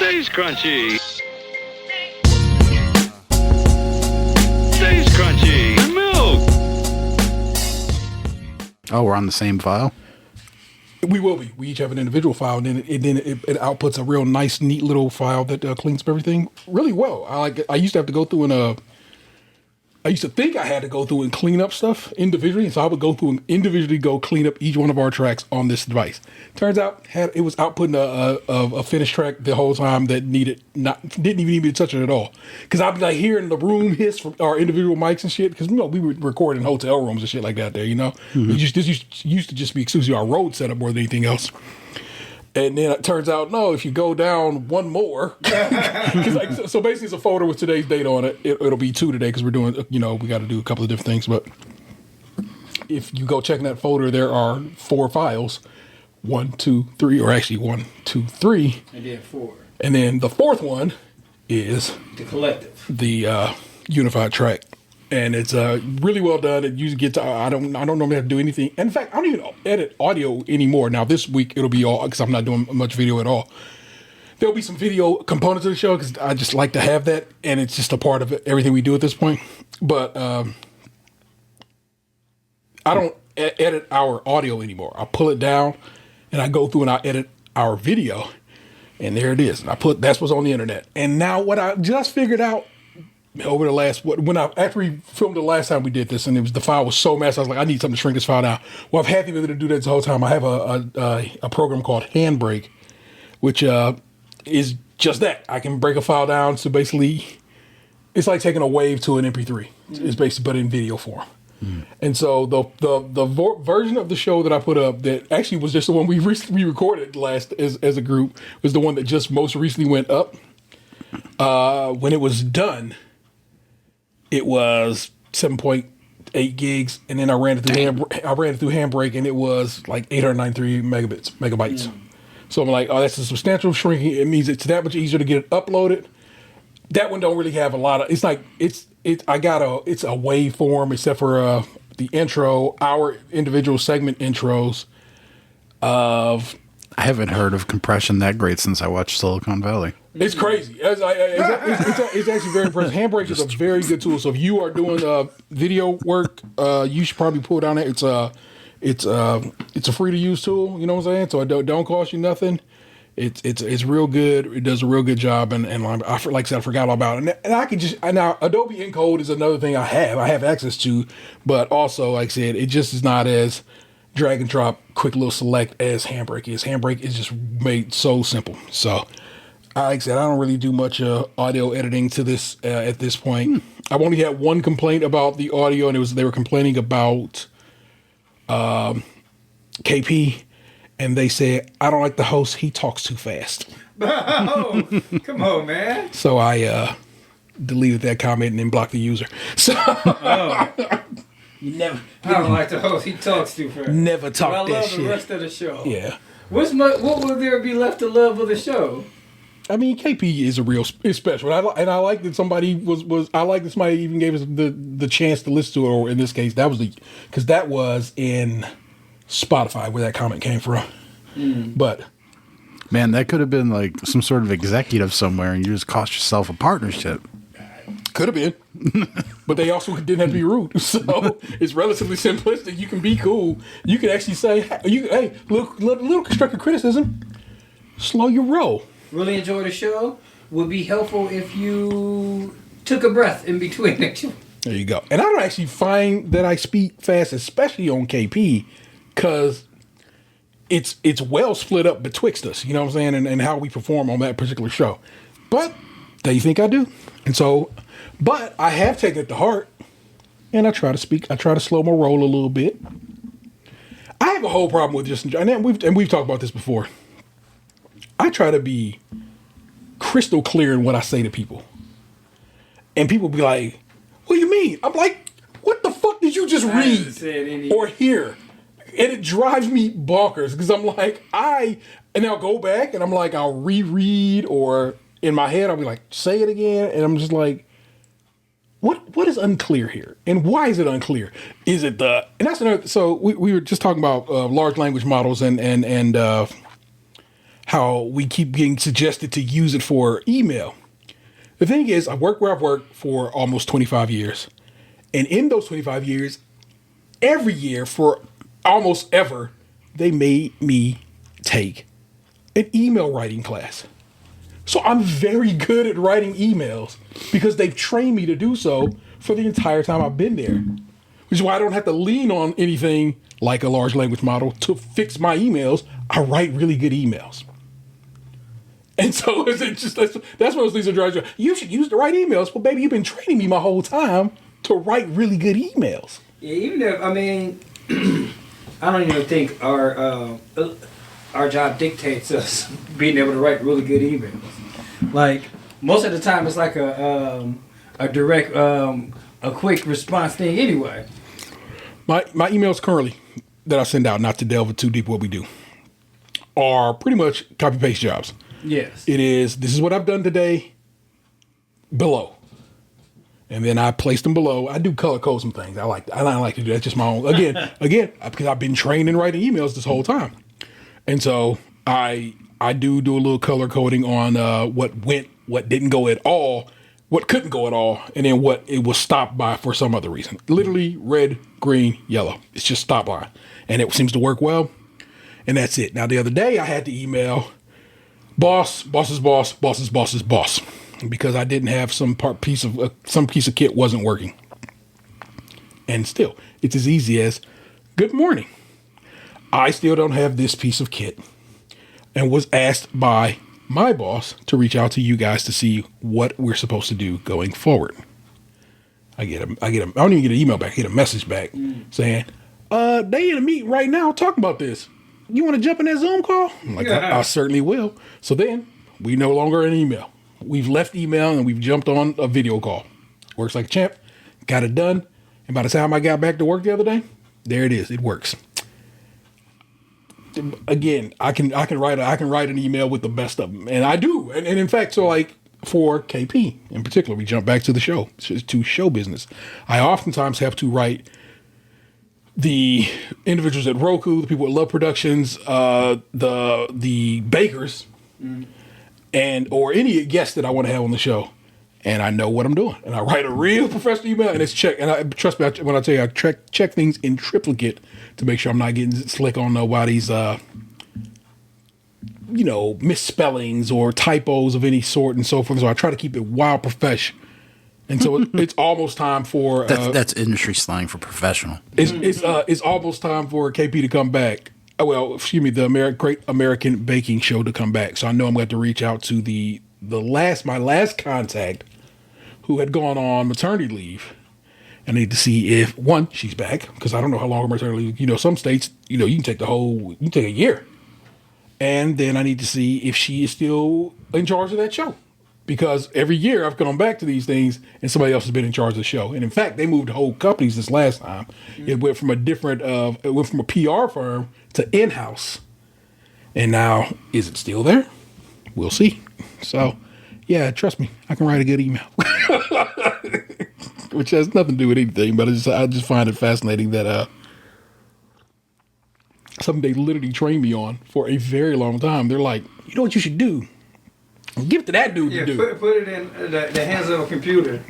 Stays crunchy. Stays crunchy. And milk. Oh, we're on the same file? We will be. We each have an individual file, and then it outputs a real nice, neat little file that cleans up everything really well. I like it. I used to have to go through I used to think I had to go through and clean up stuff individually, and so I would go through and individually go clean up each one of our tracks on this device. Turns out it was outputting a finished track the whole time that didn't even need me to touch it at all. Because I'd be like hearing the room hiss from our individual mics and shit. Because we would record in hotel rooms and shit like that there. Mm-hmm. This used to just be exclusively our road setup more than anything else. And then it turns out, no, if you go down one more, so basically it's a folder with today's date on it. It'll be 2 today because we're doing, we got to do a couple of different things. But if you go check in that folder, there are 4 files, 1, 2, 3, or actually 1, 2, 3. And then 4. And then the 4th one is the collective, the unified track. And it's really well done. It usually gets. I don't normally have to do anything. And in fact, I don't even edit audio anymore. Now this week it'll be all because I'm not doing much video at all. There'll be some video components of the show because I just like to have that, and it's just a part of everything we do at this point. But I don't edit our audio anymore. I pull it down, and I go through and I edit our video, and there it is. And that's what's on the internet. And now what I just figured out. Over the last, after we filmed the last time we did this, and the file was so massive, I was like, I need something to shrink this file down. Well, I've had the ability to do that this whole time. I have a program called Handbrake, which is just that. I can break a file down. So basically, it's like taking a wave to an MP3. It's basically, but in video form. Mm. And so the version of the show that I put up that actually was just the one we recorded last as a group was the one that just most recently went up. When it was done. It was 7.8 gigs, and then I ran it through Handbrake, and it was like 893 megabytes. Mm. So I'm like, oh, that's a substantial shrinking. It means it's that much easier to get it uploaded. That one don't really have a lot of. It's like it's a waveform except for the intro, our individual segment intros of. I haven't heard of compression that great since I watched Silicon Valley. It's crazy. It's actually very impressive. Handbrake is a very good tool. So if you are doing video work, you should probably pull it down there. It's a free to use tool. You know what I'm saying? So it don't cost you nothing. It's real good. It does a real good job. And like I said, I forgot all about it. And I can now Adobe Encode is another thing I have access to, but also like I said, it just is not as drag and drop, quick little select as Handbrake is. Handbrake is just made so simple. So, like I said, I don't really do much audio editing to this at this point. I've only had one complaint about the audio, and they were complaining about KP, and they said, I don't like the host. He talks too fast. Oh, come on, man. So I deleted that comment and then blocked the user. So. I don't like the host. He talks too fast. Never talk that shit. I love the rest of the show. Yeah. What will there be left to love of the show? I mean, KP is is special, and I like that somebody I like that somebody even gave us the chance to listen to it. Or in this case, because that was in Spotify where that comment came from. Mm. But man, that could have been like some sort of executive somewhere, and you just cost yourself a partnership. Could have been, but they also didn't have to be rude. So it's relatively simplistic. You can be cool. You can actually say, "Hey, little constructive criticism. Slow your roll." Really enjoy the show. Would be helpful if you took a breath in between it. There you go. And I don't actually find that I speak fast, especially on KP, because it's well split up betwixt us. You know what I'm saying, and how we perform on that particular show. But they think I do, and so. But I have taken it to heart, and I try to speak. I try to slow my roll a little bit. I have a whole problem with just, and we've talked about this before. I try to be crystal clear in what I say to people, and people be like, "What do you mean?" I'm like, "What the fuck did you just read or hear?" And it drives me bonkers because I'm like, and I'll go back and I'm like, I'll reread, or in my head I'll be like, "Say it again," and I'm just like. What is unclear here, and why is it unclear? Is it and that's another. So we were just talking about large language models and how we keep getting suggested to use it for email. The thing is, I work where I've worked for almost 25 years. And in those 25 years, every year for almost ever, they made me take an email writing class. So I'm very good at writing emails because they've trained me to do so for the entire time I've been there. Which is why I don't have to lean on anything like a large language model to fix my emails. I write really good emails. And so it's just that's one of those things that drives you. You should use the right emails. Well, baby, you've been training me my whole time to write really good emails. Yeah, even if I don't even think our job dictates us being able to write really good emails. Like most of the time, it's like a direct, a quick response thing anyway. My emails currently that I send out, not to delve too deep what we do, are pretty much copy paste jobs. Yes. This is what I've done today, below. And then I place them below. I do color code some things. I like to do that. That's just my own. Again, because I've been trained in writing emails this whole time. And so I do a little color coding on what went, what didn't go at all, what couldn't go at all, and then what it was stopped by for some other reason. Literally red, green, yellow. It's just stop line. And it seems to work well. And that's it. Now, the other day I had to email boss's boss, because I didn't have some piece of kit wasn't working. And still, it's as easy as, good morning. I still don't have this piece of kit, and was asked by my boss to reach out to you guys to see what we're supposed to do going forward. I don't even get an email back. I get a message back saying, they in a meeting right now talking about this. You want to jump in that Zoom call? I'm like, I certainly will. So then we no longer in email. We've left email and we've jumped on a video call. Works like a champ. Got it done. And by the time I got back to work the other day, there it is. It works. Again, I can write an email with the best of them, and I do. And in fact, so like for KP in particular, we jump back to the show, to show business. I oftentimes have to write the individuals at Roku, the people at Love Productions, the bakers, and or any guest that I want to have on the show, and I know what I'm doing, and I write a real professional email, and it's checked. And trust me when I tell you, I check things in triplicate to make sure I'm not getting slick on nobody's, misspellings or typos of any sort and so forth. So I try to keep it wild profesh. And so it's almost time for that's industry slang for professional. It's almost time for KP to come back. The Great American Baking Show to come back. So I know I'm going to have to reach out to my last contact who had gone on maternity leave. I need to see if one, she's back, because I don't know how long her maternity leave. Some states, you can take a year. And then I need to see if she is still in charge of that show. Because every year I've gone back to these things and somebody else has been in charge of the show. And in fact, they moved whole companies this last time. It went from a PR firm to in-house. And now, is it still there? We'll see. So, yeah, trust me, I can write a good email. Which has nothing to do with anything, but I just find it fascinating that something they literally trained me on for a very long time. They're like, you know what you should do? Give it to that dude to do. Put it in the hands of a computer.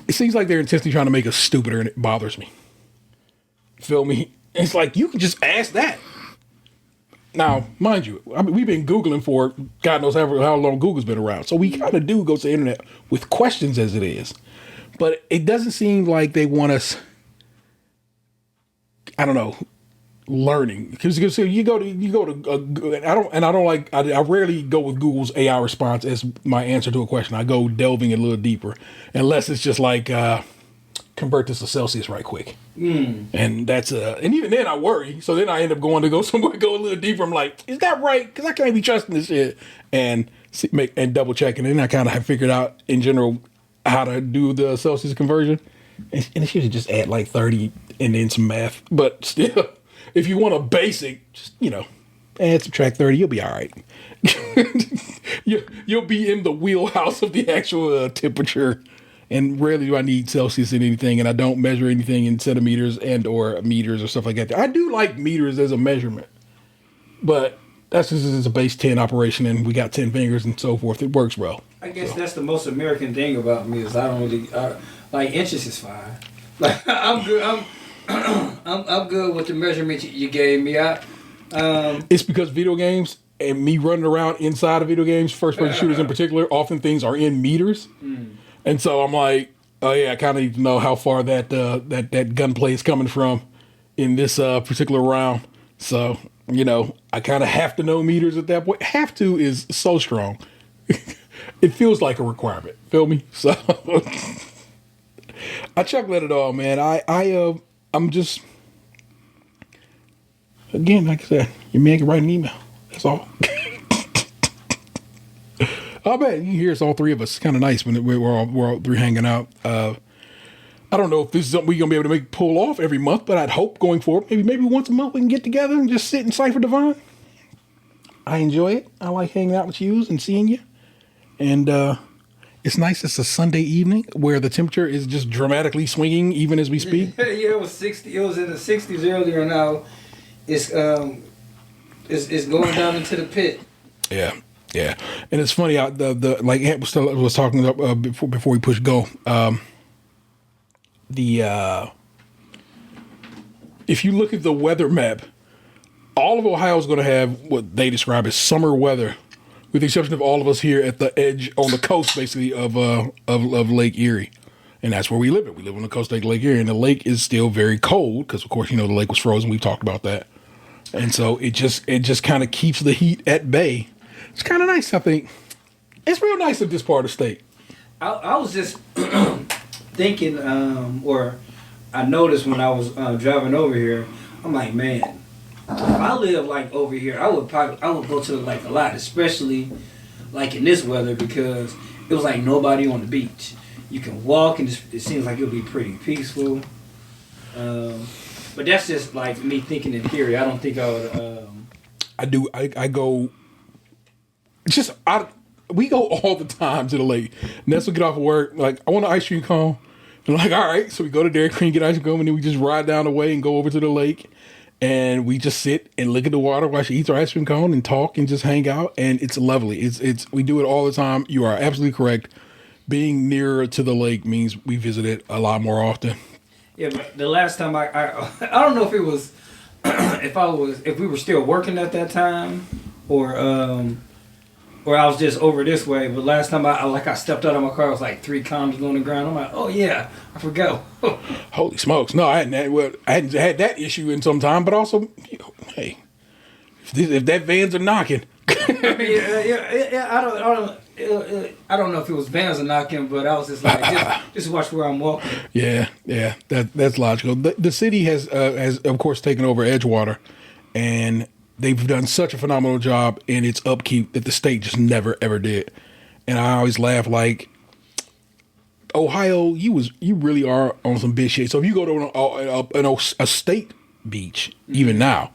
It seems like they're intentionally trying to make us stupider, and it bothers me. Feel me? It's like, you can just ask that. Now, mind you, we've been Googling for God knows how long Google's been around. So we kind of do go to the internet with questions as it is. But it doesn't seem like they want us, I don't know, learning. Because you go to I rarely go with Google's AI response as my answer to a question. I go delving a little deeper, unless it's just like convert this to Celsius right quick. And that's and even then I worry. So then I end up going a little deeper. I'm like, is that right? Because I can't be trusting this shit, and double checking. And then I kind of have figured out in general how to do the Celsius conversion, and it's usually just add like 30 and then some math. But still, if you want a basic, just add, subtract 30, you'll be all right. You'll be in the wheelhouse of the actual temperature. And rarely do I need Celsius in anything, and I don't measure anything in centimeters and or meters or stuff like that. I do like meters as a measurement, but That's just it's a base 10 operation, and we got 10 fingers and so forth. It works well. I guess that's the most American thing about me is I don't really like inches is fine. Like I'm good. I'm good with the measurement you gave me. It's because video games and me running around inside of video games, first-person shooters in particular, often things are in meters, and so I'm like, oh yeah, I kind of need to know how far that gunplay is coming from in this particular round. So I kind of have to know meters at that point. Have to is so strong. It feels like a requirement. Feel me? So I chuckle at it all, man. I'm just, again, like I said, your man can write an email. That's all. I bet you hear it's all three of us. It's kind of nice when we're all three hanging out. I don't know if this is something we're going to be able to pull off every month, but I'd hope going forward, maybe once a month we can get together and just sit and Cypher Divine. I enjoy it. I like hanging out with you and seeing you. And it's nice. It's a Sunday evening where the temperature is just dramatically swinging even as we speak. Yeah, it was 60. It was in the 60s earlier. Now it's going down into the pit. Yeah, yeah. And it's funny. The like Ant was talking about before we push go. If you look at the weather map, all of Ohio is going to have what they describe as summer weather, with the exception of all of us here at the edge on the coast, basically of Lake Erie, and that's where we live. We live on the coast of Lake Erie, and the lake is still very cold because, of course, the lake was frozen. We've talked about that, and so it just kind of keeps the heat at bay. It's kind of nice. I think it's real nice of this part of the state. I was just thinking, or I noticed when I was driving over here, I'm like, man, if I live like over here, I would go to the lake a lot, especially like in this weather, because it was like nobody on the beach. You can walk and it seems like it'll be pretty peaceful. But that's just like me thinking in theory. I don't think I would. I go. We go all the time to the lake. Ness will get off of work. Like, I want an ice cream cone. And I'm like, all right. So we go to Dairy Queen, get ice cream cone, and then we just ride down the way and go over to the lake. And we just sit and look at the water while she eats her ice cream cone and talk and just hang out. And it's lovely. We do it all the time. You are absolutely correct. Being nearer to the lake means we visit it a lot more often. Yeah, but the last time I don't know if it was if we were still working at that time or I was just over this way. But last time I stepped out of my car, it was like 3 condoms on the ground. I'm like, oh yeah, I forgot. Holy smokes! No, I hadn't had that issue in some time. But also, hey, if that vans are knocking. I mean, I don't know if it was vans or knocking, but I was just like, just watch where I'm walking. Yeah, that's logical. The city has of course taken over Edgewater, and they've done such a phenomenal job in its upkeep that the state just never ever did. And I always laugh like, Ohio, you really are on some big shit. So if you go to a state beach, even now,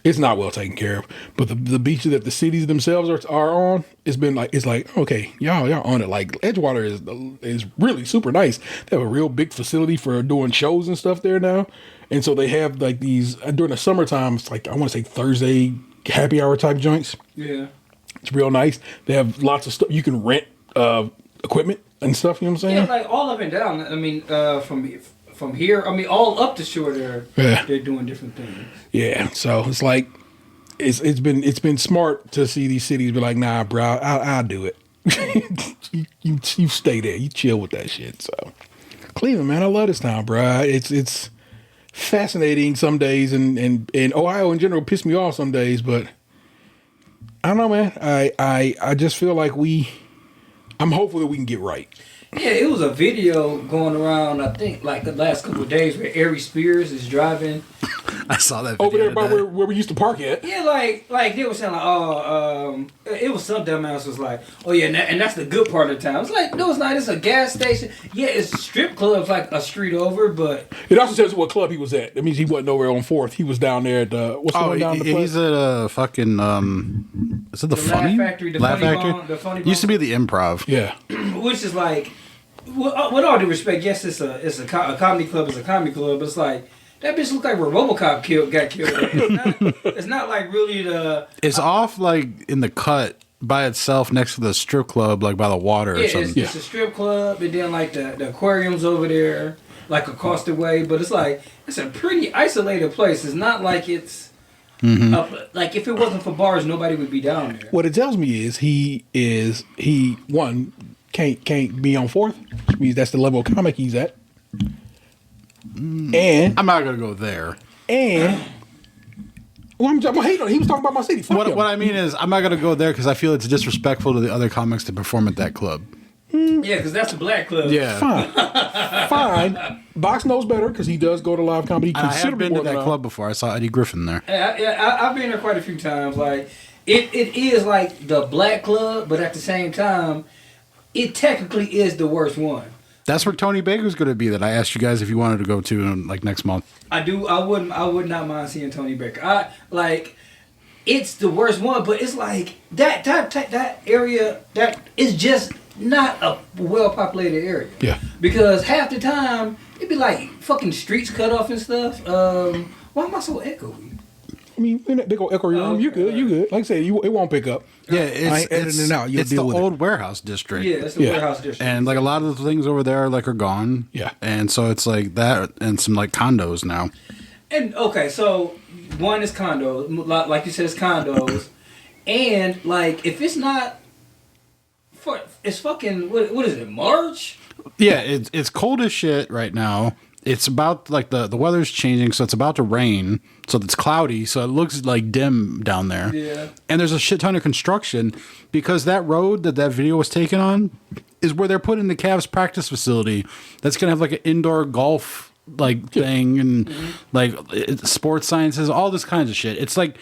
it's not well taken care of. But the beaches that the cities themselves are on, it's like okay, y'all on it. Like Edgewater is really super nice. They have a real big facility for doing shows and stuff there now. And so they have like these during the summertime. It's like I want to say Thursday happy hour type joints. Yeah, it's real nice. They have lots of stuff. You can rent equipment and stuff. You know what I'm saying? Yeah, like all up and down. I mean, from here. I mean, all up the shore. They're doing different things. Yeah, so it's like it's been smart to see these cities be like, nah, bro, I'll do it. you stay there. You chill with that shit. So Cleveland, man, I love this town, bro. It's fascinating some days, and Ohio in general pissed me off some days, but I don't know, man. I just feel like I'm hopeful that we can get right. Yeah, it was a video going around, I think, like the last couple of days where Ari Spears is driving. I saw that video over there by where we used to park at. Yeah, like they were saying, like, it was some dumbass was like, oh yeah, and that's the good part of the town. It's like, no, it's not. It's a gas station. Yeah, it's strip clubs like a street over, but it also says what club he was at. That means he wasn't over on 4th. He was down there at what's the one down the place? He's at a fucking is it the Funny Laugh Factory? Laugh Factory? Bone, the Funny used to be the Improv. Yeah, which is like, with all due respect, yes, it's a comedy club. It's a comedy club. But it's like, that bitch look like where RoboCop got killed. It's not like really the. It's off like in the cut by itself next to the strip club, like by the water or something. It's a strip club, and then like the aquarium's over there, like across the way. But it's like it's a pretty isolated place. It's not like it's like if it wasn't for bars, nobody would be down there. What it tells me is he can't be on fourth, which means that's the level of comic he's at. And I'm not gonna go there. Well, I'm hating on. He was talking about my city. Fuck him. What I mean is, I'm not gonna go there because I feel it's disrespectful to the other comics to perform at that club. Yeah, because that's the black club. Yeah, Fine. Box knows better because he does go to live comedy. I have been to that club before. I saw Eddie Griffin there. I've been there quite a few times. Like it is like the black club, but at the same time, it technically is the worst one. That's where Tony Baker's going to be. That I asked you guys if you wanted to go to like next month. I would not mind seeing Tony Baker. It's the worst one, but it's like that area that is just not a well populated area. Yeah. Because half the time it'd be like fucking streets cut off and stuff. Why am I so echoey? I mean, they go echo your room. You good? You good? Like I said, it won't pick up. Yeah, I ain't editing it out. You'll it's deal the with old it. warehouse district. Yeah, it's the warehouse district. And like a lot of the things over there are gone. Yeah. And so it's like that and some like condos now. And okay, so one is condos, like you said, it's condos, and like if it's not, it's fucking what is it, March? Yeah, it's cold as shit right now. It's about like the weather's changing, so it's about to rain. So it's cloudy, so it looks like dim down there. Yeah. And there's a shit ton of construction because that road that video was taken on is where they're putting the Cavs practice facility. That's gonna have like an indoor golf thing and like sports sciences, all this kinds of shit. It's like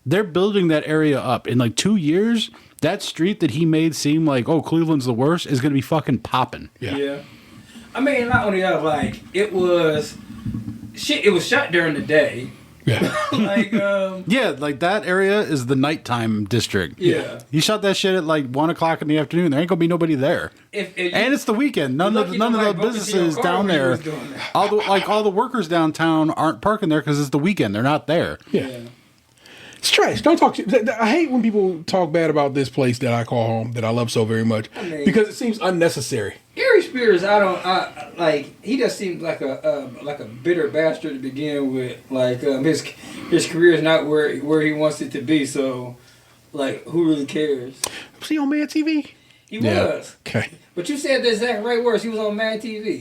they're building that area up in like 2 years. That street that he made seem like Cleveland's the worst is gonna be fucking popping. Yeah. I mean, not only that, like it was shit. It was shot during the day. Yeah. Yeah, like that area is the nighttime district. Yeah. He shot that shit at like 1 o'clock in the afternoon. There ain't gonna be nobody there. And it's the weekend. None of the businesses down there. All the workers downtown aren't parking there because it's the weekend. They're not there. Yeah. It's trash. Don't talk shit. I hate when people talk bad about this place that I call home, that I love so very much, because it seems unnecessary. Ari Spears, he just seems like a bitter bastard to begin with. Like his career is not where he wants it to be. So, like, who really cares? Was he on Mad TV? He was. Okay. But you said the exact right words. He was on Mad TV.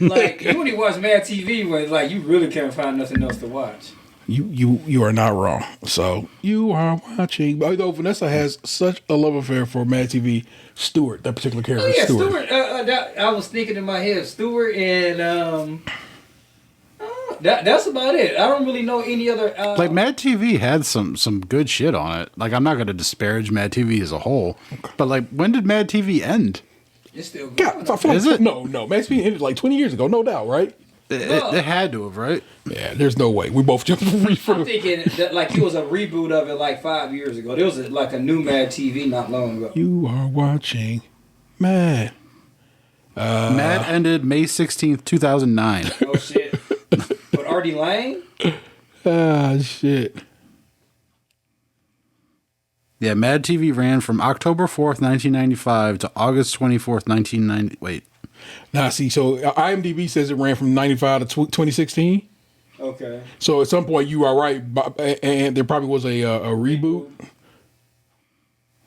Like, you only watch Mad TV when like you really can't find nothing else to watch. You are not wrong. So you are watching. Although Vanessa has such a love affair for Mad TV, Stewart, that particular character. Oh yeah, Stewart. I was thinking in my head, Stewart, and that's about it. I don't really know any other. Like Mad TV had some good shit on it. Like I'm not going to disparage Mad TV as a whole, but like when did Mad TV end? It's still God, going. I feel like, Is it? No. Mad TV ended like 20 years ago, no doubt, right? It had to have, right? Yeah, there's no way. We both just I'm thinking that like it was a reboot of it like 5 years ago. There was like a new Mad TV not long ago. You are watching Mad. Mad ended May 16th, 2009. Oh shit! But Artie Lang? Shit. Yeah, Mad TV ran from October 4th, 1995 to August 24th, 1990. Wait. Nah, see, so IMDb says it ran from 95 to 2016. Okay. So at some point you are right, and there probably was a reboot.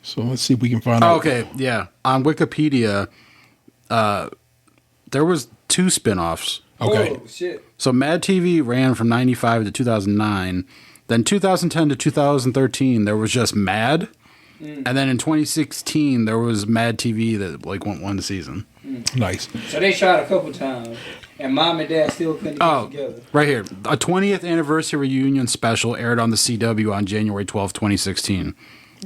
So let's see if we can find out. Okay, yeah. On Wikipedia, there was 2 spinoffs. Okay. Oh shit! So Mad TV ran from 95 to 2009. Then 2010 to 2013, there was just Mad. And then in 2016, there was Mad TV that like won the season. Nice. So they tried a couple times, and Mom and Dad still couldn't get together. Right here. A 20th anniversary reunion special aired on the CW on January 12th, 2016.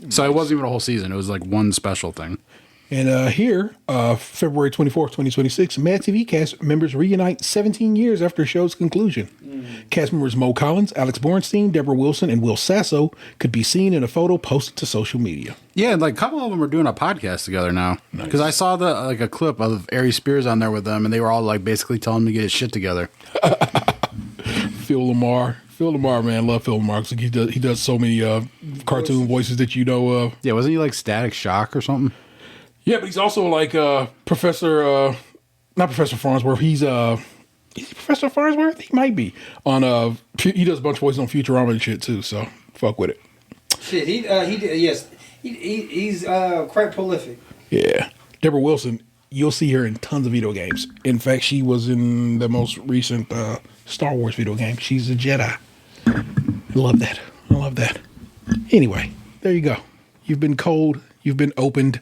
So it wasn't even a whole season. It was like one special thing. And here, February 24th, 2026, Mad TV cast members reunite 17 years after the show's conclusion. Cast members Mo Collins, Alex Bornstein, Deborah Wilson, and Will Sasso could be seen in a photo posted to social media. Yeah, and like a couple of them are doing a podcast together now. Because I saw a clip of Ari Spears on there with them, and they were all like basically telling him to get his shit together. Phil Lamar. Phil Lamar, man, love Phil Lamar. He does so many cartoon voices that you know of. Yeah, wasn't he like Static Shock or something? Yeah, but he's also like Professor, not Professor Farnsworth. Is he Professor Farnsworth? He might be on. He does a bunch of voices on Futurama and shit too. So fuck with it. Shit, he did. Yes, he's quite prolific. Yeah, Deborah Wilson. You'll see her in tons of video games. In fact, she was in the most recent Star Wars video game. She's a Jedi. I love that. Anyway, there you go. You've been cold. You've been opened.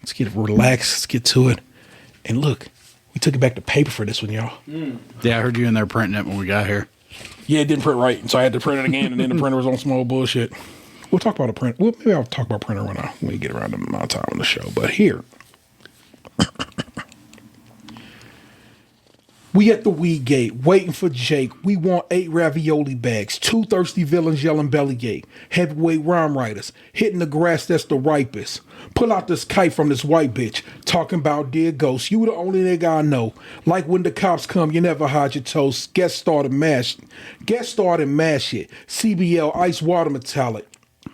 Let's get relaxed. Let's get to it. And look, we took it back to paper for this one, y'all. Yeah, I heard you in there printing it when we got here. Yeah, it didn't print right, so I had to print it again, and then the printer was on some old bullshit. We'll talk about a print. Well, maybe I'll talk about printer when we get around to my time on the show. But here, we at the weed gate, waiting for Jake. We want 8 ravioli bags, 2 thirsty villains yelling bellygate, heavyweight rhyme writers, hitting the grass that's the ripest. Pull out this kite from this white bitch, talking about dear ghosts. You the only nigga I know. Like when the cops come, you never hide your toast. Guest star and mash it. CBL, ice water metallic.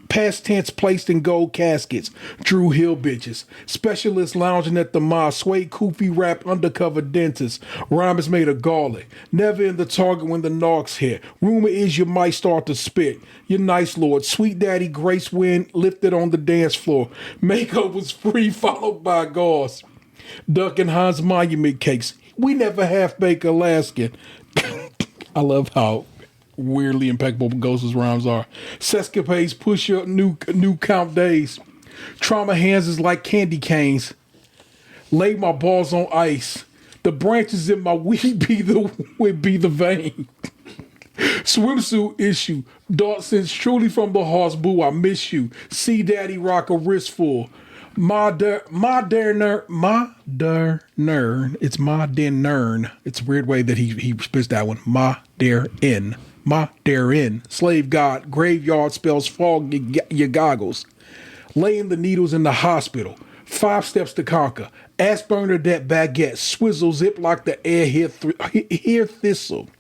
Past tense placed in gold caskets. Drew Hill bitches. Specialists lounging at the mosque. Suede Koofy rap undercover dentist. Rhyme is made of garlic. Never in the target when the knocks hit. Rumor is you might start to spit. You're nice, Lord. Sweet Daddy Grace Wind lifted on the dance floor. Makeup was free, followed by gauze. Duck and Hans Monument cakes. We never half bake Alaskan. I love how weirdly impeccable Ghost's rhymes are. Sescapades push your new count days. Trauma hands is like candy canes. Lay my balls on ice. The branches in my weed be the vein. Swimsuit issue. Dawson's truly from the horse boo. I miss you. See Daddy rock a wrist full. Moderner. It's modernern. It's a weird way that he spits that one. Modern. Slave God. Graveyard spells fog your goggles. Laying the needles in the hospital. 5 steps to conquer. Ass burner that baguette. Swizzle zip like the air here thistle.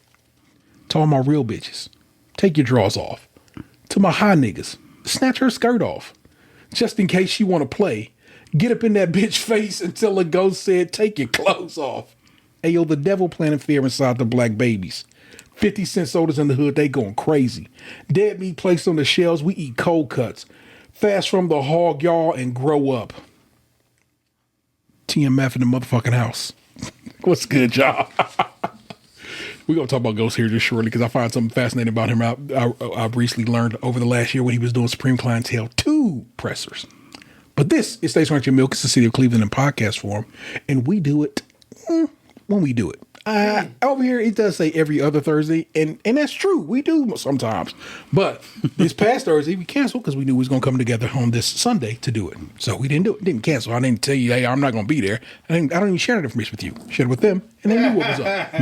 To all my real bitches. Take your drawers off. To my high niggas. Snatch her skirt off. Just in case she want to play. Get up in that bitch face until the ghost said, take your clothes off. Ayo, the devil planting fear inside the black babies. 50-cent sodas in the hood, they going crazy. Dead meat placed on the shelves, we eat cold cuts. Fast from the hog, y'all, and grow up. TMF in the motherfucking house. What's good, y'all? We're going to talk about Ghost here just shortly because I find something fascinating about him. I've recently learned over the last year when he was doing Supreme Clientele 2 pressers. But this is States Aren't Your Milk. It's the City of Cleveland in podcast form. And we do it when we do it. Over here, it does say every other Thursday, and that's true. We do sometimes. But this past Thursday, we canceled because we knew we was going to come together on this Sunday to do it. So we didn't do it. Didn't cancel. I didn't tell you, hey, I'm not going to be there. I don't even share that information with you. Share it with them, and they knew what was up.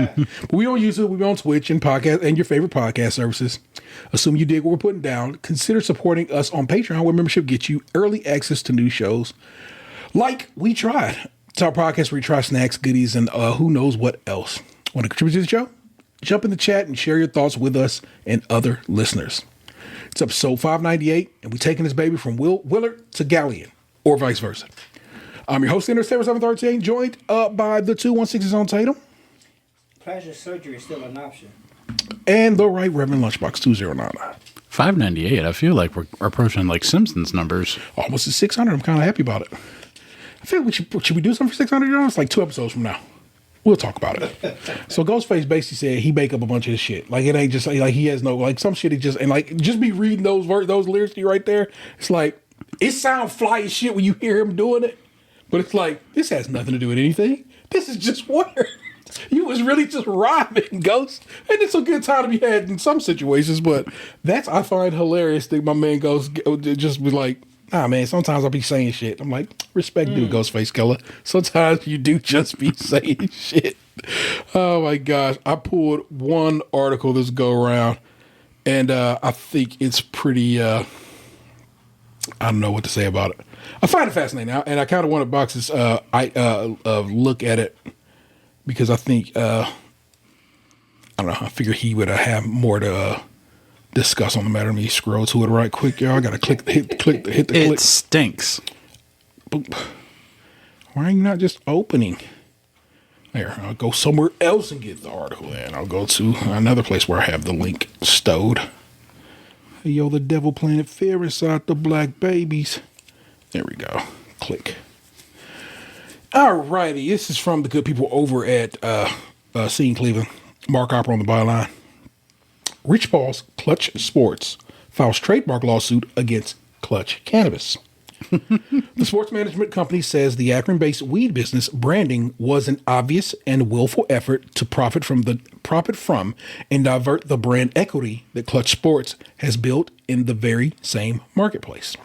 But we on YouTube, we on Twitch and podcast and your favorite podcast services. Assume you dig what we're putting down. Consider supporting us on Patreon, where membership gets you early access to new shows. Like we tried. It's our podcast where we try snacks, goodies, and who knows what else. Want to contribute to the show? Jump in the chat and share your thoughts with us and other listeners. It's episode 598, and we're taking this baby from Willard to Galleon, or vice versa. I'm your host, Interstellar 713, joined by the 216s on Tatum. Plastic surgery is still an option. And the Right Reverend Lunchbox 2099. 598. I feel like we're approaching like Simpsons numbers. Almost at 600. I'm kind of happy about it. I feel like should we do something for $600? It's like 2 episodes from now. We'll talk about it. So Ghostface basically said he make up a bunch of this shit. Like it ain't just like he has no like some shit. He just and like just be reading those lyrics to you right there. It's like it sounds fly as shit when you hear him doing it, but it's like this has nothing to do with anything. This is just words. You was really just rhyming, Ghost, and it's a good time to be had in some situations. But that's I find hilarious that my man Ghost just be like. Nah, man, sometimes I'll be saying shit. I'm like, respect due, Ghostface Killer. Sometimes you do just be saying shit. Oh, my gosh. I pulled one article this go around, and I think it's pretty, I don't know what to say about it. I find it fascinating, and I kind of want to box this look at it because I think I don't know. I figured he would have more to discuss on the matter. Let me scroll to it right quick, y'all. I got to hit the click. It stinks. Why are you not just opening? There, I'll go somewhere else and get the article, and I'll go to another place where I have the link stowed. Hey, yo, the devil planted fear inside the black babies. There we go. Click. Alrighty, this is from the good people over at SKiM Cleveland. Mark Opera on the byline. Rich Paul's Klutch Sports files trademark lawsuit against Klutch Cannabis. The sports management company says the Akron-based weed business branding was an obvious and willful effort to profit from and divert the brand equity that Klutch Sports has built in the very same marketplace.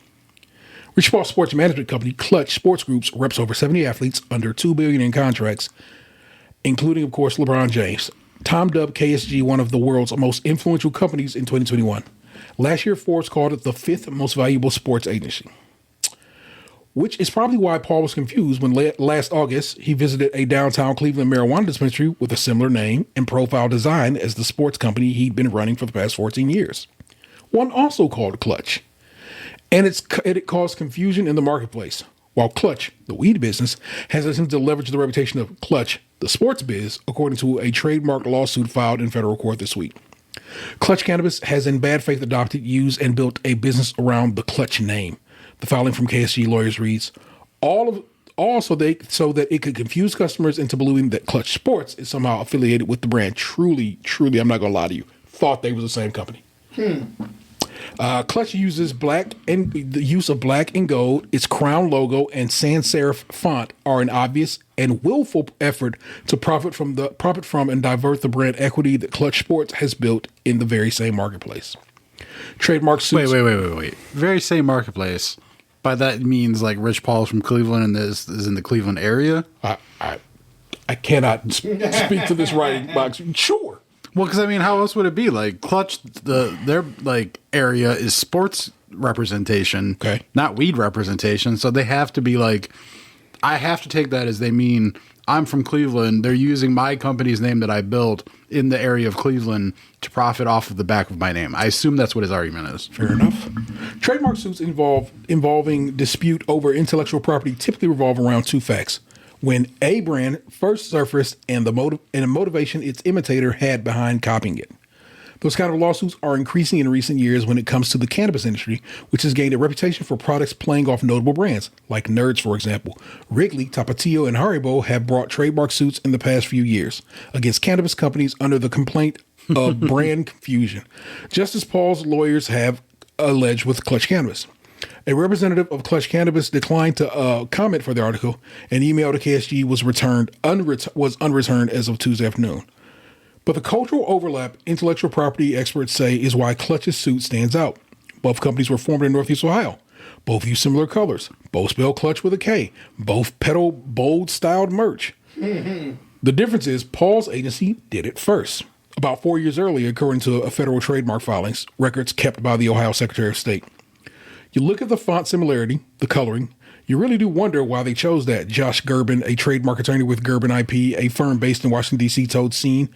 Rich Paul Sports Management Company, Klutch Sports Groups, reps over 70 athletes under $2 billion in contracts, including, of course, LeBron James. Tom dubbed KSG one of the world's most influential companies in 2021. Last year, Forbes called it the 5th most valuable sports agency, which is probably why Paul was confused when last August he visited a downtown Cleveland marijuana dispensary with a similar name and profile design as the sports company he'd been running for the past 14 years. One also called Klutch. And it caused confusion in the marketplace. While Klutch, the weed business, has attempted to leverage the reputation of Klutch, the sports biz, according to a trademark lawsuit filed in federal court this week. Klutch Cannabis has in bad faith adopted, used, and built a business around the Klutch name. The filing from KSG lawyers reads, so that it could confuse customers into believing that Klutch Sports is somehow affiliated with the brand. Truly, I'm not going to lie to you, thought they were the same company. Klutch uses the use of black and gold, its crown logo, and sans serif font are an obvious and willful effort to profit from and divert the brand equity that Klutch Sports has built in the very same marketplace. Trademark suits. Wait. Very same marketplace. By that means like Rich Paul's from Cleveland and is in the Cleveland area. I cannot speak to this writing box. Sure. Well, because I mean, how else would it be? Like Klutch, their like area is sports representation, okay, not weed representation. So they have to be like, I have to take that as they mean I'm from Cleveland. They're using my company's name that I built in the area of Cleveland to profit off of the back of my name. I assume that's what his argument is. Fair enough. Trademark suits involving dispute over intellectual property typically revolve around two facts: when a brand first surfaced and the motivation its imitator had behind copying it. Those kind of lawsuits are increasing in recent years when it comes to the cannabis industry, which has gained a reputation for products playing off notable brands, like Nerds, for example. Wrigley, Tapatio, and Haribo have brought trademark suits in the past few years against cannabis companies under the complaint of brand confusion, just as Paul's lawyers have alleged with Klutch Cannabis. A representative of Klutch Cannabis declined to comment for the article. An email to KSG was unreturned as of Tuesday afternoon. But the cultural overlap, intellectual property experts say, is why Klutch's suit stands out. Both companies were formed in Northeast Ohio. Both use similar colors. Both spell Klutch with a K. Both peddle bold-styled merch. Mm-hmm. The difference is Paul's agency did it first. About 4 years earlier, according to a federal trademark filings, records kept by the Ohio Secretary of State. You look at the font similarity, the coloring, you really do wonder why they chose that. Josh Gerben, a trademark attorney with Gerben IP, a firm based in Washington, D.C., told SKiM,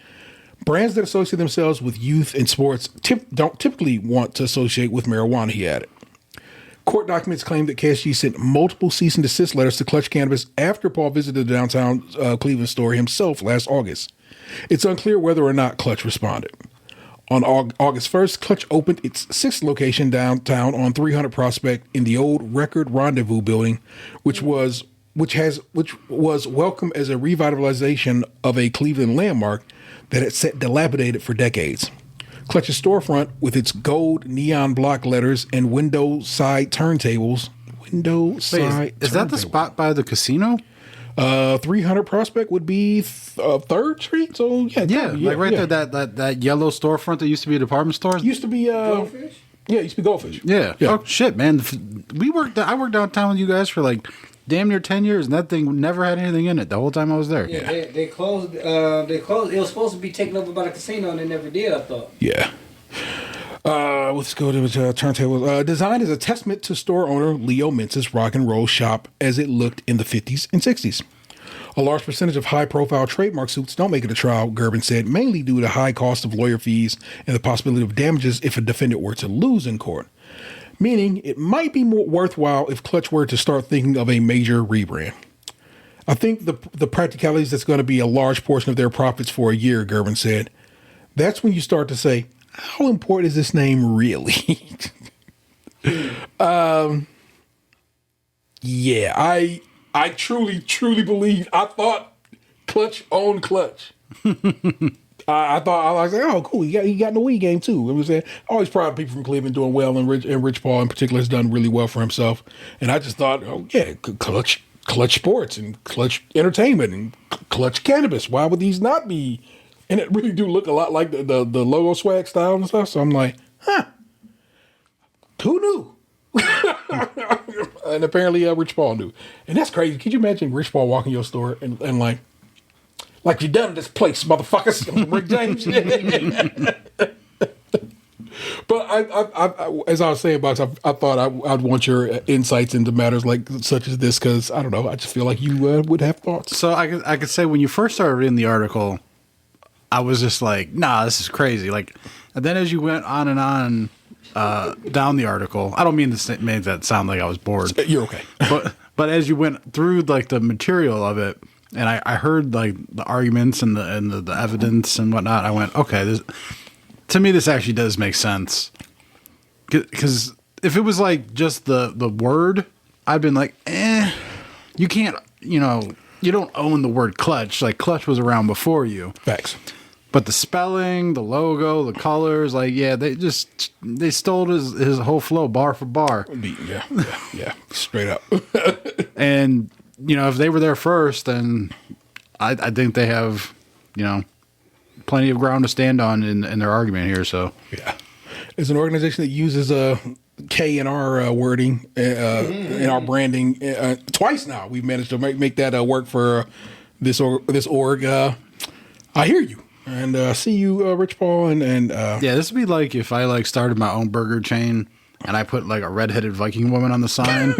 brands that associate themselves with youth and sports don't typically want to associate with marijuana, he added. Court documents claim that KSG sent multiple cease and desist letters to Klutch Cannabis after Paul visited the downtown Cleveland store himself last August. It's unclear whether or not Klutch responded. On August 1st, Klutch opened its 6th location downtown on 300 Prospect in the old Record Rendezvous building, which was welcome as a revitalization of a Cleveland landmark that had sat dilapidated for decades. Klutch's storefront, with its gold neon block letters and window side turntables. Is that the spot by the casino? 300 Prospect would be 3rd Street. So there, that yellow storefront that used to be a department store. Used to be Goldfish? Yeah, it used to be Goldfish. Yeah. Oh shit, man! I worked downtown with you guys for like damn near 10 years, and that thing never had anything in it the whole time I was there. Yeah, they closed. It was supposed to be taken over by the casino, and they never did, I thought. Yeah. Let's go to turntables. Design is a testament to store owner Leo Mintz's rock and roll shop as it looked in the 50s and 60s. A large percentage of high-profile trademark suits don't make it to trial, Gerben said, mainly due to high cost of lawyer fees and the possibility of damages if a defendant were to lose in court. Meaning, it might be more worthwhile if Klutch were to start thinking of a major rebrand. I think the practicalities that's going to be a large portion of their profits for a year, Gerben said. That's when you start to say, how important is this name really? Yeah, I truly believe. I thought Klutch owned Klutch. I thought I was like, oh, cool. He got in the Wii game too. I was saying, always proud of people from Cleveland doing well, and Rich Paul in particular has done really well for himself. And I just thought, oh yeah, Klutch Sports and Klutch Entertainment and Klutch Cannabis. Why would these not be? And it really do look a lot like the logo swag style and stuff. So I'm like, huh, who knew? And apparently Rich Paul knew. And that's crazy. Could you imagine Rich Paul walking your store and like you done this place, motherfuckers? Rick James. But I as I was saying about it, I thought I'd want your insights into matters like such as this, because I don't know, I just feel like you would have thoughts. So I could say when you first started reading the article, I was just like, nah, this is crazy. Like, and then as you went on and on down the article, I don't mean to make that sound like I was bored. You're okay. but as you went through like the material of it, and I heard like the arguments and the evidence and whatnot, I went, okay, to me this actually does make sense. Because if it was like just the word, I'd been like, you can't, you don't own the word Klutch. Like, Klutch was around before you. Facts. But the spelling, the logo, the colors, like, yeah, they stole his whole flow bar for bar. Yeah, straight up. And, if they were there first, then I think they have, plenty of ground to stand on in their argument here. So, yeah. It's an organization that uses K in our wording, in our branding. Twice now we've managed to make that work for this org. I hear you. And see you, Rich Paul, and yeah, this would be like if I like started my own burger chain and I put like a redheaded Viking woman on the sign,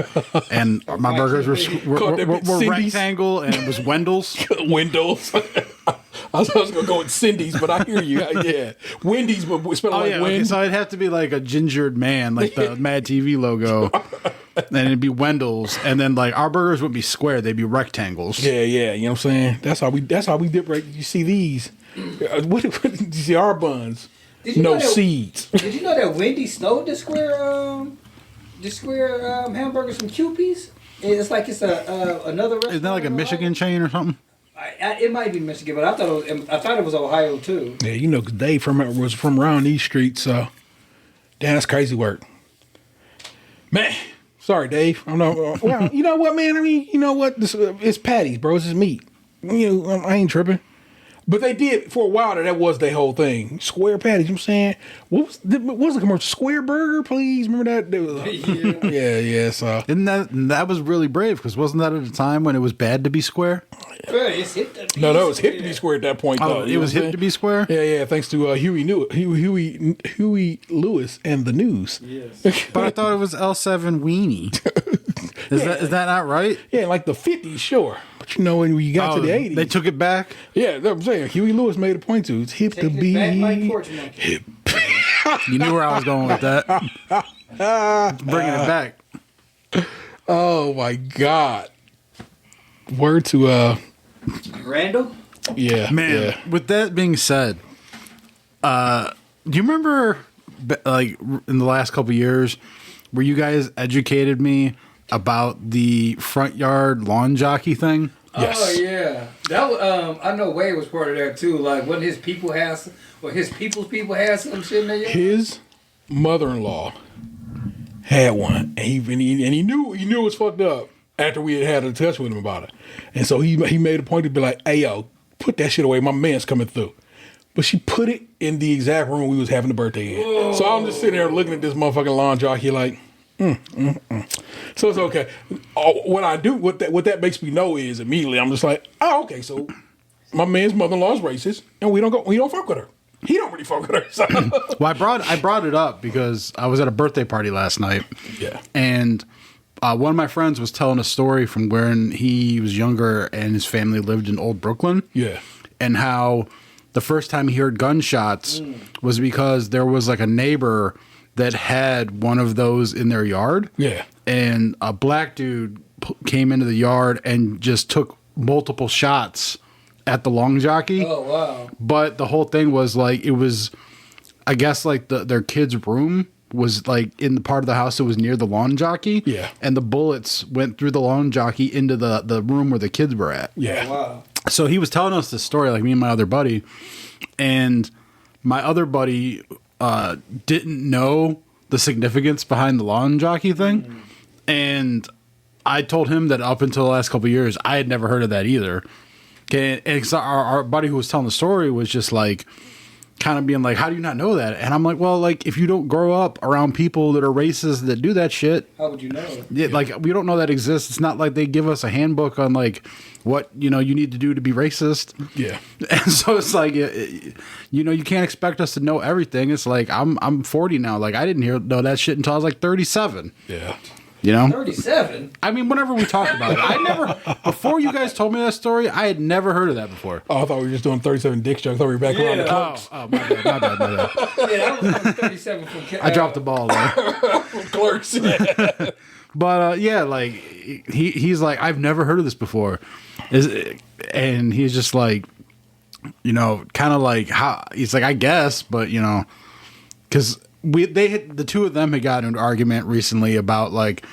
and my burgers were rectangle and it was Wendell's. Wendell's. I was going to go with Cindy's, but I hear you. Yeah, Wendy's, but spelled like Wendy. Okay, so it'd have to be like a gingered man, like the Mad TV logo. And it'd be Wendell's, and then like our burgers wouldn't be square; they'd be rectangles. Yeah, you know what I'm saying? That's how we dip. Right? You see these? What you see our buns? No seeds. Did you know that Wendy's stole the square hamburgers from QP's? It's like it's another restaurant. Isn't that like a Michigan chain or something? It might be Michigan, but I thought it was Ohio too. Yeah, 'cause Dave was from around these streets, so damn, that's crazy work, man. Sorry, Dave. I'm not. Well, you know what, man? I mean, you know what? It's patties, bro. It's just meat. I ain't tripping. But they did for a while. That was their whole thing. Square patties. You know what I'm saying? What was the commercial? Square burger, please. Remember that? Yeah. So that was really brave, because wasn't that at a time when it was bad to be square? It's hip to be no, it was hip to be square at that point. Oh, it was hip to be square. Yeah. Thanks to Huey Lewis and the news. Yes. But I thought it was L7 weenie. Is that not right? Yeah, like the 50s, sure. But when you got to the 80s, they took it back. Yeah, that's what I'm saying. Huey Lewis made a point to it's hip to be hip. You knew where I was going with that. Bringing it back. Oh my God. Word to Randall. Yeah, man. Yeah. With that being said, do you remember, like, in the last couple of years, where you guys educated me about the front yard lawn jockey thing? Yes. Oh yeah, that was, I know Wade was part of that too. Like when his people has, or his people's people had some shit in there. His mother-in-law had one, and he knew it was fucked up after we had a touch with him about it, and so he made a point to be like, "Hey yo, put that shit away. My man's coming through." But she put it in the exact room we was having the birthday in. Whoa. So I'm just sitting there looking at this motherfucking lawn jockey like, So it's okay. What I do, what that makes me know is immediately I'm just like, oh, okay. So my man's mother-in-law is racist, and we don't fuck with her. He don't really fuck with her. So. Well, I brought it up because I was at a birthday party last night. Yeah. And one of my friends was telling a story from when he was younger and his family lived in Old Brooklyn. Yeah. And how the first time he heard gunshots was because there was like a neighbor that had one of those in their yard. Yeah. And a black dude came into the yard and just took multiple shots at the long jockey. Oh, wow. But the whole thing was like, it was, I guess, like their kid's room was like in the part of the house that was near the lawn jockey. Yeah. And the bullets went through the lawn jockey into the room where the kids were at. Yeah. Oh, wow. So he was telling us this story, like me and my other buddy. And my other buddy didn't know the significance behind the lawn jockey thing. And I told him that up until the last couple of years, I had never heard of that either. Okay, and our buddy who was telling the story was just like, kind of being like, how do you not know that? And I'm like, well, like, if you don't grow up around people that are racist that do that shit, How would you know? yeah, like, we don't know that exists. It's not like they give us a handbook on like what you need to do to be racist. Yeah. And so it's like, you can't expect us to know everything. It's like I'm 40 now. Like, I didn't know that shit until I was like 37. Yeah. 37? I mean, whenever we talked about it, before you guys told me that story, I had never heard of that before. Oh, I thought we were just doing 37 dick jokes. I thought we were back around the clerks. Oh, my bad. Yeah, that was 37 from I dropped the ball there. Clerks. But yeah, like he's like, I've never heard of this before, and he's just like, kind of like how he's like, I guess, but because the two of them had gotten into an argument recently about like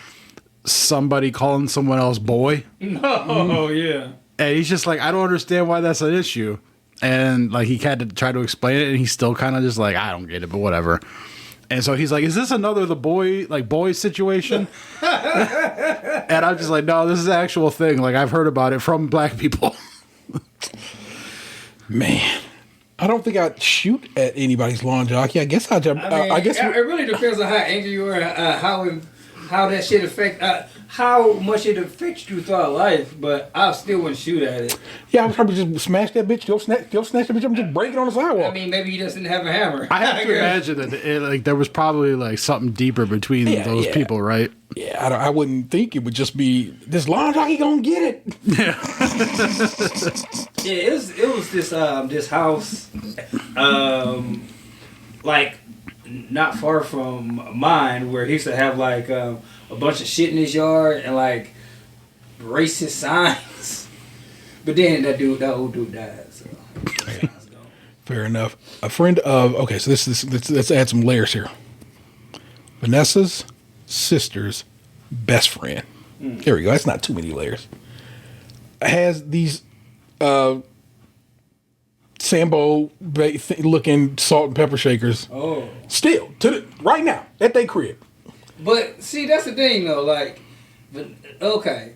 somebody calling someone else boy. Oh, yeah. And he's just like, I don't understand why that's an issue. And like he had to try to explain it, and he's still kind of just like, I don't get it, but whatever. And so he's like, is this another boy situation? And I'm just like, no, this is an actual thing. Like, I've heard about it from black people. Man. I don't think I'd shoot at anybody's lawn jockey. I guess I'd jump. I guess it really depends on how angry you are, how that shit affect, how much it affects you throughout life. But I still wouldn't shoot at it. Yeah, I would probably just smash that bitch. Go snatch that bitch up and just break it on the sidewalk. I mean, maybe you just didn't have a hammer. I have to imagine that there was probably like something deeper between those people, right? Yeah, I wouldn't think it would just be this lawn jockey gonna get it. Yeah. Yeah, it was this house, like not far from mine, where he used to have like a bunch of shit in his yard and like racist signs. But then that old dude died. So Fair enough. A friend of so let's add some layers here. Vanessa's sister's best friend. There we go. That's not too many layers. Has these Sambo looking salt and pepper shakers. Oh. Still right now at their crib. But see, that's the thing though. Like, okay,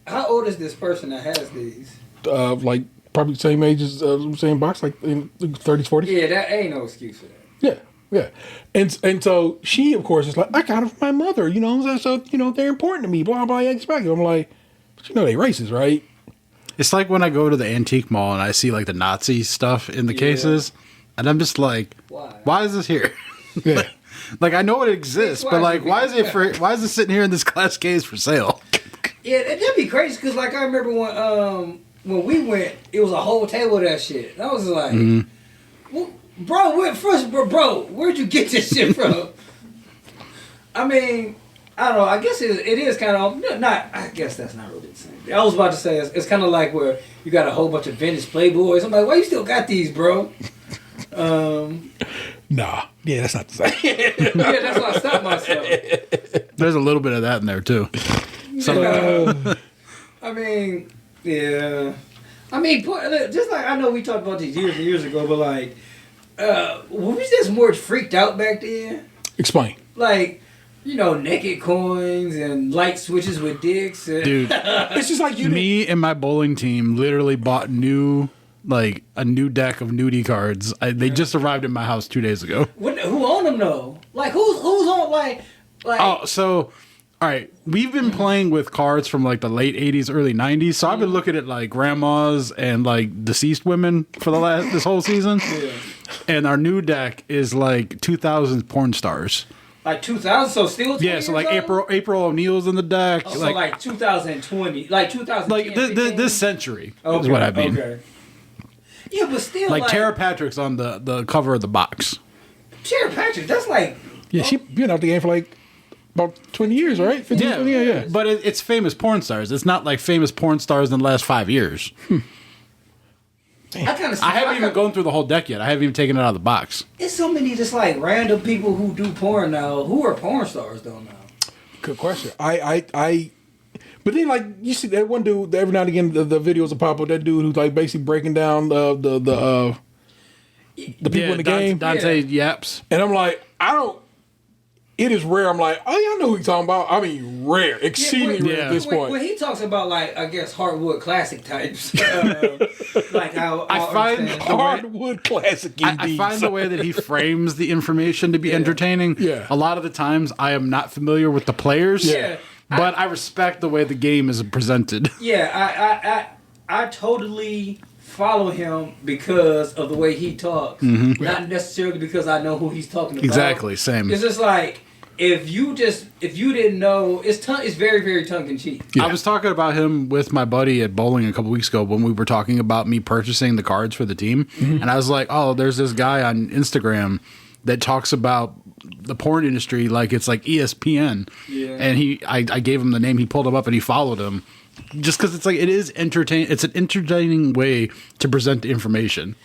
how old is this person that has these? Like probably the same age as same box, like in 30s, 40s. Yeah, that ain't no excuse for that. Yeah. And so she, of course, is like, I got them from my mother, so they're important to me, blah, blah, I expect them. I'm like, but they racist, right? It's like when I go to the antique mall and I see like the Nazi stuff in the cases, and I'm just like, why is this here? Yeah. Like, I know it exists, but like, why is it sitting here in this glass case for sale? Yeah, that'd be crazy because like I remember when we went, it was a whole table of that shit. And I was like, well, bro, where'd you get this shit from? I mean, I don't know. I guess it is kind of not. I guess that's not really the same. I was about to say it's kind of like where you got a whole bunch of vintage Playboys. I'm like, why you still got these, bro? Nah, yeah, that's not the same. Yeah, that's why I stopped myself. There's a little bit of that in there too. I mean, yeah. I mean, just like I know we talked about these years and years ago, but like, were we just more freaked out back then? Explain. Like, naked coins and light switches with dicks. Dude, it's just like me and my bowling team literally bought a new deck of nudie cards. They just arrived at my house 2 days ago. Who owned them though? Like who's on like? Oh, so all right, we've been playing with cards from like the late 80s, early 90s. So I've been looking at like grandmas and like deceased women for this whole season. Yeah. And our new deck is like 2000s porn stars. Like 2000, so still 20 Yeah, so like years old? April O'Neil's in the deck. Oh, so like 2020, like 2010, like this century is okay, what I mean. Okay. Yeah, but still, Like Tara Patrick's on the cover of the box. Tara Patrick, that's like... Yeah, she been out the game for like about 20 years, right? 15, Yeah, 20, yeah. But it's famous porn stars. It's not like famous porn stars in the last 5 years. I haven't even gone through the whole deck yet. I haven't even taken it out of the box. There's so many just like random people who do porn now. Who are porn stars though now? Good question. But then like you see that one dude every now and again the videos will pop up. That dude who's like basically breaking down the people in the game. Dante Yaps. And I'm like, it is rare. I'm like, oh yeah, I know who he's talking about. I mean, rare, exceedingly rare at this point. When he talks about like, I guess hardwood classic types, like how I find hardwood classic. I find the way that he frames the information to be entertaining. Yeah. A lot of the times, I am not familiar with the players. Yeah. But I respect the way the game is presented. Yeah, I totally follow him because of the way he talks, not necessarily because I know who he's talking about. Exactly, same. It's just like if you didn't know, it's very, very tongue in cheek. Yeah. I was talking about him with my buddy at bowling a couple weeks ago when we were talking about me purchasing the cards for the team, and I was like, "Oh, there's this guy on Instagram that talks about the porn industry like it's like ESPN." Yeah. And I gave him the name. He pulled him up and he followed him. Just because it's like it's an entertaining way to present the information,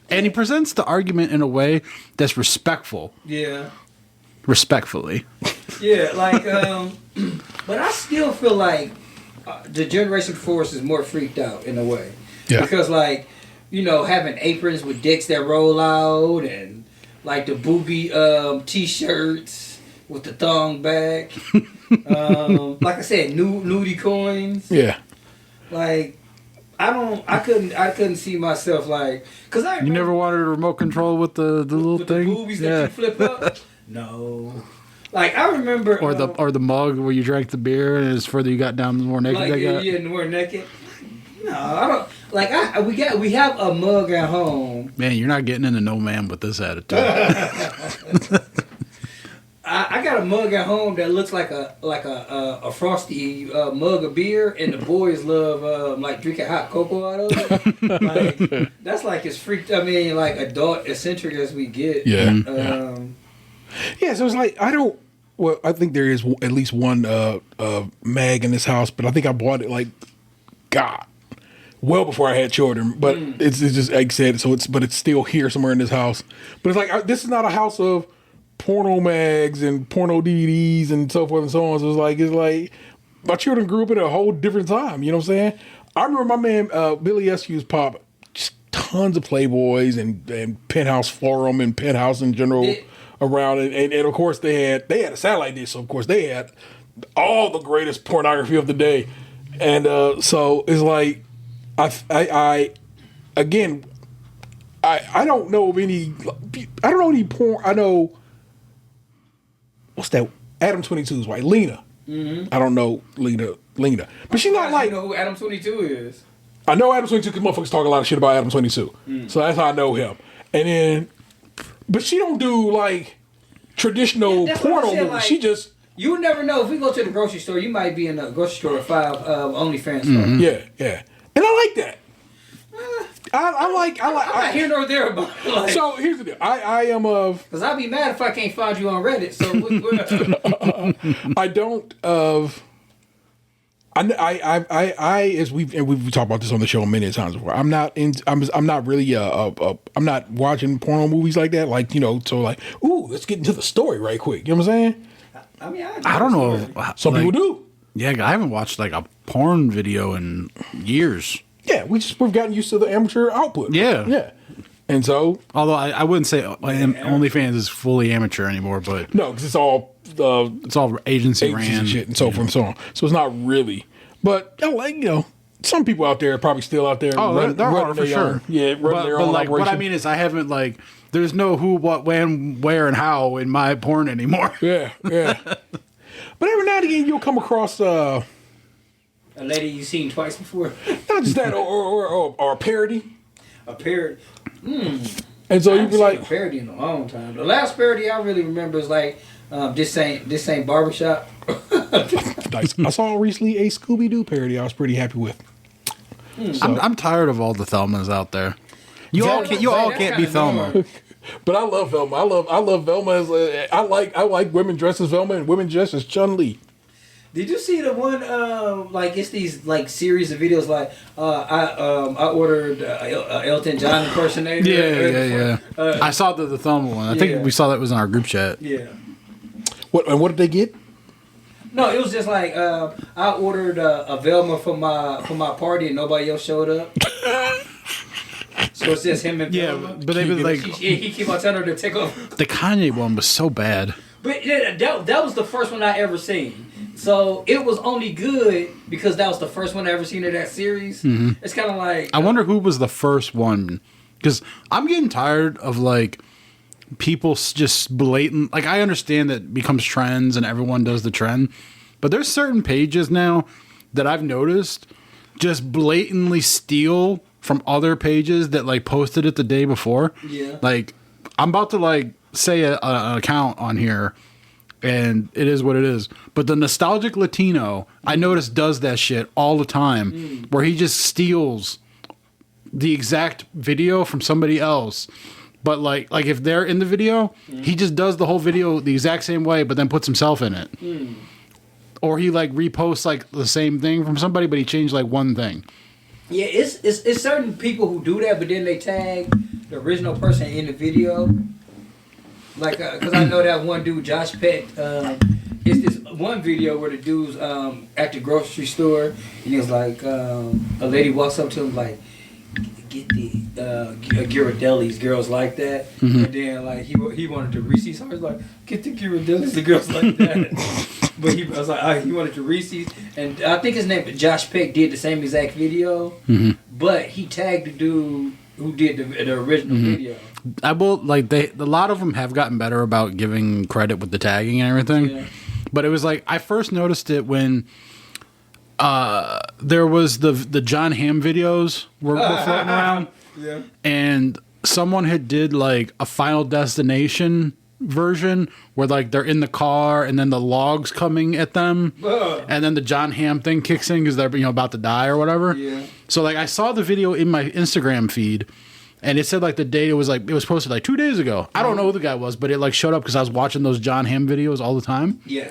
and he presents the argument in a way that's respectful. Yeah, respectfully. Yeah, like, but I still feel like the generation before us is more freaked out in a way. Yeah. Because like, having aprons with dicks that roll out and like the booby t-shirts with the thong back. Like I said, nudie coins. Yeah. Like, I couldn't see myself like, cause I You never wanted a remote control with the little with thing, the boobies that you flip up. No. Like I remember, or the mug where you drank the beer, and as further you got down, the more naked like they got. yeah, more naked. No, I don't. Like we have a mug at home. Man, you're not getting into no man with this attitude. I got a mug at home that looks like a frosty mug of beer, and the boys love like drinking hot cocoa out of it. Like that's like as freaked. I mean, like adult eccentric as we get. Yeah. Yeah. So it's like I think there is at least one mag in this house, but I think I bought it like well before I had children. But it's just like I said. So it's still here somewhere in this house. But it's like this is not a house of porno mags and porno DVDs and so forth and so on. So it's like my children grew up in a whole different time. You know what I'm saying? I remember my man Billy Eskews pop just tons of Playboys and Penthouse Forum and Penthouse in general around, and of course they had a satellite dish, so of course they had all the greatest pornography of the day, and so it's like I don't know of any. I don't know any porn. I know. What's that? Adam 22's wife, Lena. Mm-hmm. I don't know Lena, but she's not like. You know who Adam 22 is? I know Adam 22 because motherfuckers talk a lot of shit about Adam 22, so that's how I know him. And then, but she don't do like traditional porno movies. Like, she just. You never know. If we go to the grocery store, you might be in a grocery store with 5 OnlyFans. Mm-hmm. Yeah, and I like that. I'm not here nor there about it. Like, so here's the deal. I am of because I'd be mad if I can't find you on Reddit. So I don't of. I as we've talked about this on the show many times before. I'm not really I'm not watching porno movies like that. Like so like let's get into the story right quick. You know what I'm saying? I mean I don't know. Some people do. Yeah, I haven't watched like a porn video in years. Yeah, we've gotten used to the amateur output. Yeah. And so, although I wouldn't say OnlyFans is fully amateur anymore, but no, because it's all agency ran and shit and so forth and so on. So it's not really. But some people out there are probably still out there. Oh, there are for sure. Running their own like operation. what I mean is I haven't like. There's no who, what, when, where, and how in my porn anymore. Yeah. But every now and again you'll come across a lady you've seen twice before. Not just that, or a parody. A parody. And so you'd be like, a parody in a long time. The last parody I really remember is like This ain't barbershop. Nice. I saw recently a Scooby Doo parody. I was pretty happy with. So. I'm tired of all the Thelmas out there. You all can't be Thelma. But I love Velma. I love Velma as I like women dressed as Velma and women dressed as Chun-Li. Did you see the one like it's these like series of videos like I ordered Elton John impersonator? Yeah. I saw the Thelma one. I think we saw that was in our group chat. Yeah. What did they get? No, it was just like I ordered a Velma for my party and nobody else showed up. So it's just him and Velma. But they was like he keep on telling her to take over. The Kanye one was so bad. But that was the first one I ever seen. So it was only good because that was the first one I ever seen of that series. Mm-hmm. It's kind of like I wonder who was the first one, because I'm getting tired of like people just blatant. Like I understand that it becomes trends and everyone does the trend, but there's certain pages now that I've noticed just blatantly steal from other pages that like posted it the day before. Yeah. Like I'm about to like say an account on here. And it is what it is. But the Nostalgic Latino, I noticed, does that shit all the time, where he just steals the exact video from somebody else. But like if they're in the video, he just does the whole video the exact same way, but then puts himself in it. Or he like reposts like the same thing from somebody, but he changed like one thing. Yeah, it's certain people who do that, but then they tag the original person in the video. Like, because I know that one dude, Josh Peck, it's this one video where the dude's at the grocery store, and he's like, a lady walks up to him like, get the Ghirardellis, girls like that. Mm-hmm. And then, like, he wanted the Reese's. So I was like, get the Ghirardellis, the girls like that. But I was like, he wanted the Reese's. And I think his name, Josh Peck, did the same exact video, but he tagged the dude who did the original video. I will like a lot of them have gotten better about giving credit with the tagging and everything. Yeah. But it was like I first noticed it when there was the John Hamm videos were floating around. Yeah. And someone had did like a Final Destination version where like they're in the car and then the logs coming at them and then the John Hamm thing kicks in because they're about to die or whatever. Yeah. So like I saw the video in my Instagram feed. And it said like the date it was posted like 2 days ago. I don't know who the guy was, but it like showed up because I was watching those John Hamm videos all the time. Yeah.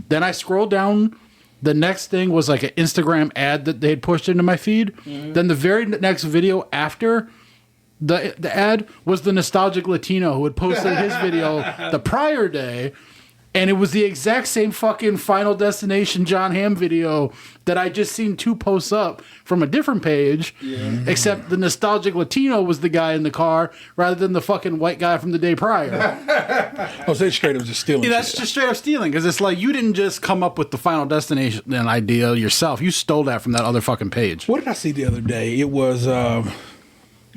Then I scrolled down. The next thing was like an Instagram ad that they had pushed into my feed. Mm-hmm. Then the very next video after the ad was the Nostalgic Latino who had posted his video the prior day. And it was the exact same fucking Final Destination John Hamm video that I just seen 2 posts up from a different page. Yeah. Except the Nostalgic Latino was the guy in the car rather than the fucking white guy from the day prior. Oh, so straight up just stealing. Yeah, that's just straight up stealing because it's like you didn't just come up with the Final Destination idea yourself. You stole that from that other fucking page. What did I see the other day? It was, oh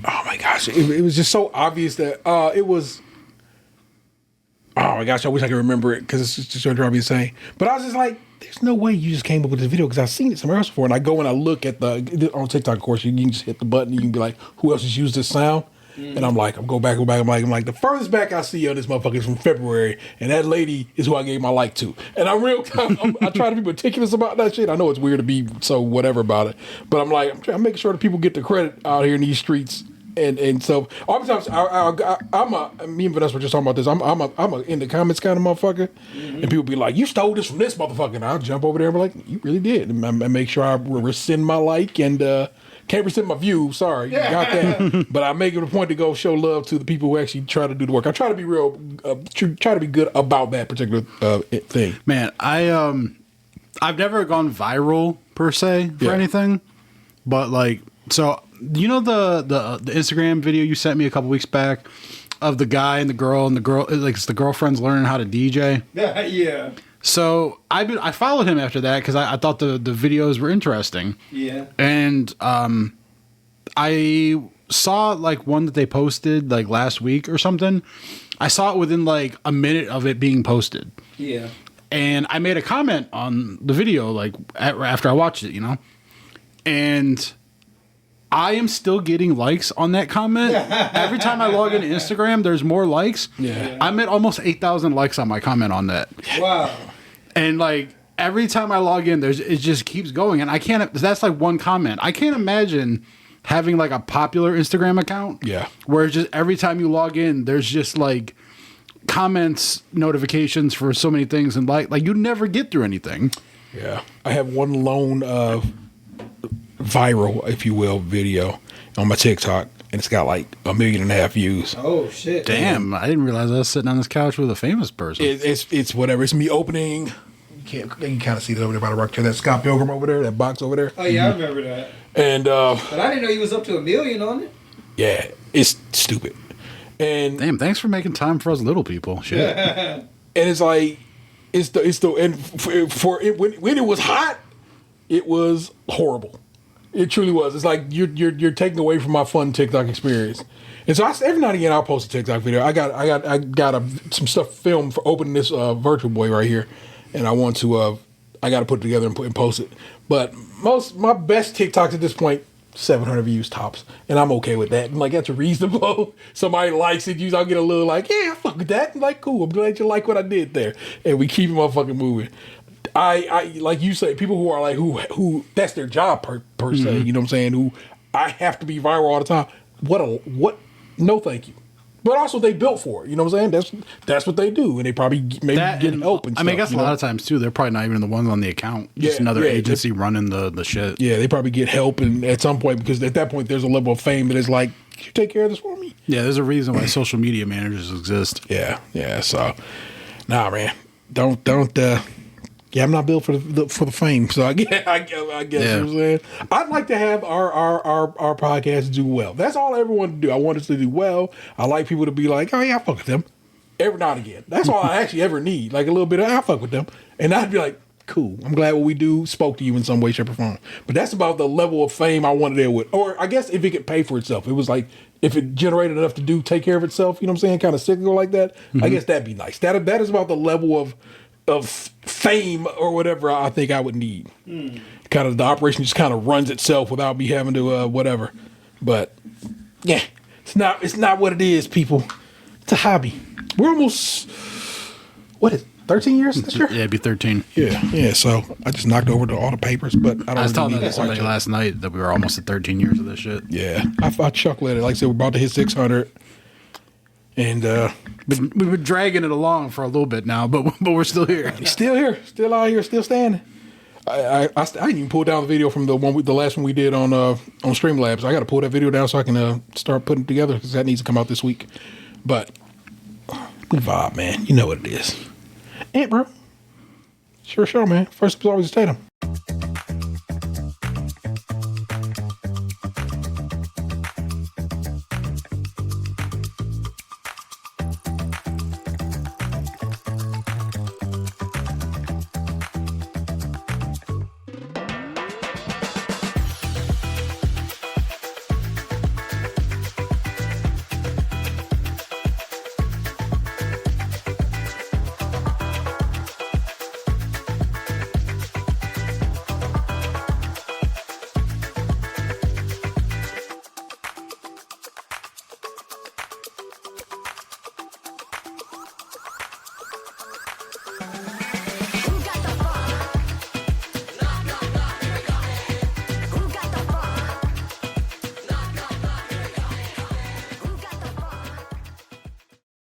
my gosh, it was just so obvious that it was. Oh my gosh, I wish I could remember it because it's just going to drive me insane. But I was just like, there's no way you just came up with this video because I've seen it somewhere else before. And I go and I look at on TikTok, of course, you can just hit the button. You can be like, who else has used this sound? And I'm like, I'm go back. I'm like, the furthest back I see of this motherfucker is from February. And that lady is who I gave my like to. And I try to be meticulous about that shit. I know it's weird to be so whatever about it. But I'm like, I'm making sure that people get the credit out here in these streets. And so oftentimes me and Vanessa were just talking about this. I'm a in the comments kind of motherfucker, and people be like, "You stole this from this motherfucker." And I'll jump over there and be like, "You really did." And I make sure I rescind my like and can't rescind my view. Sorry, you got that. But I make it a point to go show love to the people who actually try to do the work. I try to be real, try to be good about that particular thing. Man, I've never gone viral per se for anything, but like so. You know the Instagram video you sent me a couple weeks back of the guy and the girl like it's the girlfriend's learning how to DJ. Yeah. So I followed him after that because I thought the videos were interesting. Yeah. And I saw like one that they posted like last week or something. I saw it within like a minute of it being posted. Yeah. And I made a comment on the video like after I watched it, and I am still getting likes on that comment. Every time I log into Instagram, there's more likes. Yeah. I'm at almost 8,000 likes on my comment on that. Wow. And like every time I log in, it just keeps going. And I can't, that's like one comment. I can't imagine having like a popular Instagram account. Yeah. Where just every time you log in, there's just like comments, notifications for so many things. And like you never get through anything. Yeah. I have one lone viral, if you will, video on my TikTok, and it's got like 1.5 million views. Oh shit! Damn, I didn't realize I was sitting on this couch with a famous person. It's whatever. It's me opening. You can kind of see that over there by the rock chair. That Scott Pilgrim over there, that box over there. Oh yeah, I remember that. And but I didn't know he was up to 1 million on it. Yeah, it's stupid. And damn, thanks for making time for us little people. Shit. And it's like when it was hot, it was horrible. It truly was. It's like you're taking away from my fun TikTok experience. And so every now and again I'll post a TikTok video. I got some stuff filmed for opening this Virtual Boy right here, and I want to I got to put it together and post it. But my best TikToks at this point, 700 views tops, and I'm okay with that. I'm like, that's reasonable. Somebody likes it, I'll get a little like, yeah, I fuck with that. I'm like, cool. I'm glad you like what I did there, and we keep it motherfucking moving. I like you say, people who are like who that's their job per se. You know what I'm saying? Who I have to be viral all the time. What? No, thank you. But also they built for it. You know what I'm saying? That's what they do, and they probably maybe get help and stuff. I mean, I guess a lot of times too, they're probably not even the ones on the account. Just another agency running the shit. Yeah, they probably get help, and at some point, because at that point there's a level of fame that is like, can you take care of this for me? Yeah, there's a reason why social media managers exist. Yeah. So, nah, man, don't. Yeah, I'm not built for the fame, so I guess you know what I'm saying. I'd like to have our podcast do well. That's all I ever want to do. I want us to do well. I like people to be like, oh yeah, I fuck with them. Every now and again. That's all I actually ever need. Like a little bit of I fuck with them. And I'd be like, cool. I'm glad what we do spoke to you in some way, shape, or form. But that's about the level of fame I want to deal with. Or I guess if it could pay for itself. It was like if it generated enough to take care of itself, you know what I'm saying? Kind of cyclical like that. I guess that'd be nice. That is about the level of fame or whatever I think I would need. Kind of the operation just kind of runs itself without me having to whatever. But yeah, it's not what it is, people. It's a hobby. We're almost 13 years this year? Yeah, it'd be 13. Yeah. So I just knocked over all the papers, but I was telling somebody last night that we were almost at 13 years of this shit. Yeah, I chuckle at it. Like I said, we're about to hit 600. And we've been dragging it along for a little bit now, but we're still here. Still here, still out here, still standing. I didn't even pull down the video from the last one we did on Streamlabs. I got to pull that video down so I can start putting it together because that needs to come out this week. But the vibe, man, you know what it is. Ain't bro? Sure, man. First episode always Tatum.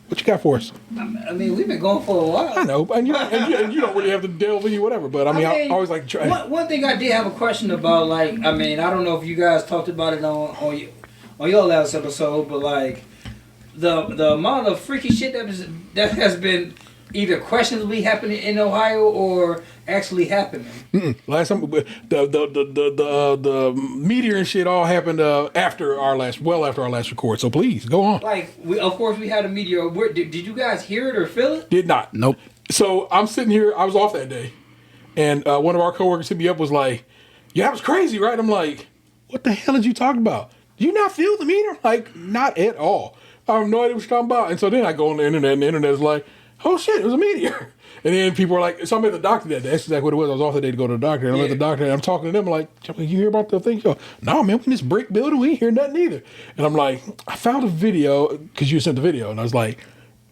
What you got for us? I mean, we've been going for a while. I know, and you don't really have to delve into whatever. But I mean, I always like to try. One thing I did have a question about, like, I mean, I don't know if you guys talked about it on your last episode, but like the amount of freaky shit that has been either questionably happening in Ohio or actually happening. Last time, the meteor and shit all happened after our last record. So please go on. Like, of course, we had a meteor. Did you guys hear it or feel it? Did not. Nope. So I'm sitting here. I was off that day, and one of our coworkers hit me up. Was like, "Yeah, that was crazy, right?" I'm like, "What the hell did you talk about? Do you not feel the meteor?" Like, not at all. I have no idea what you're talking about. And so then I go on the internet, and the internet is like, oh shit, it was a meteor. And then people were like, so I'm at the doctor that day. That's exactly what it was. I was off the day to go to the doctor. And I'm at the doctor and I'm talking to them like, you hear about the thing? No, man, we in this brick building. We ain't hear nothing either. And I'm like, I found a video because you sent the video. And I was like,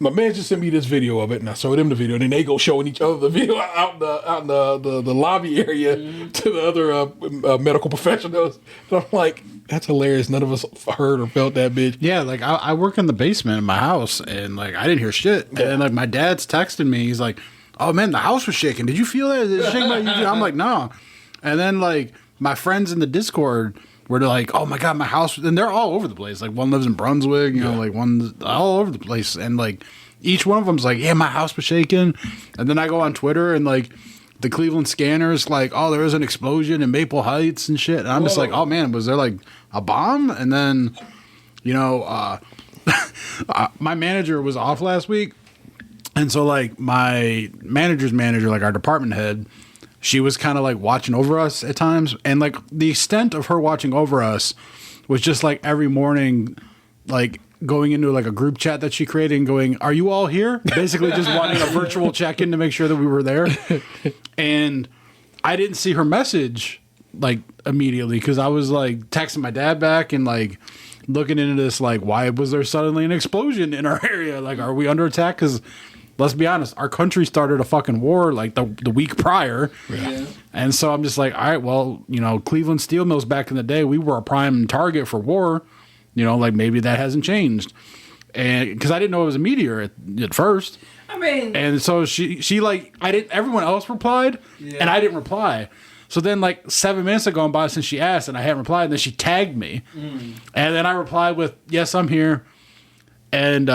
my man just sent me this video of it. And I showed him the video. And then they go showing each other the video out in the lobby area to the other medical professionals. And I'm like, that's hilarious. None of us heard or felt that bitch. Yeah, like I work in the basement in my house, and like I didn't hear shit. Yeah. And then like my dad's texting me. He's like, "Oh man, the house was shaking. Did you feel that? Did it shake by you?" I'm like, "No." And then like my friends in the Discord were like, "Oh my god, my house!" And they're all over the place. Like one lives in Brunswick, you know, like one's all over the place. And like each one of them's like, "Yeah, my house was shaking." And then I go on Twitter and like the Cleveland Scanners, like, "Oh, there was an explosion in Maple Heights and shit." And I'm just like, "Oh man, was there like a bomb?" And then, you know, my manager was off last week. And so, like, my manager's manager, like our department head, she was kind of like watching over us at times. And like the extent of her watching over us was just like every morning, like going into like a group chat that she created and going, "Are you all here?" Basically just wanting a virtual check-in to make sure that we were there. And I didn't see her message like immediately because I was like texting my dad back and like looking into this, like, why was there suddenly an explosion in our area? Like, are we under attack? Because let's be honest, our country started a fucking war like the week prior. Yeah. And so I'm just like, all right, well, you know, Cleveland steel mills back in the day, we were a prime target for war. You know, like maybe that hasn't changed. And because I didn't know it was a meteor at first. I mean, and so she like, everyone else replied and I didn't reply. So then like 7 minutes had gone by since she asked and I hadn't replied. And then she tagged me. And then I replied with, "Yes, I'm here." And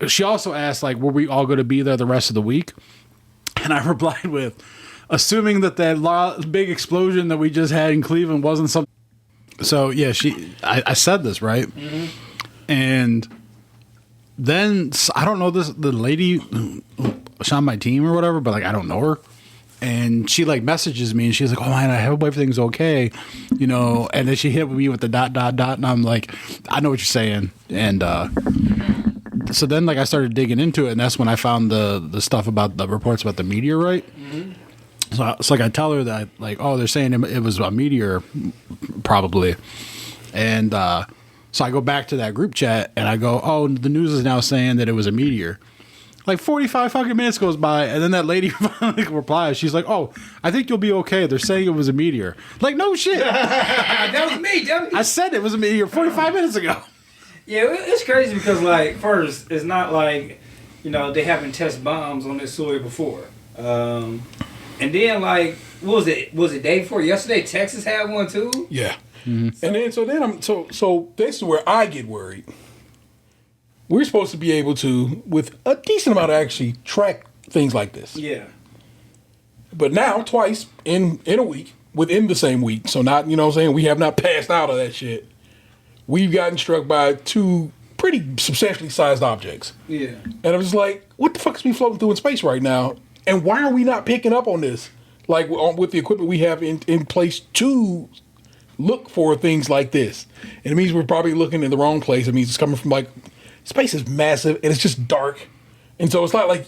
she also asked, like, were we all going to be there the rest of the week? And I replied with, assuming that big explosion that we just had in Cleveland wasn't something. So, yeah, I said this, right? Mm-hmm. And then, I don't know the lady she's on my team or whatever, but, like, I don't know her. And she, like, messages me, and she's like, "Oh, man, I hope everything's okay," you know. And then she hit me with the ... and I'm like, "I know what you're saying." And so then, like, I started digging into it, and that's when I found the stuff about the reports about the meteorite. Mm-hmm. So it's like I tell her that, like, "Oh, they're saying it was a meteor, probably." And so I go back to that group chat, and I go, "Oh, the news is now saying that it was a meteor." Like 45 fucking minutes goes by, and then that lady finally replies. She's like, "Oh, I think you'll be okay. They're saying it was a meteor." Like, no shit. That was me. I said it was a meteor 45 minutes ago. Yeah, it's crazy because, like, first, it's not like, you know, they haven't tested bombs on this soil before. And then, like, what was it? Was it day before yesterday? Texas had one too. Yeah. Mm-hmm. And then so this is where I get worried. We're supposed to be able to, with a decent amount of actually, track things like this. Yeah. But now, twice in a week, within the same week, so not, you know what I'm saying, we have not passed out of that shit. We've gotten struck by two pretty substantially sized objects. Yeah. And I'm just like, what the fuck is we floating through in space right now? And why are we not picking up on this? Like, with the equipment we have in place to look for things like this. And it means we're probably looking in the wrong place. It means it's coming from, like, space is massive and it's just dark, and so it's not like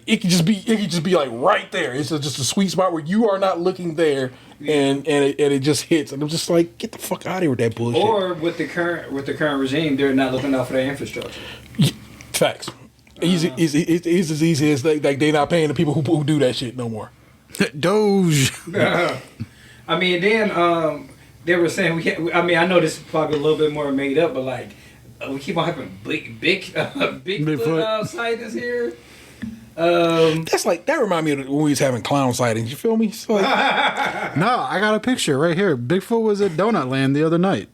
it could just be like right there. It's just a sweet spot where you are not looking there, and it just hits, and I'm just like, get the fuck out of here with that bullshit. Or with the current regime, they're not looking out for their infrastructure. Facts. It's as easy as they're not paying the people who do that shit no more. Doge. I mean, then they were saying I know this is probably a little bit more made up, but like. We keep on having Bigfoot sightings here. That remind me of when we was having clown sightings. You feel me? Like, no, I got a picture right here. Bigfoot was at Donut Land the other night.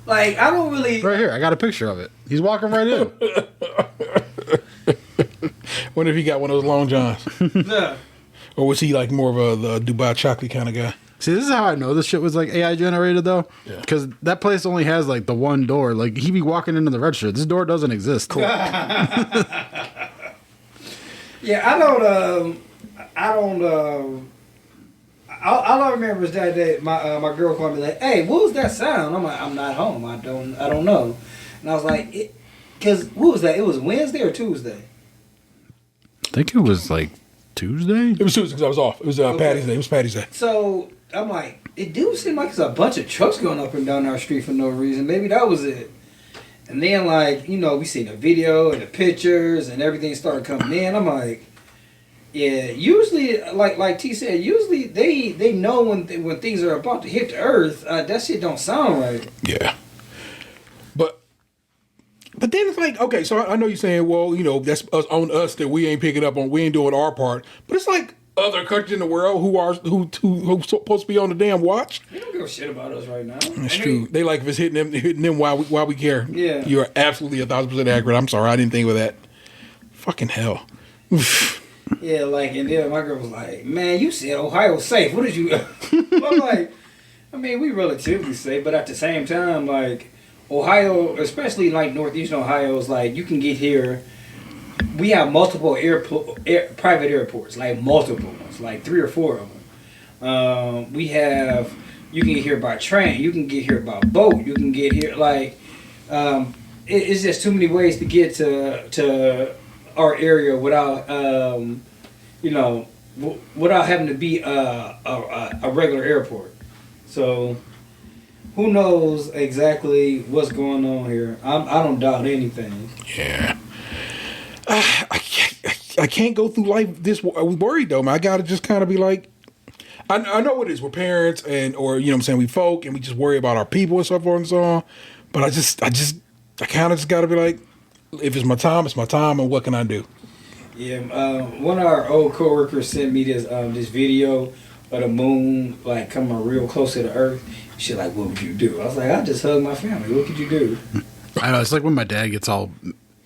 Like, I don't really. Right here, I got a picture of it. He's walking right in. Wonder if he got one of those long johns. Or was he like more of a Dubai chocolate kind of guy? See, this is how I know this shit was like AI generated though. Yeah. Because that place only has like the one door. Like he be walking into the register. This door doesn't exist. Cool. Yeah, all I remember is that day my girl called me like, "Hey, what was that sound?" I'm like, "I'm not home. I don't know." And I was like, "Because what was that? It was Wednesday or Tuesday?" think it was like Tuesday. It was Tuesday because I was off. It was Patty's Day. It was Patty's Day. So I'm like, it do seem like it's a bunch of trucks going up and down our street for no reason. Maybe that was it. And then, like, you know, we seen the video and the pictures and everything started coming in. I'm like, yeah, usually, like T said, usually they know when things are about to hit the earth. That shit don't sound right. Yeah. But then it's like, okay, so I know you're saying, well, you know, that's us on us that we ain't picking up on, we ain't doing our part. But it's like other countries in the world who's supposed to be on the damn watch. They don't give a shit about us right now. That's true. They like if it's hitting them while we care. Yeah. You're absolutely 1,000% accurate. I'm sorry, I didn't think of that. Fucking hell. Yeah, like, and then my girl was like, man, you said Ohio's safe. What did you... I'm like, I mean, we relatively safe, but at the same time, like, Ohio, especially like Northeastern Ohio, is like, you can get here. We have multiple private airports, like multiple ones, like 3 or 4 of them. We have, you can get here by train, you can get here by boat, you can get here, like, it's just too many ways to get to our area without, you know, without having to be a regular airport. So, who knows exactly what's going on here? I don't doubt anything. Yeah. I can't go through life this worried though, man. I gotta just kind of be like, I know what it is. We're parents and, or, you know what I'm saying, we folk and we just worry about our people and so forth and so on. But I kind of just gotta be like, if it's my time, it's my time, and what can I do? Yeah, one of our old coworkers sent me this video of the moon like coming real close to the earth. She's like, what would you do? I was like, I just hug my family. What could you do? I know, it's like when my dad gets all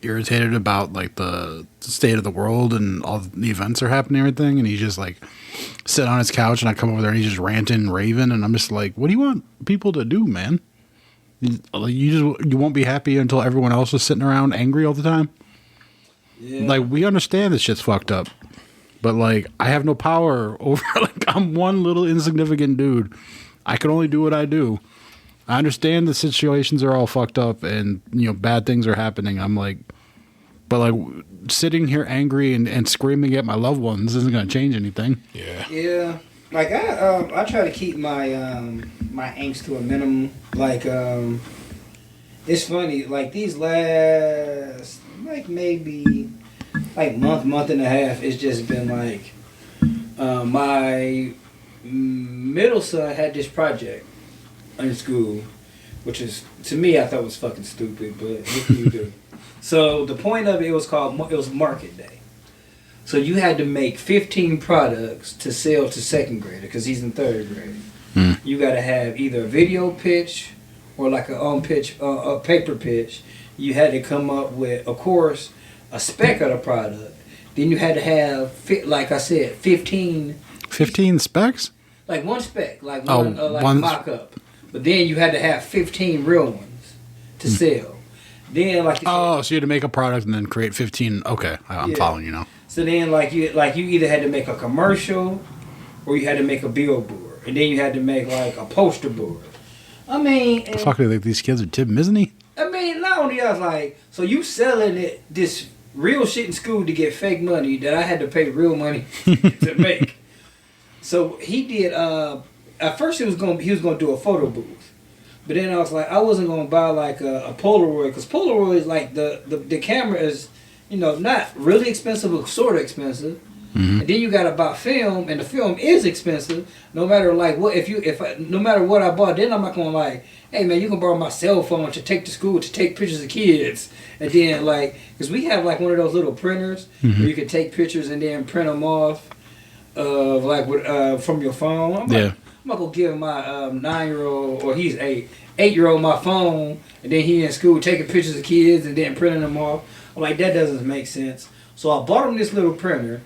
irritated about like the state of the world and all the events are happening and everything, and he just like sit on his couch and I come over there and he's just ranting and raving, and I'm just like, what do you want people to do, man? You won't be happy until everyone else is sitting around angry all the time. Yeah. Like, we understand this shit's fucked up, but like, I have no power over, like, I'm one little insignificant dude. I can only do what I do. I understand the situations are all fucked up and, you know, bad things are happening. I'm like, but like, sitting here angry and screaming at my loved ones isn't going to change anything. Yeah. Yeah. Like, I try to keep my my angst to a minimum. Like, it's funny, like, these last, like, maybe, like, month and a half, it's just been, like, my middle son had this project in school, which is, to me, I thought was fucking stupid, but what can you do? So, the point of it was market day. So you had to make 15 products to sell to second grader because he's in third grade. You got to have either a video pitch or like a paper pitch. You had to come up with, of course, a spec of the product. Then you had to have, like I said, 15 specs? Like one spec, like one mock-up. But then you had to have 15 real ones to sell. Then like so you had to make a product and then create 15. Okay, I'm following you now. So then, like you either had to make a commercial, or you had to make a billboard, and then you had to make like a poster board. I mean, the fuck are these kids are Tim Misney? I mean, not only I was like, so you selling this real shit in school to get fake money that I had to pay real money to make. So he did. At first, he was gonna do a photo booth, but then I was like, I wasn't gonna buy like a Polaroid because Polaroid is like the camera is, you know, not really expensive, but sort of expensive. Mm-hmm. And then you gotta buy film, and the film is expensive. No matter like what, no matter what I bought, then I'm not gonna like, hey man, you can borrow my cell phone to take to school to take pictures of kids, and then like, because we have like one of those little printers where you can take pictures and then print them off, from your phone. I'm not gonna give my 9-year-old, or he's 8-year-old my phone, and then he in school taking pictures of kids and then printing them off. I'm like, that doesn't make sense. So I bought him this little printer.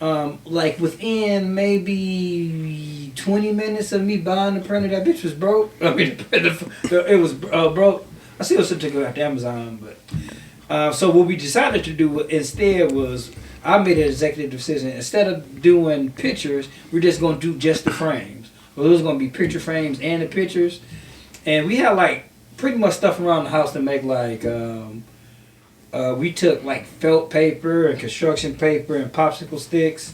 Like within maybe 20 minutes of me buying the printer, that bitch was broke. I mean, it was broke. I still should take it off Amazon, but so what we decided to do instead was, I made an executive decision. Instead of doing pictures, we're just gonna do just the frames. Well, it was gonna be picture frames and the pictures, and we had like pretty much stuff around the house to make like we took like felt paper and construction paper and popsicle sticks.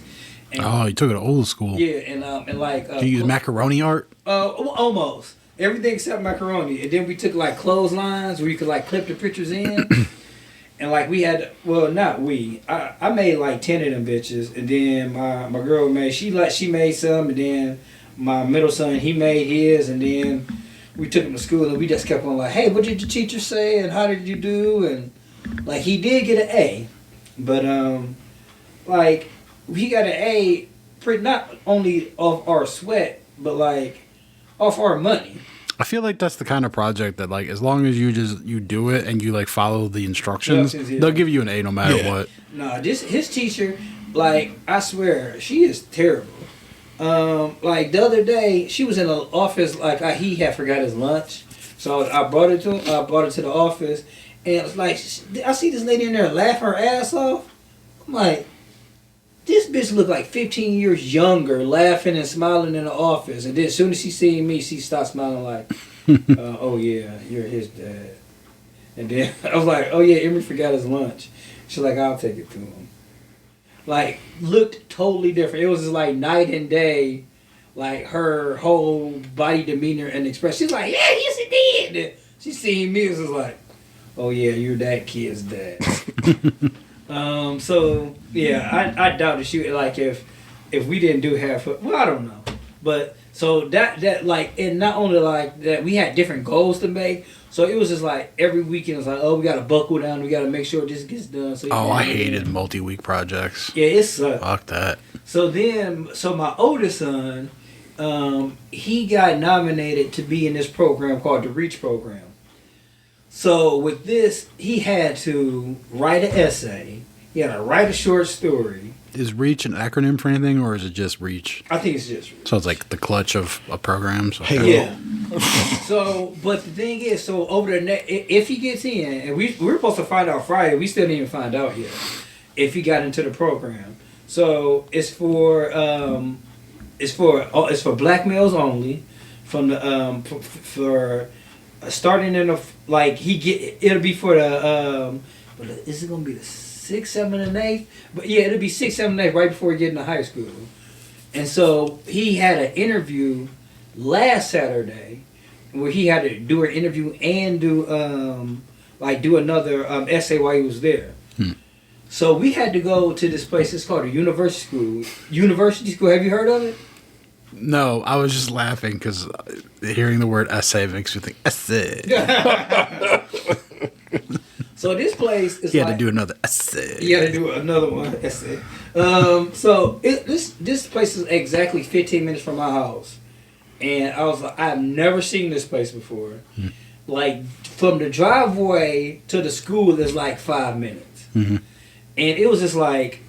And, Oh, you took it old school. yeah, and like Do you use macaroni art? almost everything except macaroni. And then we took like clotheslines where you could like clip the pictures in. And like we had, well, not we. I made like 10 of them bitches, and then my girl made she made some, and then my middle son he made his, and then we took him to school, and we just kept on like, hey, what did your teacher say, and how did you do, and like he did get an A, but like he got an A, not only off our sweat, but like off our money. I feel like that's the kind of project that, like, as long as you do it and you like follow the instructions, Yeah. they'll give you an A no matter what. No, his teacher, like I swear, she is terrible. Like the other day, she was in the office, like he had forgot his lunch, so I brought it to him. I brought it to the office, and it's like I see this lady in there laughing her ass off. I'm like, this bitch looked like 15 years younger, laughing and smiling in the office. And then as soon as she seen me, she stopped smiling like, oh yeah, you're his dad. And then I was like, oh yeah, Emery forgot his lunch. She's like, I'll take it to him. Like, looked totally different. It was just like night and day, like her whole body demeanor and expression. She's like, yeah, yes it did. She seen me, it was just like, oh yeah, you're that kid's dad. So yeah, I doubt that she like if we didn't do half of, well, I don't know, but so that like, and not only like that, we had different goals to make. So it was just like every weekend it was like, oh, we gotta buckle down, we gotta make sure this gets done. So I hated multi-week projects. Yeah, it sucked. Fuck that. So my oldest son, he got nominated to be in this program called the Reach program. So with this, he had to write an essay. He had to write a short story. Is REACH an acronym for anything, or is it just REACH? I think it's just Reach. So it's like the clutch of programs? Okay. Yeah. So, but the thing is, so over the next, if he gets in, and we were supposed to find out Friday, we still didn't even find out yet if he got into the program. So it's for black males only, from the for starting in the like it'll be for the is it gonna be the 6th, 7th, and 8th? But yeah, it'll be 6th, 7th, and 8th right before he get into high school. And so he had an interview last Saturday where he had to do an interview and do another essay while he was there. So we had to go to this place. It's called a university school. University school. Have you heard of it? No, I was just laughing because hearing the word essay makes me think essay. So this place is You had to do another essay. You got to do another one essay. So this place is exactly 15 minutes from my house, and I was like, I've never seen this place before. Like from the driveway to the school is like 5 minutes, and it was just like.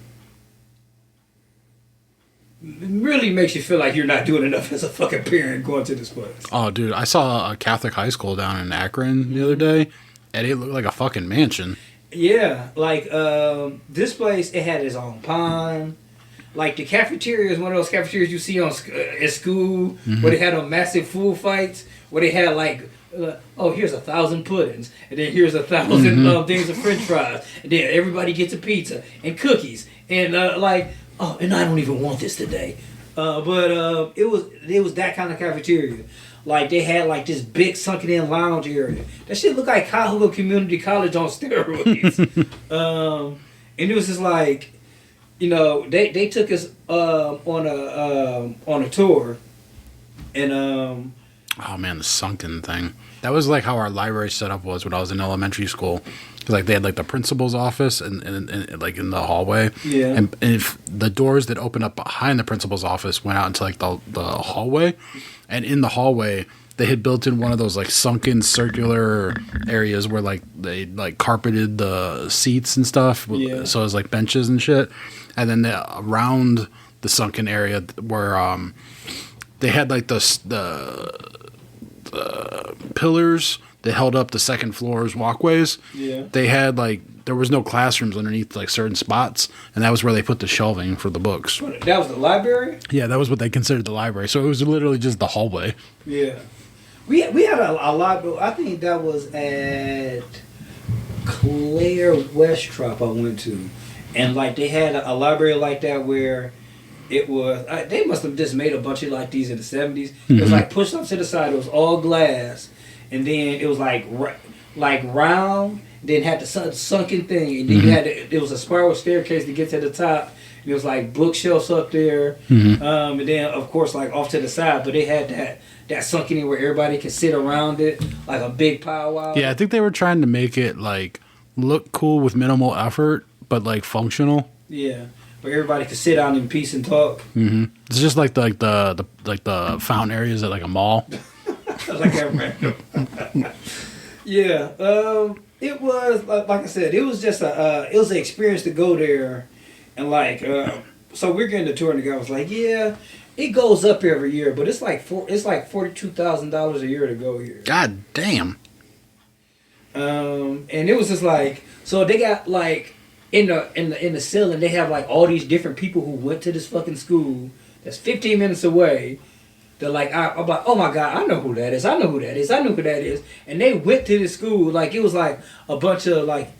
It really makes you feel like you're not doing enough as a fucking parent going to this place. Oh, dude, I saw a Catholic high school down in Akron the other day, and it looked like a fucking mansion. Yeah, like this place, it had its own pond. Like the cafeteria is one of those cafeterias you see on at school where they had massive food fights, where they had like, here's 1,000 puddings, and then here's 1,000 things of French fries, and then everybody gets a pizza and cookies, and and I don't even want this today. But it was that kind of cafeteria. Like they had like this big sunken in lounge area. That shit looked like Cuyahoga Community College on steroids. And it was just like, they took us on a tour, and oh man, the sunken thing. That was like how our library setup was when I was in elementary school. Like they had like the principal's office and like in the hallway. Yeah. And if the doors that opened up behind the principal's office went out into like the hallway, and in the hallway they had built in one of those like sunken circular areas where like they like carpeted the seats and stuff. Yeah. So it was like benches and shit. And then around the sunken area where they had like the pillars that held up the second floor's walkways. Yeah. They had like, there was no classrooms underneath like certain spots, and that was where they put the shelving for the books. That was the library? Yeah, that was what they considered the library. So it was literally just the hallway. Yeah. We had a library. I think that was at Claire Westrop I went to, and like they had a library like that where it was. They must have just made a bunch of like these in the 70s. It was like pushed up to the side. It was all glass, and then it was like round. Then had the sunken thing, and then you had it was a spiral staircase to get to the top. And it was like bookshelves up there, and then of course like off to the side. But they had that sunken in where everybody could sit around it like a big powwow. Yeah, I think they were trying to make it like look cool with minimal effort, but like functional. Yeah, where everybody could sit down in peace and talk. It's just like the fountain areas at like a mall. Like that random. Yeah, it was like I said, it was just it was an experience to go there, and like so we're getting the tour, and the guy was like, yeah, it goes up every year, but it's like $42,000 a year to go here. God damn. And it was just like, so they got like in the ceiling they have like all these different people who went to this fucking school that's 15 minutes away. They're like, I'm like, oh my God, I know who that is. I know who that is. I know who that is. And they went to this school. Like, it was like a bunch of like,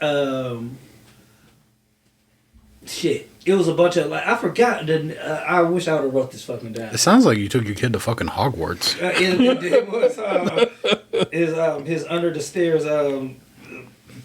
shit. It was a bunch of like, I forgot. I wish I would have wrote this fucking down. It sounds like you took your kid to fucking Hogwarts. It was his Under the Stairs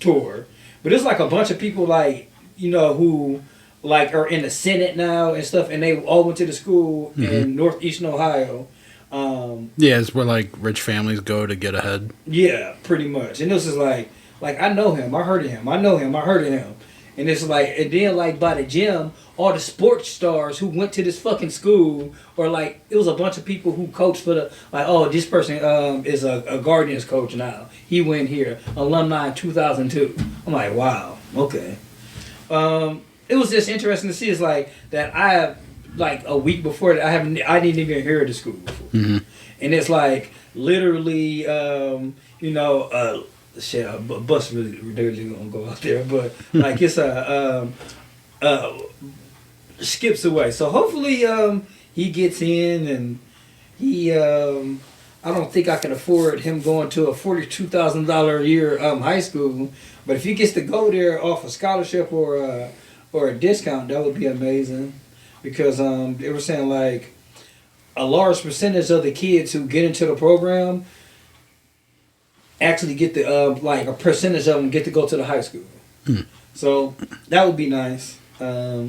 tour. But it's like a bunch of people like, you know, who like are in the Senate now and stuff. And they all went to the school in Northeastern Ohio. Yeah, it's where like rich families go to get ahead. Yeah, pretty much. And this is like I know him, I heard of him, I know him, I heard of him. And it's like, and then like by the gym, all the sports stars who went to this fucking school, or like it was a bunch of people who coached for the like, oh, this person is a Guardians coach now. He went here, alumni in 2002. I'm like, wow, okay. It was just interesting to see. It's like that I have. Like a week before that, I didn't even hear of the school before, and it's like literally, you know, shit, a bus really gonna go out there, but like it's skips away. So hopefully, he gets in, and he, I don't think I can afford him going to a $42,000 a year high school, but if he gets to go there off a scholarship or a discount, that would be amazing. Because they were saying like a large percentage of the kids who get into the program actually get the like a percentage of them get to go to the high school. So that would be nice. But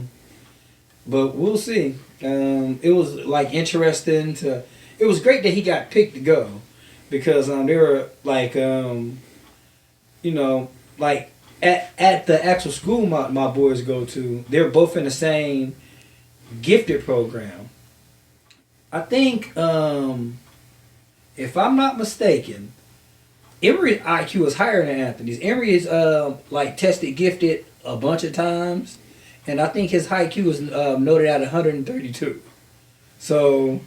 we'll see. It was like interesting to. It was great that he got picked to go because they were like you know, like at the actual school my boys go to. They're both in the same gifted program. I think if I'm not mistaken, Emory's IQ is higher than Anthony's. Emory is like tested gifted a bunch of times, and I think his IQ is noted at 132. So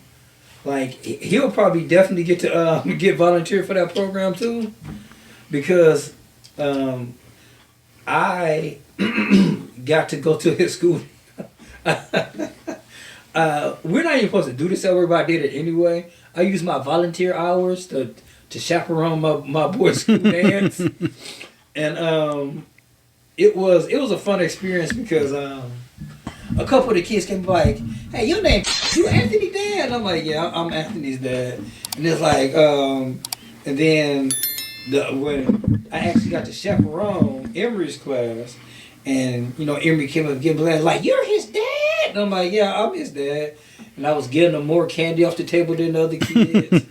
like he'll probably definitely get to get volunteered for that program too, because I got to go to his school. We're not even supposed to do this ever, but I did it anyway. I used my volunteer hours to chaperone my boys' school dance, and it was a fun experience because a couple of the kids came like, "Hey, your name, you Anthony Dad?" And I'm like, "Yeah, I'm Anthony's dad." And it's like, and then when I actually got to chaperone Emory's class. And, you know, Emory came up getting blessed, like, "You're his dad?" And I'm like, "Yeah, I'm his dad." And I was giving him more candy off the table than the other kids.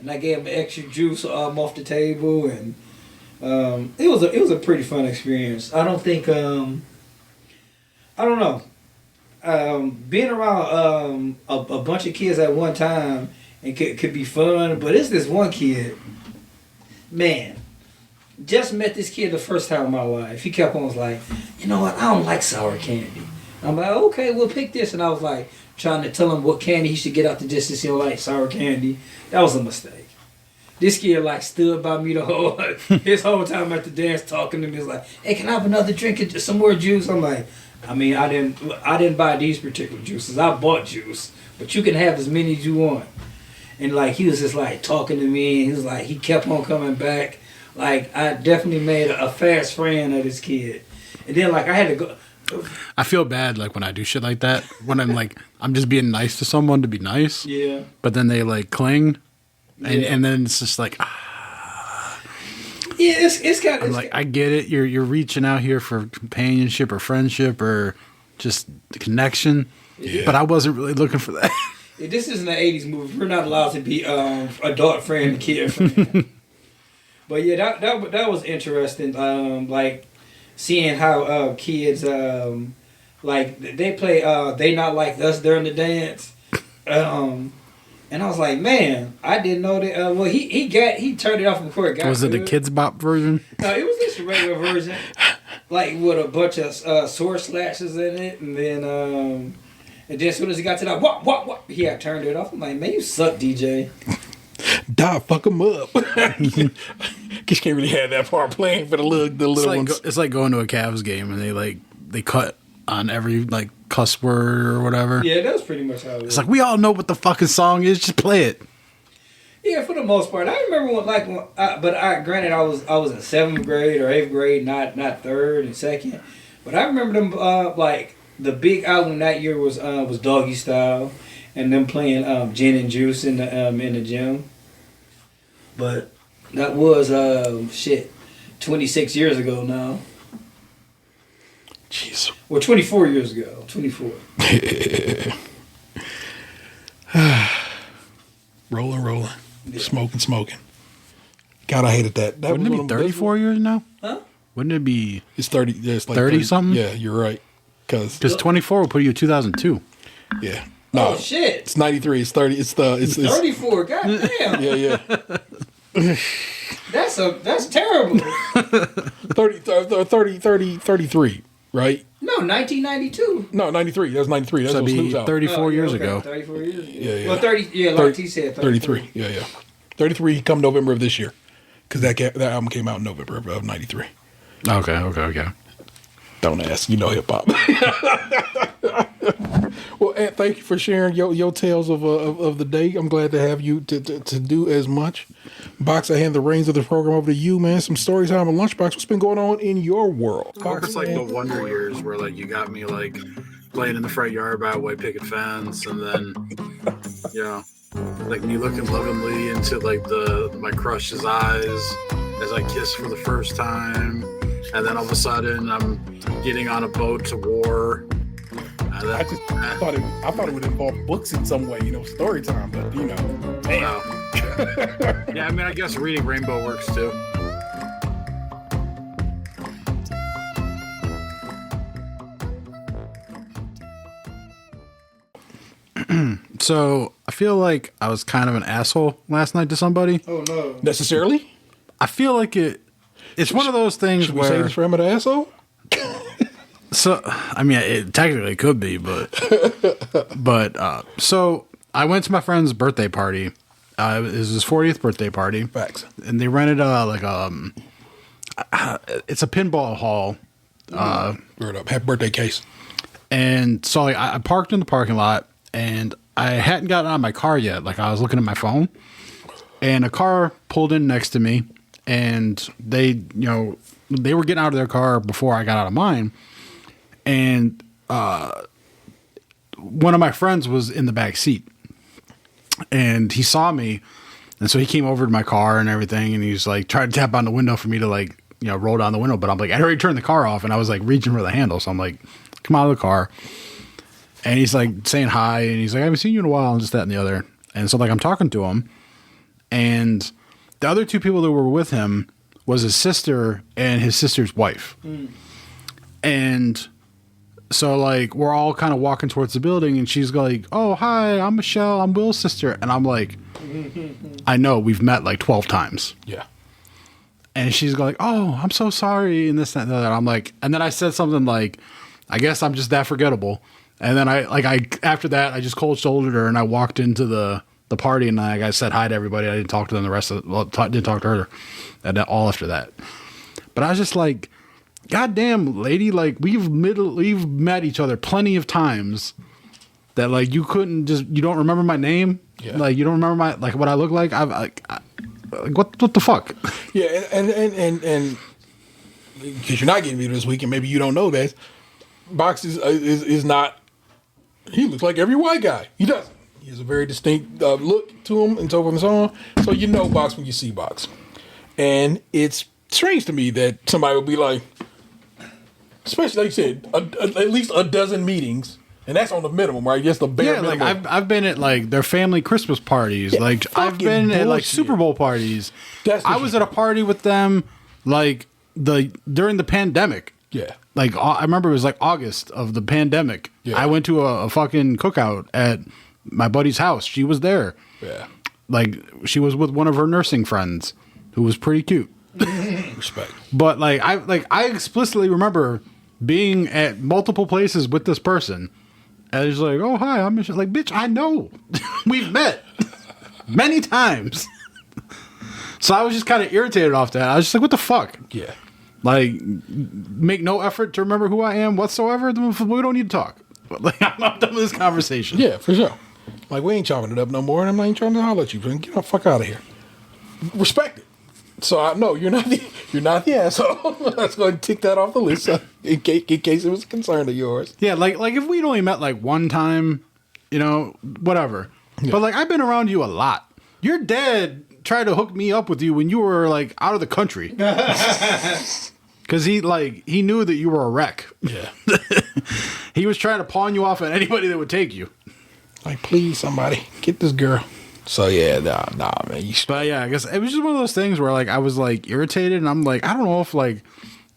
And I gave him extra juice off the table. And it was a pretty fun experience. I don't think, I don't know. Being around a bunch of kids at one time it could be fun. But it's this one kid, man. Just met this kid the first time in my life. He kept on was like, "You know what? I don't like sour candy." I'm like, "Okay, we'll pick this." And I was like trying to tell him what candy he should get out the distance. He don't like sour candy. That was a mistake. This kid like stood by me his whole time at the dance talking to me. He was like, "Hey, can I have another drink and some more juice?" I'm like, I mean, I didn't buy these particular juices. I bought juice, but you can have as many as you want. And like he was just like talking to me. And he was like he kept on coming back. like I definitely made a fast friend of this kid, and then like I had to go. I feel bad like when I do shit like that. When I'm like, I'm just being nice to someone to be nice. Yeah. But then they like cling, and, Yeah. and then it's just like, Yeah, it's kind of I'm like, I get it. You're reaching out here for companionship or friendship or just the connection. Yeah. But I wasn't really looking for that. this isn't an '80s movie. We're not allowed to be adult friend and kid friend. But yeah, that was interesting. Like seeing how kids like they play They Not Like Us during the dance. And I was like, man, I didn't know that. Well, he turned it off before it got. Was it the good. Kids Bop version? No, it was just a regular version, like with a bunch of sword slashes in it, and then as soon as he got to that, what, he had turned it off. I'm like, man, you suck, DJ. Die, fuck them up. Cause you can't really have that part playing for the little ones. It's like going to a Cavs game and they cut on every like cuss word or whatever. Yeah, that was pretty much how it was. It's like we all know what the fucking song is. Just play it. Yeah, for the most part. I remember granted, I was in 7th grade or 8th grade, not 3rd and 2nd. But I remember them like the big album that year was Doggy Style, and them playing Gin and Juice in the gym. But that was 26 years ago now. Jeez. Well, 24 years ago. 24. Rolling. Yeah. Smoking. God, I hated that. Wouldn't it be 34 years now? Huh? Wouldn't it be? It's 30. Yeah, it's like 30 something? Yeah, you're right. Because 24 will put you at 2002. Yeah. No, Oh shit! it's 93. It's 30. It's 34. God damn. Yeah. That's terrible. 33, right? No, 1992. No, 93. That's 93. That's So what it'd be Snoop's out. 34 years okay. ago. 34 years. Yeah. Well, 30. Yeah, like T said. 33. Yeah. 33 come November of this year. Because that album came out in November of 93. Okay. Don't ask. You know hip hop. Well, Ant, thank you for sharing your tales of the day. I'm glad to have you to do as much. Box, I hand the reins of the program over to you, man. Some story time on Lunchbox. What's been going on in your world? Box, it's like the Wonder Years where like you got me like playing in the front yard by a white picket fence, and then like me looking lovingly into like my crush's eyes as I kiss for the first time, and then all of a sudden I'm getting on a boat to war. I thought it would involve books in some way, story time, but damn. Yeah, I mean, I guess reading Rainbow works too. So I feel like I was kind of an asshole last night to somebody. Oh no! Necessarily? I feel like it's one of those things Should we say this for him an asshole? So, I mean, it technically could be, but so I went to my friend's birthday party. It was his 40th birthday party. Facts. And they rented it's a pinball hall. Word up. Happy birthday case. And so I parked in the parking lot, and I hadn't gotten out of my car yet. Like, I was looking at my phone, and a car pulled in next to me, and they were getting out of their car before I got out of mine. And one of my friends was in the back seat, and he saw me, and so he came over to my car and everything, and he's like tried to tap on the window for me to like roll down the window, but I'm like, I already turned the car off, and I was like reaching for the handle, so I'm like, come out of the car, and he's like saying hi, and he's like, I haven't seen you in a while, and just that and the other, and so like I'm talking to him, and the other two people that were with him was his sister and his sister's wife, and so, like, we're all kind of walking towards the building, and she's like, oh, hi, I'm Michelle. I'm Will's sister. And I'm like, I know, we've met like 12 times. Yeah. And she's like, oh, I'm so sorry, and this, that, and the other. And I'm like, and then I said something like, I guess I'm just that forgettable. And then after that, I just cold shouldered her, and I walked into the party, and I said hi to everybody. I didn't talk to them didn't talk to her and all after that. But I was just like, goddamn, lady, like we've met each other plenty of times that like you don't remember my name, like you don't remember my what I look like. Like, what the fuck? Yeah, and because you're not getting video this week, and maybe you don't know this, Box is not. He looks like every white guy. He does. He has a very distinct look to him and so forth and so on. So you know Box when you see Box. And it's strange to me that somebody would be like, especially like you said, at least a dozen meetings. And that's on the minimum, right? Just the bare minimum. Like I've been at like their family Christmas parties. Yeah, like I've been at like Super Bowl parties. I was at a party with them like during the pandemic. Yeah. Like I remember it was like August of the pandemic. Yeah. I went to a fucking cookout at my buddy's house. She was there. Yeah. Like she was with one of her nursing friends who was pretty cute. Respect. But I explicitly remember being at multiple places with this person. And he's like, "Oh, hi, I'm Michelle." Like, bitch, I know. We've met many times. So I was just kind of irritated off that. I was just like, what the fuck? Yeah. Like, make no effort to remember who I am whatsoever. We don't need to talk. Like, I'm done with this conversation. Yeah, for sure. Like, we ain't chopping it up no more, and I'm not even trying to holler at you. Get the fuck out of here. Respect it. So I know you're not the asshole. Let's go ahead and tick that off the list in case it was a concern of yours. Yeah, like if we'd only met like one time, whatever. Yeah. But like I've been around you a lot. Your dad tried to hook me up with you when you were like out of the country. Because he knew that you were a wreck. Yeah. He was trying to pawn you off on anybody that would take you. Like, please, somebody, get this girl. So yeah, nah, man. But yeah, I guess it was just one of those things where like I was like irritated, and I'm like, I don't know if like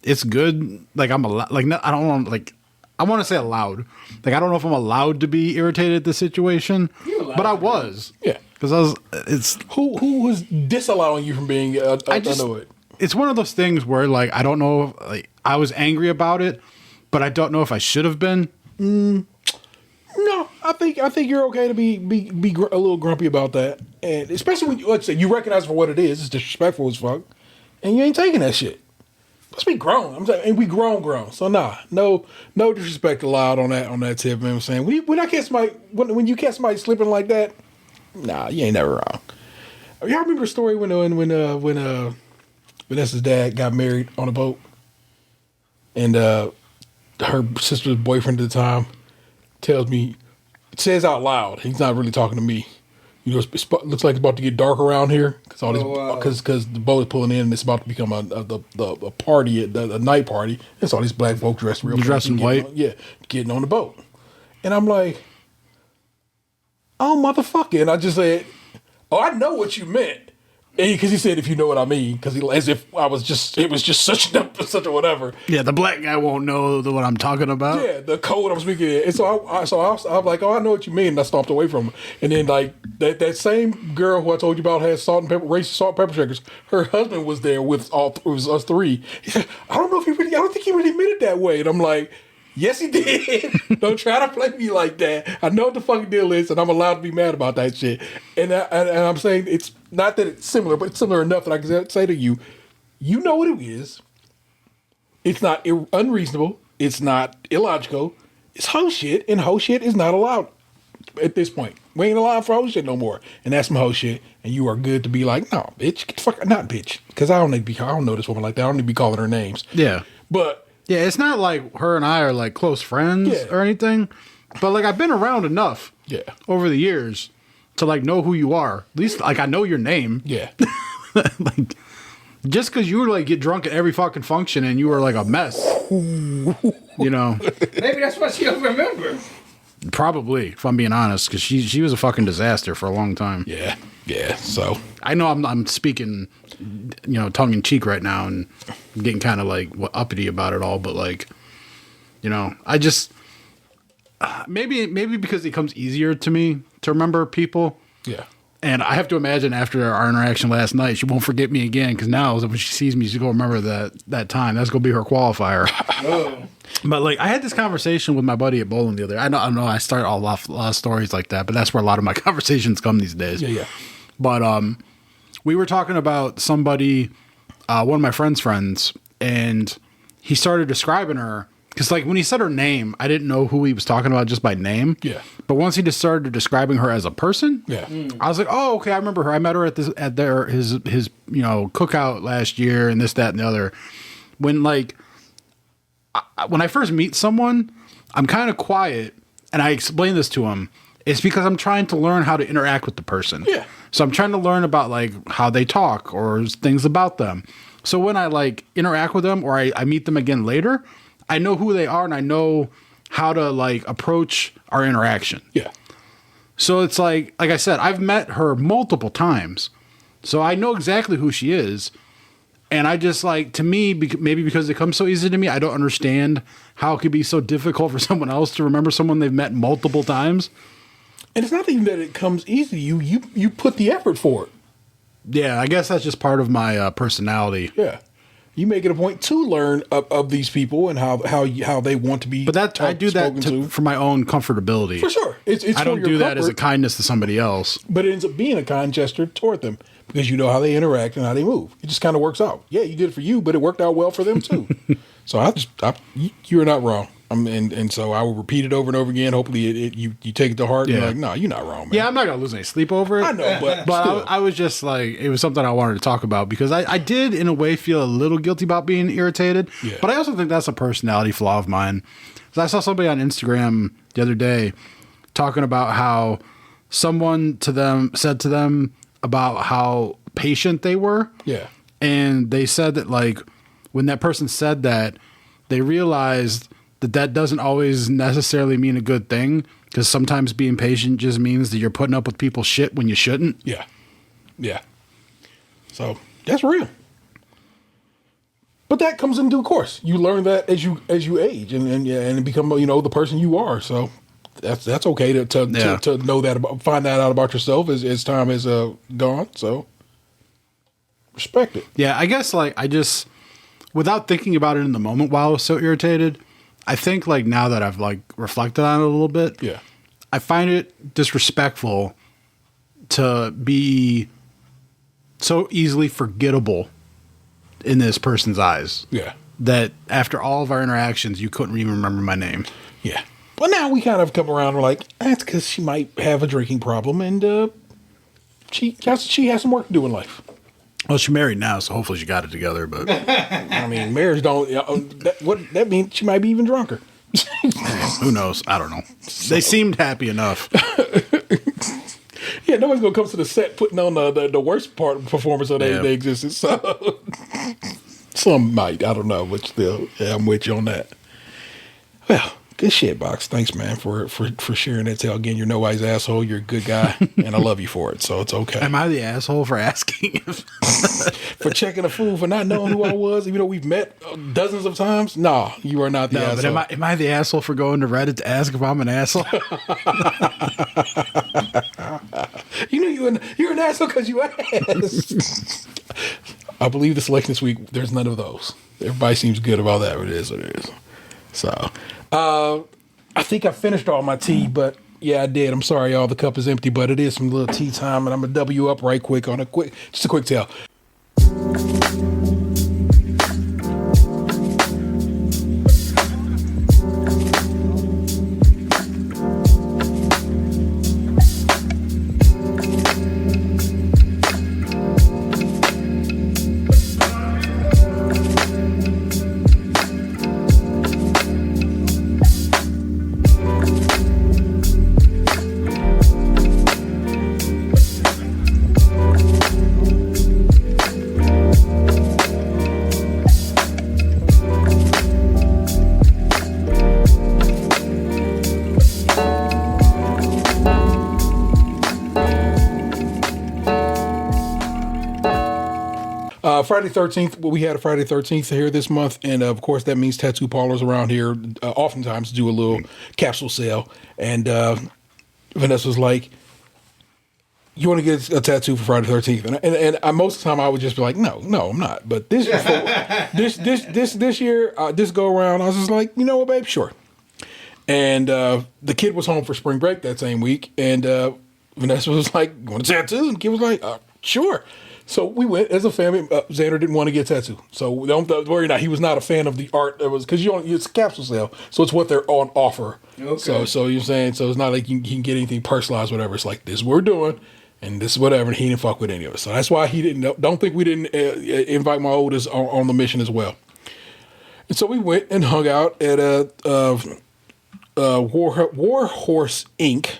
it's good. Like I'm I don't want I want to say allowed. Like I don't know if I'm allowed to be irritated at the situation, but I was. Yeah, because It's who was disallowing you from being? I know it. It's one of those things where like I don't know if, like I was angry about it, but I don't know if I should have been. No, I think you're okay to be a little grumpy about that, and especially when let's say you recognize it for what it is. It's disrespectful as fuck, and you ain't taking that shit. Let's be grown. I'm saying, and we grown. So no disrespect allowed on that tip. Man, I'm saying when I catch somebody when you catch somebody slipping like that, nah, you ain't never wrong. Y'all remember a story when Vanessa's dad got married on a boat, and her sister's boyfriend at the time says out loud, he's not really talking to me. It looks like it's about to get dark around here because the boat is pulling in and it's about to become a party, a night party. It's all these black folk dressed in white, getting on the boat, and I'm like, oh motherfucker! And I just said, oh, I know what you meant. Because he said, if you know what I mean, as if it was just such a whatever. Yeah, the black guy won't know what I'm talking about. Yeah, the code I'm speaking in. And so I was like, oh, I know what you mean. And I stomped away from him. And then like that same girl who I told you about had racist salt and pepper shakers. Her husband was there with us three. He said, I don't think he really meant it that way. And I'm like, yes, he did. Don't try to play me like that. I know what the fucking deal is, and I'm allowed to be mad about that shit. And I'm saying it's not that it's similar, but it's similar enough that I can say to you, you know what it is. It's not unreasonable. It's not illogical. It's hoe shit, and hoe shit is not allowed at this point. We ain't allowed for hoe shit no more. And that's some hoe shit, and you are good to be like, no, bitch, get the fuck, not bitch, because I don't know this woman like that. I don't need to be calling her names. Yeah. But yeah, it's not like her and I are like close friends or anything, but like I've been around enough over the years to like know who you are. At least like I know your name. Yeah. Like just because you like get drunk at every fucking function and you were like a mess, you know. Maybe that's why she don't remember. Probably, if I'm being honest, because she was a fucking disaster for a long time. Yeah. Yeah. So I know I'm speaking, tongue in cheek right now and getting kind of like uppity about it all, but like, I just maybe because it comes easier to me to remember people. Yeah. And I have to imagine after our interaction last night, she won't forget me again because now when she sees me, she's gonna remember that time. That's gonna be her qualifier. Oh. But like, I had this conversation with my buddy at bowling the other day. I know I start a lot of stories like that, but that's where a lot of my conversations come these days. Yeah. But we were talking about somebody, one of my friend's friends, and he started describing her because like when he said her name, I didn't know who he was talking about just by name. Yeah. But once he just started describing her as a person, Yeah. I was like, oh, okay, I remember her. I met her at his cookout last year and this, that, and the other. When like when I first meet someone, I'm kind of quiet, and I explain this to him. It's because I'm trying to learn how to interact with the person. Yeah. So I'm trying to learn about like how they talk or things about them. So when I like interact with them or I meet them again later, I know who they are and I know how to like approach our interaction. Yeah. So it's like I said, I've met her multiple times. So I know exactly who she is. And I just like, to me, maybe because it comes so easy to me, I don't understand how it could be so difficult for someone else to remember someone they've met multiple times. And it's not even that it comes easy to you. You put the effort for it. Yeah, I guess that's just part of my personality. Yeah. You make it a point to learn of these people and how they want to be. But that I do that for my own comfortability. For sure. It's I don't for your do that as a comfort, kindness to somebody else. but it ends up being a kind gesture toward them because you know how they interact and how they move. It just kind of works out. Yeah, you did it for you, but it worked out well for them too. So you're not wrong. And so I will repeat it over and over again. Hopefully you take it to heart. And Yeah. you're like, no, you're not wrong, man. Yeah, I'm not going to lose any sleep over it. I know, but still. I was just like, it was something I wanted to talk about because I did, in a way, feel a little guilty about being irritated. Yeah. But I also think that's a personality flaw of mine. 'Cause I saw somebody on Instagram the other day talking about how someone said to them about how patient they were. Yeah. And they said that, like, when that person said that, they realized that doesn't always necessarily mean a good thing, because sometimes being patient just means that you're putting up with people's shit when you shouldn't. Yeah. Yeah. So that's real. But that comes in due course. You learn that as you age and become the person you are. So that's okay to know that find that out about yourself as time has gone. So respect it. Yeah, I guess without thinking about it in the moment while I was so irritated, I think like now that I've like reflected on it a little bit, Yeah. I find it disrespectful to be so easily forgettable in this person's eyes. Yeah. That after all of our interactions, you couldn't even remember my name. Yeah. But now we kind of come around. We're like, that's because she might have a drinking problem, and she has some work to do in life. Well, she's married now, so hopefully she got it together. But I mean, marriage don't. That means she might be even drunker. who knows? I don't know. They seemed happy enough. Yeah, nobody's gonna come to the set putting on the worst part of performance of their existence. So some might, I don't know, but still, yeah, I'm with you on that. Well, good shit, Box. Thanks, man, for sharing that tale. Again, you're nobody's asshole. You're a good guy, and I love you for it. So it's okay. Am I the asshole for asking? For checking a fool for not knowing who I was, even though we've met dozens of times? Nah, you are not the asshole. But am I the asshole for going to Reddit to ask if I'm an asshole? You're an asshole because you asked. I believe the selection this week, there's none of those. Everybody seems good about that. It is what it is. So, I think I finished all my tea, but yeah, I did. I'm sorry, y'all. The cup is empty, but it is some little tea time, and I'm gonna double you up right quick on just a quick tale. Friday 13th, we had a Friday 13th here this month, and of course that means tattoo parlors around here oftentimes do a little capsule sale. And Vanessa was like, "You want to get a tattoo for Friday 13th?" And most of the time I would just be like, "No, I'm not." But this year, this go around, I was just like, "You know what, babe? Sure." And the kid was home for spring break that same week, and Vanessa was like, "You want a tattoo?" And the kid was like, "Sure." So we went as a family. Xander didn't want to get tattooed, so don't worry. Not he was not a fan of the art. That was because it's a capsule sale, so it's what they're on offer. Okay. So you're saying so it's not like you can get anything personalized, whatever. It's like this is what we're doing, and this is whatever. And he didn't fuck with any of it, so that's why he didn't. Don't think we didn't invite my oldest on the mission as well. And so we went and hung out at War Horse Inc.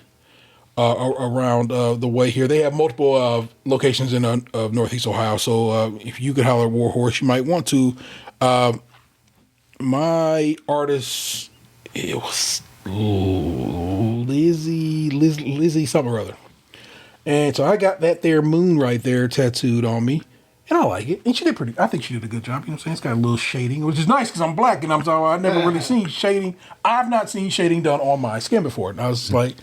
Around the way here. They have multiple locations in Northeast Ohio. So if you could holler at War Horse, you might want to. My artist, it was Lizzie something or other. And so I got that there moon right there tattooed on me. And I like it. And she did I think she did a good job. You know what I'm saying? It's got a little shading, which is nice because I'm black and I've never really seen shading. I've not seen shading done on my skin before. And I was like,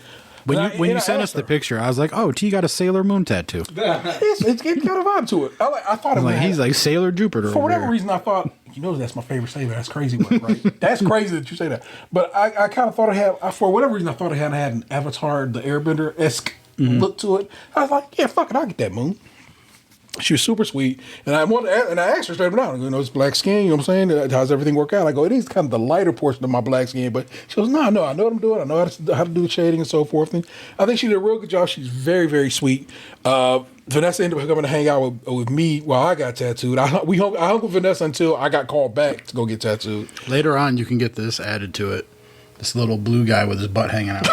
when you sent us the picture, I was like, "Oh, T got a Sailor Moon tattoo." It's got a vibe to it. I thought it was He's like Sailor Jupiter. For whatever reason, I thought that's my favorite Sailor. That's crazy, right? That's crazy that you say that. But I kind of thought it had. For whatever reason, I thought it had an Avatar, the Airbender-esque look to it. I was like, yeah, fuck it, I'll get that moon. She was super sweet, and I asked her straight out, it's black skin, you know what I'm saying? How's everything work out? I go, it is kind of the lighter portion of my black skin, but she goes, no, I know what I'm doing. I know how to do the shading and so forth. And I think she did a real good job. She's very, very sweet. Vanessa ended up coming to hang out with me while I got tattooed. I hung with Vanessa until I got called back to go get tattooed. Later on, you can get this added to it. This little blue guy with his butt hanging out.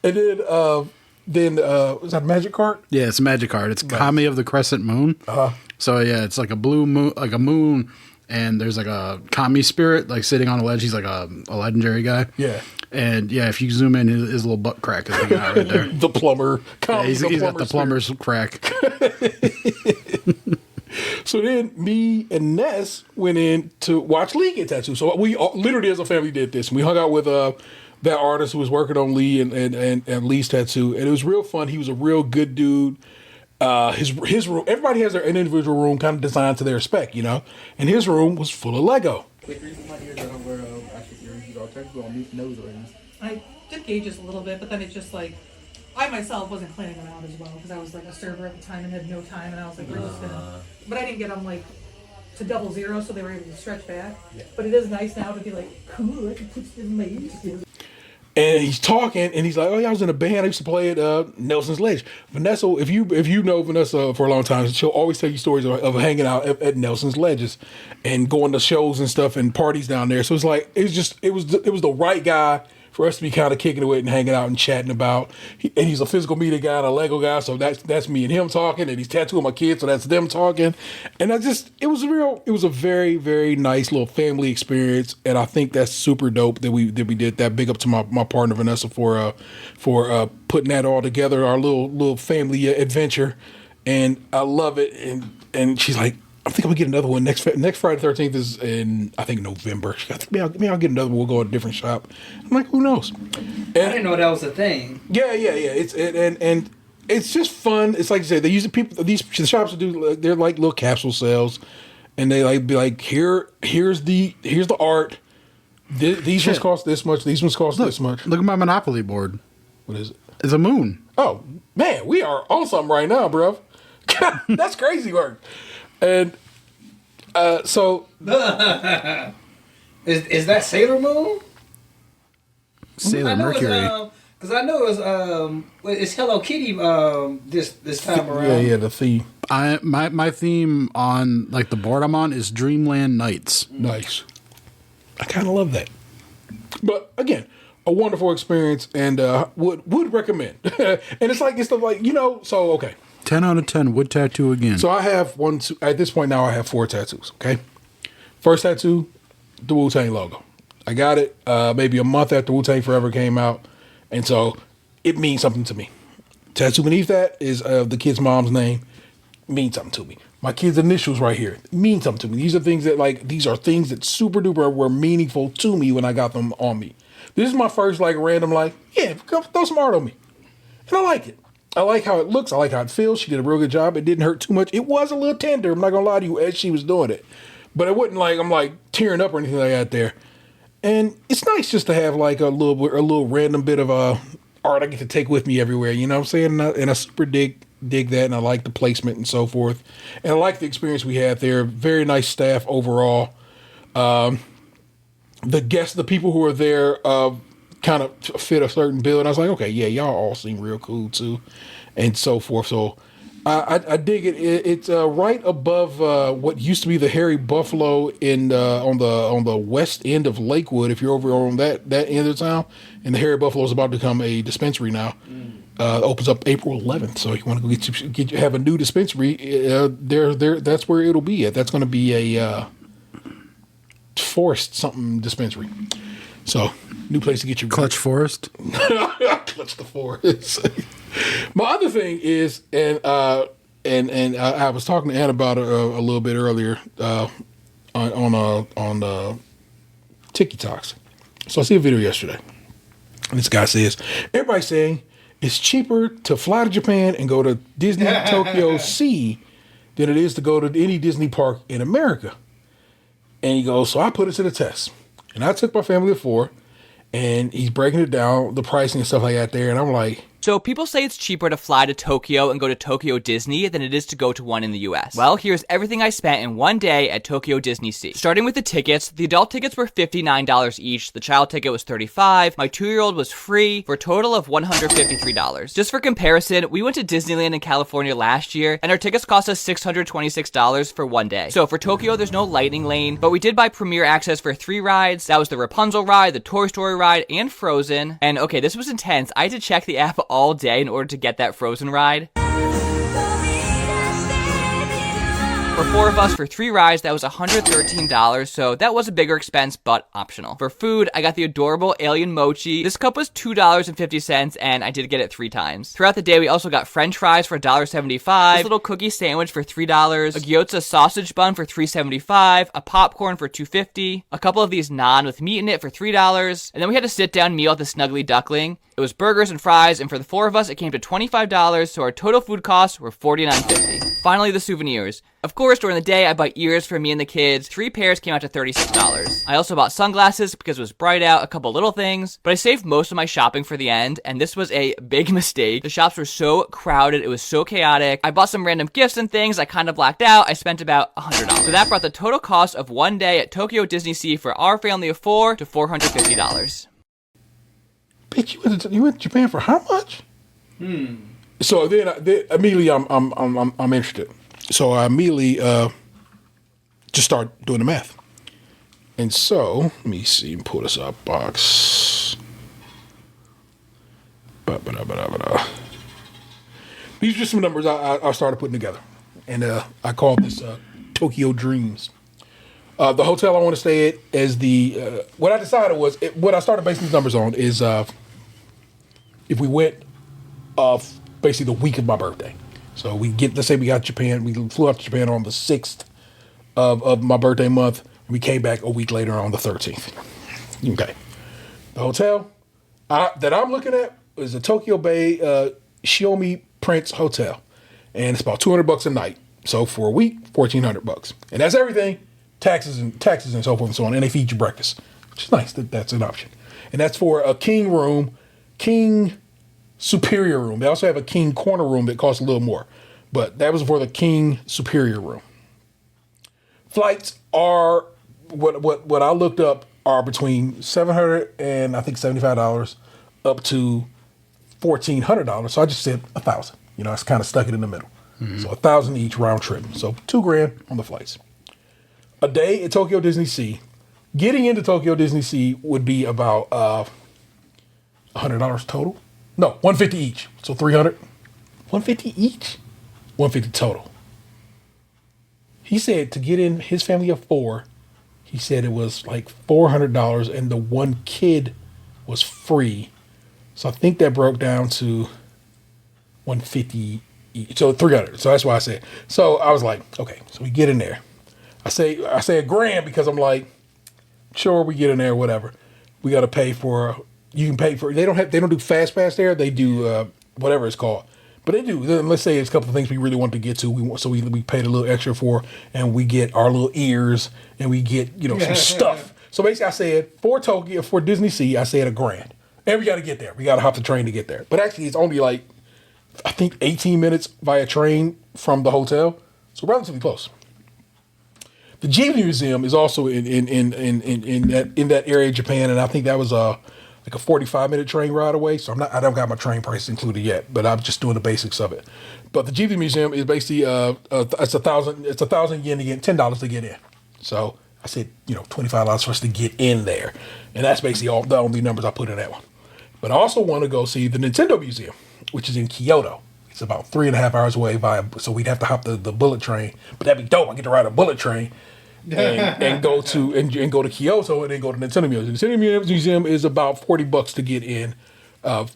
And then was that a magic card? Yeah, it's a magic card. It's Kami of the Crescent Moon. So yeah, it's like a blue moon, like a moon, and there's like a Kami spirit like sitting on a ledge. He's like a legendary guy. Yeah. And yeah, if you zoom in, his little butt crack is hanging out right there. The plumber. Yeah, he's got the plumber's crack. So then me and Ness went in to watch Lee get tattooed. So we literally as a family did this. We hung out with that artist who was working on Lee and Lee's tattoo. And it was real fun. He was a real good dude. His room, everybody has their individual room kind of designed to their spec, and his room was full of Lego. I did gauges a little bit, but then it just like, I myself wasn't planning them out as well because I was like a server at the time and had no time, and I was like, we're just gonna. But I didn't get them like to 00, so they were able to stretch back. Yeah. But it is nice now to be like, cool, I can put this in my YouTube. And he's talking, and he's like, "Oh yeah, I was in a band. I used to play at Nelson's Ledge." Vanessa, if you know Vanessa for a long time, she'll always tell you stories of hanging out at Nelson's Ledges and going to shows and stuff and parties down there. So it's like it was the right guy for us to be kind of kicking it with and hanging out and chatting about. And he's a physical media guy and a Lego guy, so that's me and him talking. And he's tattooing my kids, so that's them talking. And it was a very, very nice little family experience. And I think that's super dope that we did that. Big up to my partner Vanessa for putting that all together, our little family adventure. And I love it. And she's like, I think I'm gonna get another one next Friday the 13th is in I think November. She got, maybe I'll get another one. We'll go to a different shop. I'm like, who knows? And, I didn't know that was a thing. Yeah. And it's just fun. It's like I said, they use the shops do. They're like little capsule sales, and they like be like, here's the art. These ones cost this much. These ones cost this much. Look at my Monopoly board. What is it? It's a moon. Oh man, we are on something right now, bro. That's crazy work. And so is that Sailor Moon? Sailor Mercury. Because I know it's Hello Kitty this time around. Yeah, the theme. My theme on like the board I'm on is Dreamland Nights. Nice. I kind of love that. But again, a wonderful experience, and would recommend. And it's like so okay. 10 out of 10 would tattoo again. So I have at this point now I have 4 tattoos, okay? First tattoo, the Wu-Tang logo. I got it maybe a month after Wu-Tang Forever came out, and so it means something to me. Tattoo beneath that is the kid's mom's name. Means something to me. My kid's initials right here mean something to me. These are things that super duper were meaningful to me when I got them on me. This is my first random throw some art on me. And I like it. I like how it looks. I like how it feels. She did a real good job. It didn't hurt too much. It was a little tender. I'm not gonna lie to you as she was doing it, but it wasn't like I'm tearing up or anything like that there. And it's nice just to have a little random bit of art I get to take with me everywhere. You know what I'm saying? And I super dig dig that, and I like the placement and so forth. And I like the experience we had there. Very nice staff overall. The people who were there kind of fit a certain bill, and I was like, okay, yeah, y'all all seem real cool too, and so forth. So I dig it. It's right above what used to be the Hairy Buffalo on the west end of Lakewood. If you're over on that end of town, and the Hairy Buffalo is about to become a dispensary now. Opens up April 11th, so if you want to go have a new dispensary, there that's where it'll be at. That's going to be a Forest something dispensary. So new place to get your Klutch Forest. Klutch the Forest. My other thing is, and I was talking to Ann about it a little bit earlier on TikToks. So I see a video yesterday, and this guy says everybody's saying it's cheaper to fly to Japan and go to Disney Tokyo Sea than it is to go to any Disney park in America. And he goes, so I put it to the test. And I took my family of 4, and he's breaking it down, the pricing and stuff like that there. And I'm like, So people say it's cheaper to fly to Tokyo and go to Tokyo Disney than it is to go to one in the US. Well, here's everything I spent in one day at Tokyo Disney Sea. Starting with the tickets, the adult tickets were $59 each, the child ticket was $35, my 2-year-old was free, for a total of $153. Just for comparison, we went to Disneyland in California last year, and our tickets cost us $626 for one day. So for Tokyo, there's no lightning lane, but we did buy premier access for 3 rides. That was the Rapunzel ride, the Toy Story ride, and Frozen. And okay, this was intense. I had to check the app all day in order to get that Frozen ride. For 4 of us, for 3 rides, that was $113, so that was a bigger expense, but optional. For food, I got the adorable alien mochi. This cup was $2.50, and I did get it 3 times. Throughout the day, we also got french fries for $1.75, this little cookie sandwich for $3, a gyoza sausage bun for $3.75, a popcorn for $2.50, a couple of these naan with meat in it for $3, and then we had a sit-down meal at the Snuggly Duckling. It was burgers and fries, and for the 4 of us, it came to $25, so our total food costs were $49.50. Finally, the souvenirs. Of course, during the day, I bought ears for me and the kids. 3 pairs came out to $36. I also bought sunglasses because it was bright out, a couple little things, but I saved most of my shopping for the end, and this was a big mistake. The shops were so crowded, it was so chaotic. I bought some random gifts and things, I kind of blacked out. I spent about $100. So that brought the total cost of one day at Tokyo Disney Sea for our family of 4 to $450. Bitch, you went to Japan for how much? So then immediately I'm interested. So I immediately just start doing the math. And so let me see, pull this up box. These are just some numbers I started putting together, and I called this Tokyo Dreams. The hotel I want to stay at is the what I decided was what I started basing these numbers on is if we went basically the week of my birthday. So let's say we got Japan, we flew out to Japan on the 6th of my birthday month. We came back a week later on the 13th. Okay. The hotel that I'm looking at is a Tokyo Bay Shiomi Prince Hotel. And it's about $200 a night. So for a week, $1,400. And that's everything, taxes and so forth and so on. And they feed you breakfast, which is nice. That's an option. And that's for a king room, king superior room. They also have a king corner room that costs a little more, but that was for the king superior room. Flights are what I looked up are between $700 and I think $75 up to $1,400. So I just said $1,000. You know, I kind of stuck it in the middle. Mm-hmm. So $1,000 each round trip. So $2,000 on the flights. A day at Tokyo Disney Sea. Getting into Tokyo Disney Sea would be about $100 total. No, $150 each. So $300. $150 each. $150 total. He said to get in his family of 4, he said it was like $400, and the one kid was free. So I think that broke down to $150 each. So $300. So that's why I said. So I was like, okay. So we get in there. I say $1,000 because I'm like, sure, we get in there, whatever. We got to pay for. You can pay for. They don't do fast pass there. They do whatever it's called. But they do. Let's say it's a couple of things we really want to get to. We paid a little extra for, and we get our little ears, and we get some stuff. So basically, I said for Disney Sea, I said $1,000, and we got to get there. We got to hop the train to get there. But actually, it's only like I think 18 minutes via train from the hotel, so relatively close. The Ghibli Museum is also in that area of Japan, and I think that was like a 45-minute train ride away. So I don't got my train price included yet, but I'm just doing the basics of it. But the Ghibli Museum is basically it's 1,000 yen to get, $10 to get in. So I said, $25 for us to get in there, and that's basically the only numbers I put in that one. But I also want to go see the Nintendo Museum, which is in Kyoto. It's about 3.5 hours away so we'd have to hop the bullet train. But that'd be dope. I get to ride a bullet train and go to Kyoto and then go to the Nintendo Museum. The Nintendo Museum is about $40 to get in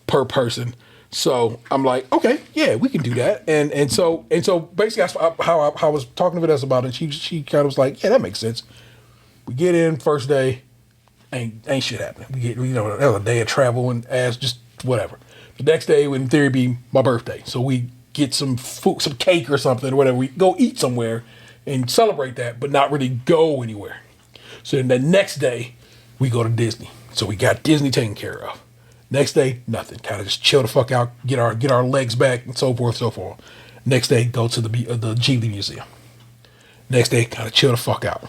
per person. So I'm like, okay, yeah, we can do that. And so basically that's how I was talking to Vanessa about it. She kind of was like, yeah, that makes sense. We get in first day, ain't shit happening. We get that was a day of travel and just whatever. The next day would in theory be my birthday. So we get some food, some cake or something or whatever. We go eat somewhere and celebrate that, but not really go anywhere. So then the next day we go to Disney. So we got Disney taken care of. Next day, nothing. Kind of just chill the fuck out, get our legs back, and so forth, so forth. Next day, go to the Ghibli Museum. Next day, kind of chill the fuck out.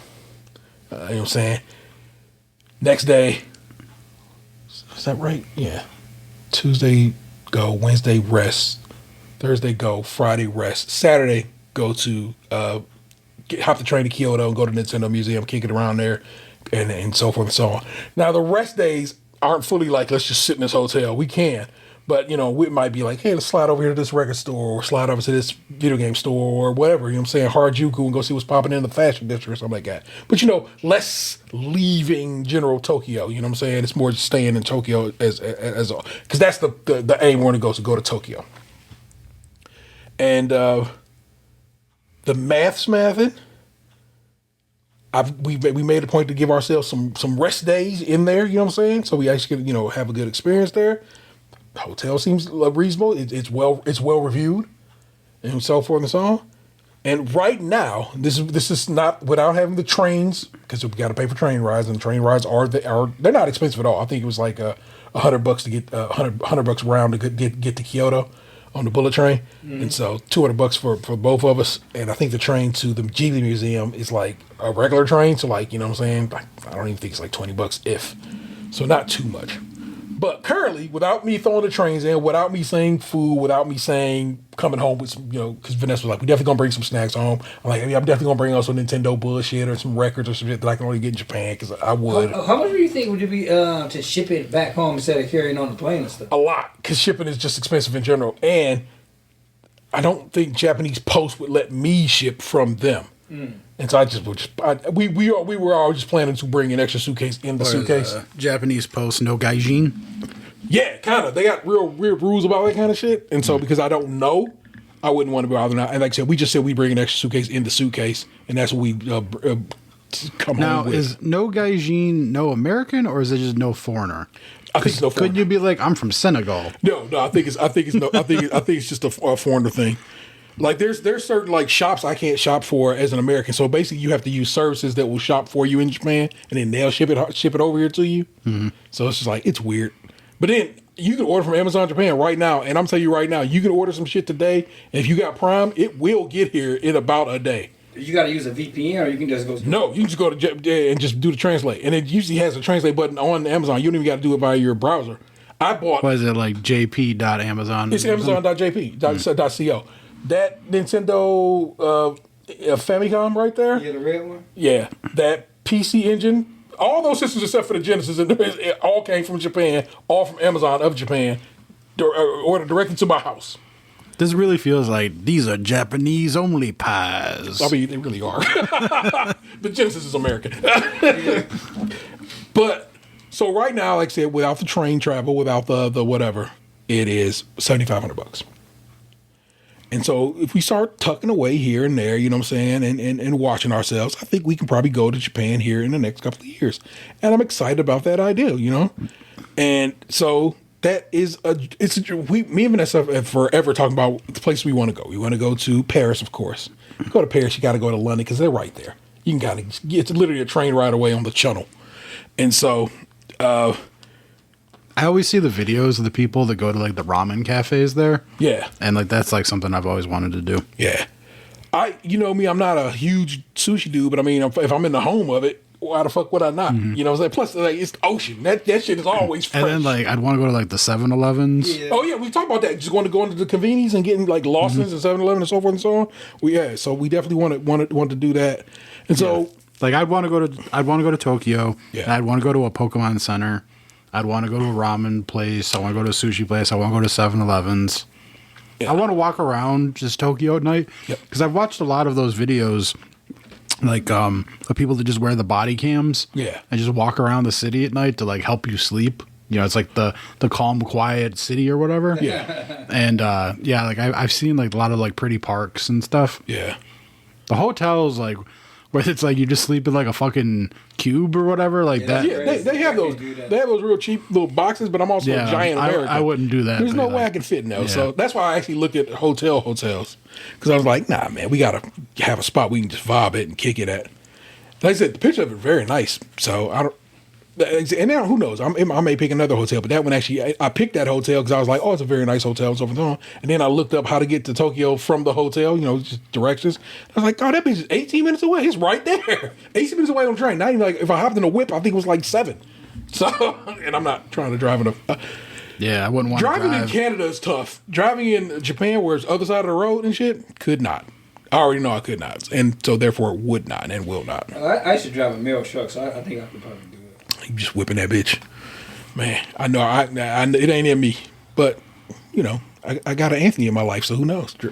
You know what I'm saying? Next day, is that right? Yeah. Tuesday, go. Wednesday, rest. Thursday, go. Friday, rest. Saturday, go to hop the train to Kyoto and go to Nintendo Museum, kick it around there, and so forth and so on. Now, the rest days aren't fully like, let's just sit in this hotel. We can. But, we might be like, hey, let's slide over here to this record store or slide over to this video game store or whatever, you know what I'm saying, Harajuku, and go see what's popping in the fashion district or something like that. But, less leaving general Tokyo, you know what I'm saying? It's more just staying in Tokyo as because that's the aim we're going to go to Tokyo. And the mathing, we made a point to give ourselves some rest days in there, you know what I'm saying? So we actually could, have a good experience there. The hotel seems reasonable. It's well reviewed, and so forth and so on. And right now, this is not without having the trains, because we got to pay for train rides, and train rides they're not expensive at all. I think it was like $100 to get $100 round to get to Kyoto on the bullet train, and so $200 for both of us. And I think the train to the Ghibli Museum is like a regular train, so like, you know what I'm saying? Like, I don't even think it's like $20 if, so not too much. But currently, without me throwing the trains in, without me saying food, without me saying coming home with some, because Vanessa was like, we definitely gonna bring some snacks home. I'm like, yeah, I'm definitely gonna bring also Nintendo bullshit or some records or some shit that I can only get in Japan, because I would. How much do you think would it be to ship it back home instead of carrying on the plane and stuff? A lot, because shipping is just expensive in general, and I don't think Japanese Post would let me ship from them. And so we were all just planning to bring an extra suitcase in the suitcase. Japanese Post, no gaijin. Yeah, kind of. They got real weird rules about that kind of shit. And so because I don't know, I wouldn't want to bother now. And like I said, we just said we bring an extra suitcase in the suitcase, and that's what we come now, home with. Is no gaijin no American, or is it just no foreigner? I think it's no foreigner. Could you be like, I'm from Senegal? No, I think it's just a foreigner thing. Like there's certain like shops I can't shop for as an American. So basically, you have to use services that will shop for you in Japan, and then they'll ship it over here to you. Mm-hmm. So it's just like, it's weird. But then you can order from Amazon Japan right now, and I'm telling you right now, you can order some shit today, and if you got Prime, it will get here in about a day. You got to use a VPN, or you can just go. No, you can just go to and just do the translate, and it usually has a translate button on Amazon. You don't even got to do it via your browser. I bought. What is it, like jp.amazon? It's Amazon.jp.co. That Nintendo Famicom right there. Yeah, the red one. Yeah, that PC Engine. All those systems except for the Genesis, it all came from Japan, all from Amazon of Japan, ordered directly to my house. This really feels like these are Japanese only pies. I mean, they really are. The Genesis is American. But so right now, like I said, without the train travel, without the whatever, it is $7,500. And so if we start tucking away here and there, you know what I'm saying, and watching ourselves, I think we can probably go to Japan here in the next couple of years. And I'm excited about that idea, And so that is me and Vanessa have forever talking about the place we want to go. We want to go to Paris, of course. You go to Paris, you got to go to London because they're right there. You can it's literally a train ride away on the Channel. And so I I always see the videos of the people that go to like the ramen cafes there. Yeah. And like that's like something I've always wanted to do. Yeah. You know me, I'm not a huge sushi dude, but I mean, if I'm in the home of it, why the fuck would I not? You know what I'm saying? Plus, like, it's the ocean. That shit is always fresh. And then like I'd want to go to like the 7-Elevens. Yeah. Oh yeah, we talked about that. Just going into the convenience and getting like Lawson's and 7-Eleven and so forth and so on. So we definitely want to do that. And so like I'd want to go to Tokyo. Yeah. And I'd want to go to a Pokemon Center. I'd want to go to a ramen place. I want to go to a sushi place. I want to go to 7-Elevens. Yeah. I want to walk around just Tokyo at night because I've watched a lot of those videos, like of people that just wear the body cams, and just walk around the city at night to like help you sleep. You know, it's like the calm, quiet city or whatever. Yeah, and like I've seen like a lot of like pretty parks and stuff. Yeah, the hotels like where it's like you just sleep in like a fucking cube or whatever like that. Yeah, they have those. They have those real cheap little boxes, but I'm also a giant American. I wouldn't do that. There's no way I could fit in those. Yeah. So that's why I actually looked at hotels because I was like, nah, man, we gotta have a spot we can just vibe it and kick it at. Like I said, the picture of it is very nice. So I don't. And now who knows? I may pick another hotel, but that one actually, I picked that hotel because I was like, oh, it's a very nice hotel and so forth and so on. And then I looked up how to get to Tokyo from the hotel, you know, just directions. I was like, oh, that bitch is 18 minutes away. It's right there. 18 minutes away on the train. Not even like, if I hopped in a whip, I think it was like 7. So, and I'm not trying to drive in a. Yeah, I wouldn't want to drive. Driving in Canada is tough. Driving in Japan, where it's other side of the road and shit, could not. I already know I could not. And so therefore would not and will not. I should drive a mail truck, so I think I could probably do it. You just whipping that bitch, man. I know. I it ain't in me, but you know, I got an Anthony in my life, so who knows? Yeah.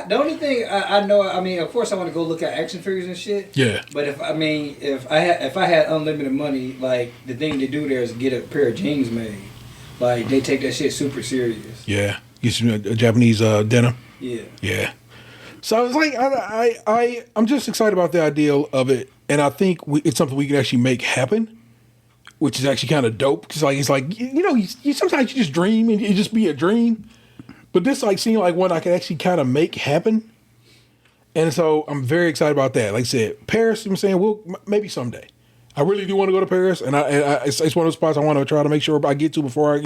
The only thing I know, I mean, of course, I want to go look at action figures and shit. Yeah. But if I had unlimited money, like the thing to do there is get a pair of jeans made. Like they take that shit super serious. Yeah. Get some Japanese denim. Yeah. Yeah. So it's like I'm just excited about the idea of it. And I think it's something we can actually make happen, which is actually kind of dope. Because it's like you know, you sometimes you just dream and it just be a dream, but this like seemed like one I could actually kind of make happen. And so I'm very excited about that. Like I said, Paris. I'm saying, well, maybe someday. I really do want to go to Paris, and it's one of those spots I want to try to make sure I get to before I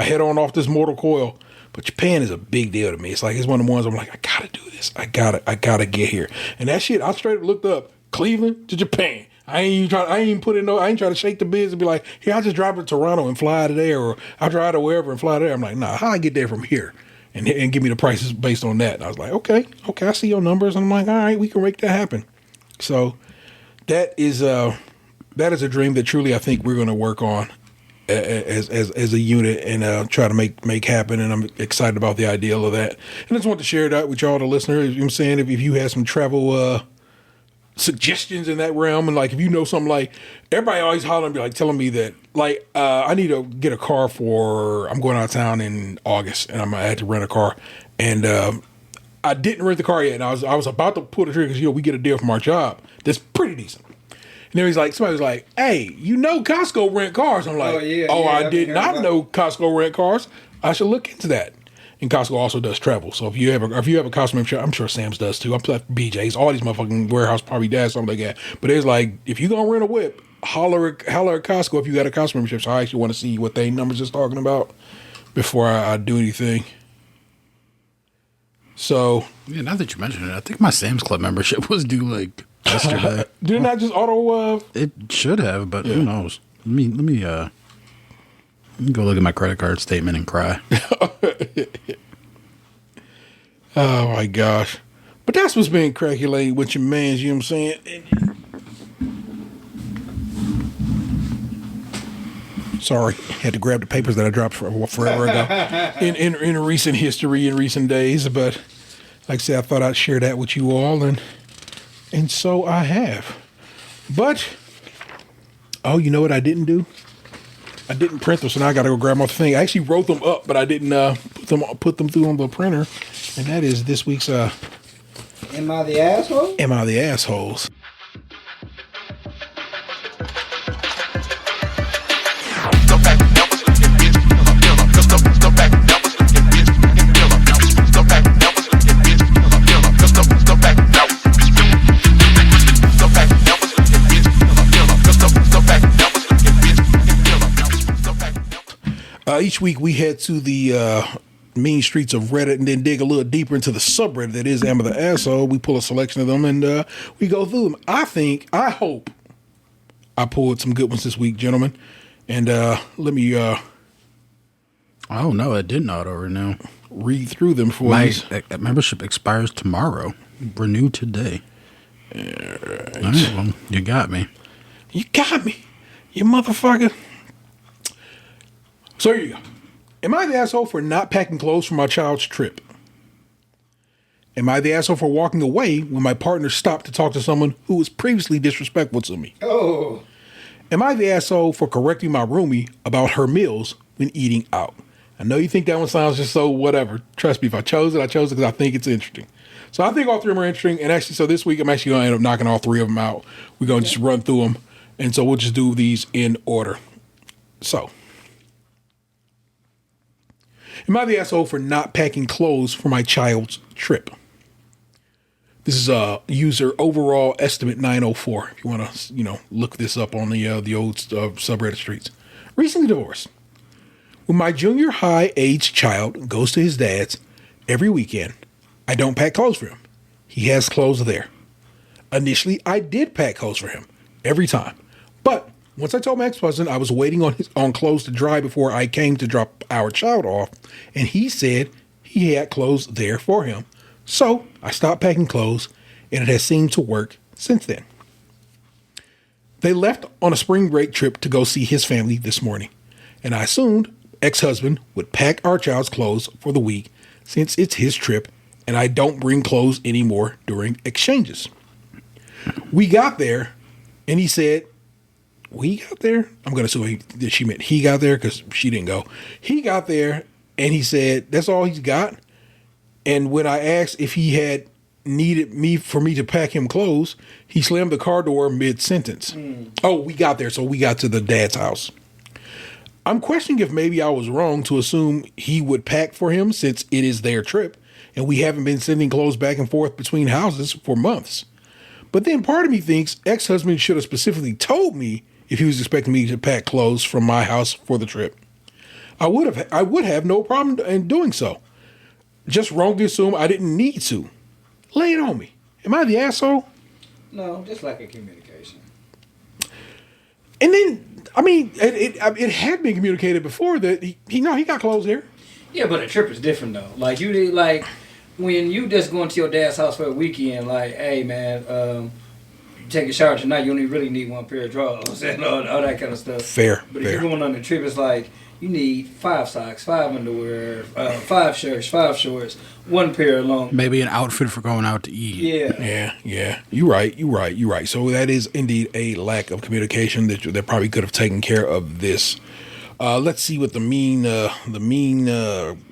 head on off this mortal coil. But Japan is a big deal to me. It's like it's one of the ones I'm like, I gotta do this. I gotta get here. And that shit, I straight up looked up Cleveland to Japan. I ain't trying to shake the biz and be like, here, I'll just drive to Toronto and fly to there, or I'll drive to wherever and fly there. I'm like, nah, how I get there from here? And give me the prices based on that. And I was like, okay, I see your numbers. And I'm like, all right, we can make that happen. So that is a dream that truly I think we're going to work on as a unit and try to make happen. And I'm excited about the ideal of that. And I just want to share that with y'all, the listeners. You know what I'm saying? If you have some travel suggestions in that realm, and like if you know something, like everybody always hollering, be like telling me that like I need to get a car I'm going out of town in August, and I had to rent a car, and I didn't rent the car yet, and I was about to pull the trigger because we get a deal from our job that's pretty decent. And then somebody was like, hey, Costco rent cars. I'm like, I did not know Costco rent cars. I should look into that. And Costco also does travel. So if you have a Costco membership, I'm sure Sam's does too. I'm like BJ's, all these motherfucking warehouse probably does something like that. But it's like, if you gonna rent a whip, holler at Costco if you got a Costco membership. So I actually want to see what they numbers is talking about before I do anything. So yeah, now that you mention it, I think my Sam's Club membership was due like yesterday. Did it not just auto? It should have, but who knows? Let me go look at my credit card statement and cry. Oh my gosh! But that's what's been calculated with your mans. You know what I'm saying? Sorry, had to grab the papers that I dropped forever ago in recent history, in recent days. But like I said, I thought I'd share that with you all, and so I have. But oh, you know what I didn't do? I didn't print them, so now I got to go grab my thing. I actually wrote them up, but I didn't put them through on the printer. And that is this week's Am I the asshole? Am I the Assholes? Each week we head to the mean streets of Reddit and then dig a little deeper into the subreddit that is Am I the Asshole. We pull a selection of them and we go through them. I hope I pulled some good ones this week, gentlemen. And let me Oh no, I did not renew. Read through them for My you. membership expires tomorrow. Renew today. All right, well, you got me. You got me, you motherfucker. So here you go. Am I the asshole for not packing clothes for my child's trip? Am I the asshole for walking away when my partner stopped to talk to someone who was previously disrespectful to me? Oh. Am I the asshole for correcting my roomie about her meals when eating out? I know you think that one sounds just so whatever. Trust me, if I chose it because I think it's interesting. So I think all three of them are interesting. And actually, so this week I'm actually going to end up knocking all three of them out. We're going to just run through them. And so we'll just do these in order. So, am I the asshole for not packing clothes for my child's trip? This is user overall estimate 904. If you want to, look this up on the old subreddit streets. Recently divorced. When my junior high age child goes to his dad's every weekend, I don't pack clothes for him. He has clothes there. Initially, I did pack clothes for him every time. But once I told my ex-husband I was waiting on clothes to dry before I came to drop our child off, and he said he had clothes there for him. So I stopped packing clothes, and it has seemed to work since then. They left on a spring break trip to go see his family this morning, and I assumed ex-husband would pack our child's clothes for the week since it's his trip and I don't bring clothes anymore during exchanges. We got there and he said, we got there? I'm going to assume that she meant he got there because she didn't go. He got there and he said, that's all he's got. And when I asked if he had needed me to pack him clothes, he slammed the car door mid-sentence. Oh, we got there. So we got to the dad's house. I'm questioning if maybe I was wrong to assume he would pack for him since it is their trip and we haven't been sending clothes back and forth between houses for months. But then part of me thinks ex-husband should have specifically told me if he was expecting me to pack clothes from my house for the trip. I would have no problem in doing so. Just wrong to assume I didn't need to. Lay it on me. Am I the asshole? No, just lack of communication. And then, I mean, it had been communicated before that he got clothes there. Yeah, but a trip is different though. Like when you just going to your dad's house for a weekend, like, hey man, take a shower tonight. You only really need one pair of drawers and all that kind of stuff. Fair. But if you're going on a trip, it's like you need 5 socks, 5 underwear, 5 shirts, 5 shorts, 1 pair of long. Maybe an outfit for going out to eat. Yeah. You're right. So that is indeed a lack of communication that probably could have taken care of this. Let's see what the mean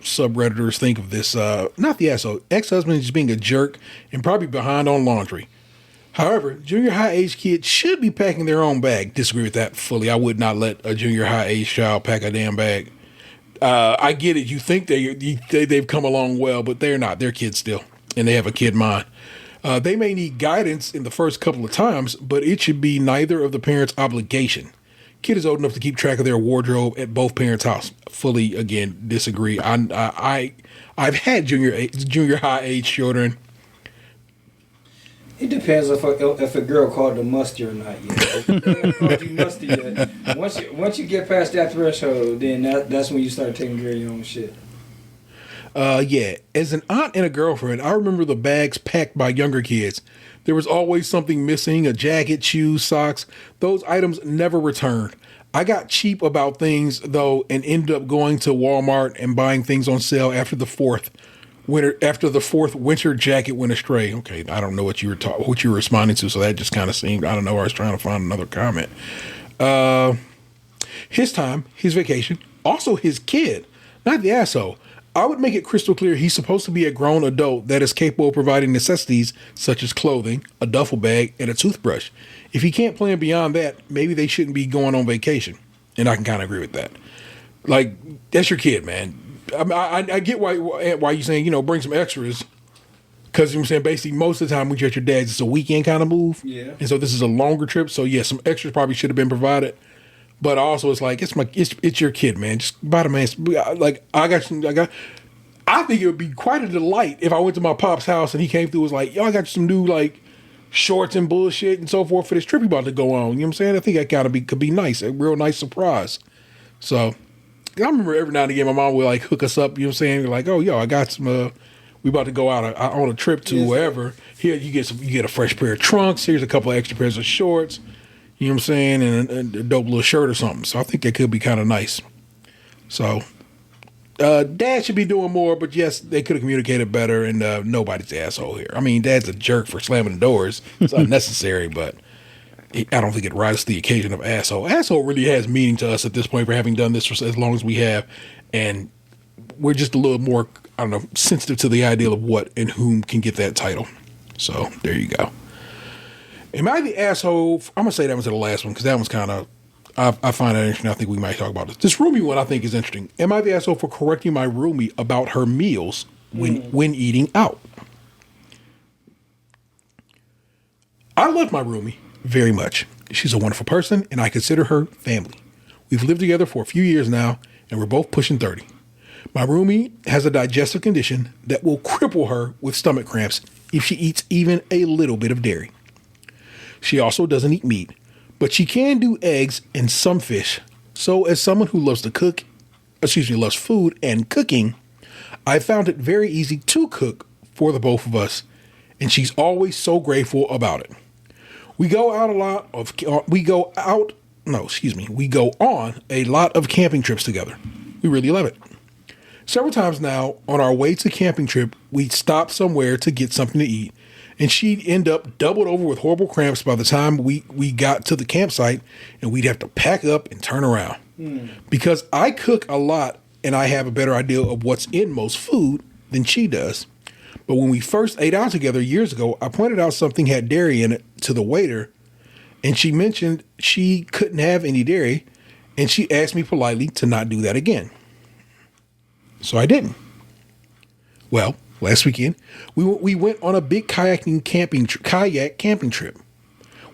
subredditors think of this. Not the asshole. Ex-husband is being a jerk and probably behind on laundry. However, junior high age kids should be packing their own bag. Disagree with that fully. I would not let a junior high age child pack a damn bag. I get it. You think they've come along well, but they're not. They're kids still, and they have a kid mind. They may need guidance in the first couple of times, but it should be neither of the parents' obligation. Kid is old enough to keep track of their wardrobe at both parents' house. Fully, again, disagree. I've had junior high age children. It depends if a girl called you musty or not yet. If a girl called you musty yet, once you get past that threshold, then that's when you start taking care of your own shit. Yeah. As an aunt and a girlfriend, I remember the bags packed by younger kids. There was always something missing, a jacket, shoes, socks. Those items never returned. I got cheap about things, though, and ended up going to Walmart and buying things on sale after the fourth winter jacket went astray. Okay, I don't know what you were responding to, so that just kind of seemed, I don't know, I was trying to find another comment. His time, his vacation, also his kid, not the asshole. I would make it crystal clear he's supposed to be a grown adult that is capable of providing necessities such as clothing, a duffel bag, and a toothbrush. If he can't plan beyond that, maybe they shouldn't be going on vacation. And I can kind of agree with that. Like, that's your kid, man. I get why you're saying, bring some extras. Because you're saying basically most of the time when you're at your dad's, it's a weekend kind of move. Yeah. And so this is a longer trip. So, yeah, some extras probably should have been provided. But also, it's like it's your kid, man. Just buy the man. Like I think it would be quite a delight if I went to my pop's house and he came through and was like, yo, I got you some new like shorts and bullshit and so forth for this trip you about to go on. You know what I'm saying? I think that could be nice, a real nice surprise. So I remember every now and again my mom would like hook us up. You know what I'm saying? Like, oh, yo, I got some. We about to go out on a trip to wherever. Here you get a fresh pair of trunks. Here's a couple of extra pairs of shorts. You know what I'm saying? And a dope little shirt or something. So I think that could be kind of nice. So Dad should be doing more, but yes, they could have communicated better, and nobody's the asshole here. I mean, Dad's a jerk for slamming the doors. It's unnecessary, but I don't think it rises to the occasion of asshole. Asshole really has meaning to us at this point for having done this for as long as we have, and we're just a little more, I don't know, sensitive to the idea of what and whom can get that title. So there you go. Am I the asshole? I'm going to say that was the last one because that one's kind of, I find that interesting. I think we might talk about this. This roomie one I think is interesting. Am I the asshole for correcting my roomie about her meals when eating out? I love my roomie very much. She's a wonderful person and I consider her family. We've lived together for a few years now and we're both pushing 30. My roomie has a digestive condition that will cripple her with stomach cramps if she eats even a little bit of dairy. She also doesn't eat meat, but she can do eggs and some fish. So as someone who loves loves food and cooking, I found it very easy to cook for the both of us, and she's always so grateful about it. We go on a lot of camping trips together. We really love it. Several times now, on our way to camping trip, we'd stop somewhere to get something to eat, and she'd end up doubled over with horrible cramps by the time we got to the campsite, and we'd have to pack up and turn around. Because I cook a lot, and I have a better idea of what's in most food than she does. But when we first ate out together years ago, I pointed out something had dairy in it to the waiter, and she mentioned she couldn't have any dairy, and she asked me politely to not do that again. So I didn't. Well, last weekend, we went on a big kayak camping trip.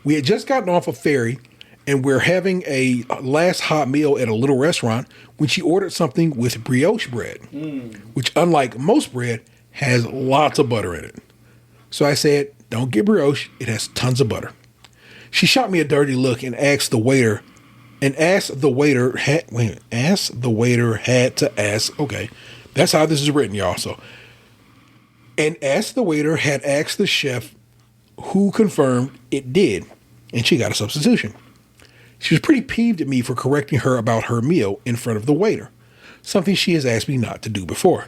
We had just gotten off a ferry, and we're having a last hot meal at a little restaurant when she ordered something with brioche bread, which, unlike most bread, has lots of butter in it. So I said, don't get brioche. It has tons of butter. She shot me a dirty look and asked the waiter had to ask, okay, that's how this is written, y'all. So, and asked the waiter had asked the chef who confirmed it did, and she got a substitution. She was pretty peeved at me for correcting her about her meal in front of the waiter, something she has asked me not to do before.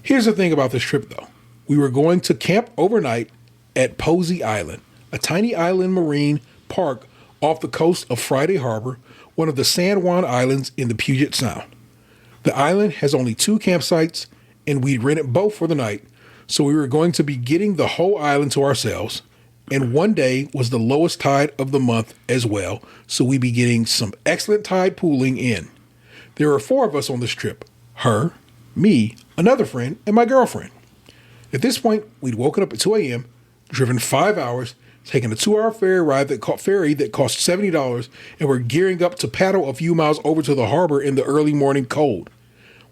Here's the thing about this trip, though. We were going to camp overnight at Posey Island, a tiny island marine park off the coast of Friday Harbor, one of the San Juan Islands in the Puget Sound. The island has only 2 campsites, and we'd rented both for the night, so we were going to be getting the whole island to ourselves. And one day was the lowest tide of the month as well, so we'd be getting some excellent tide pooling in. There were 4 of us on this trip: her, me, another friend, and my girlfriend. At this point, we'd woken up at 2 a.m., driven 5 hours, taking a 2-hour ferry ride that cost $70, and we're gearing up to paddle a few miles over to the harbor in the early morning cold.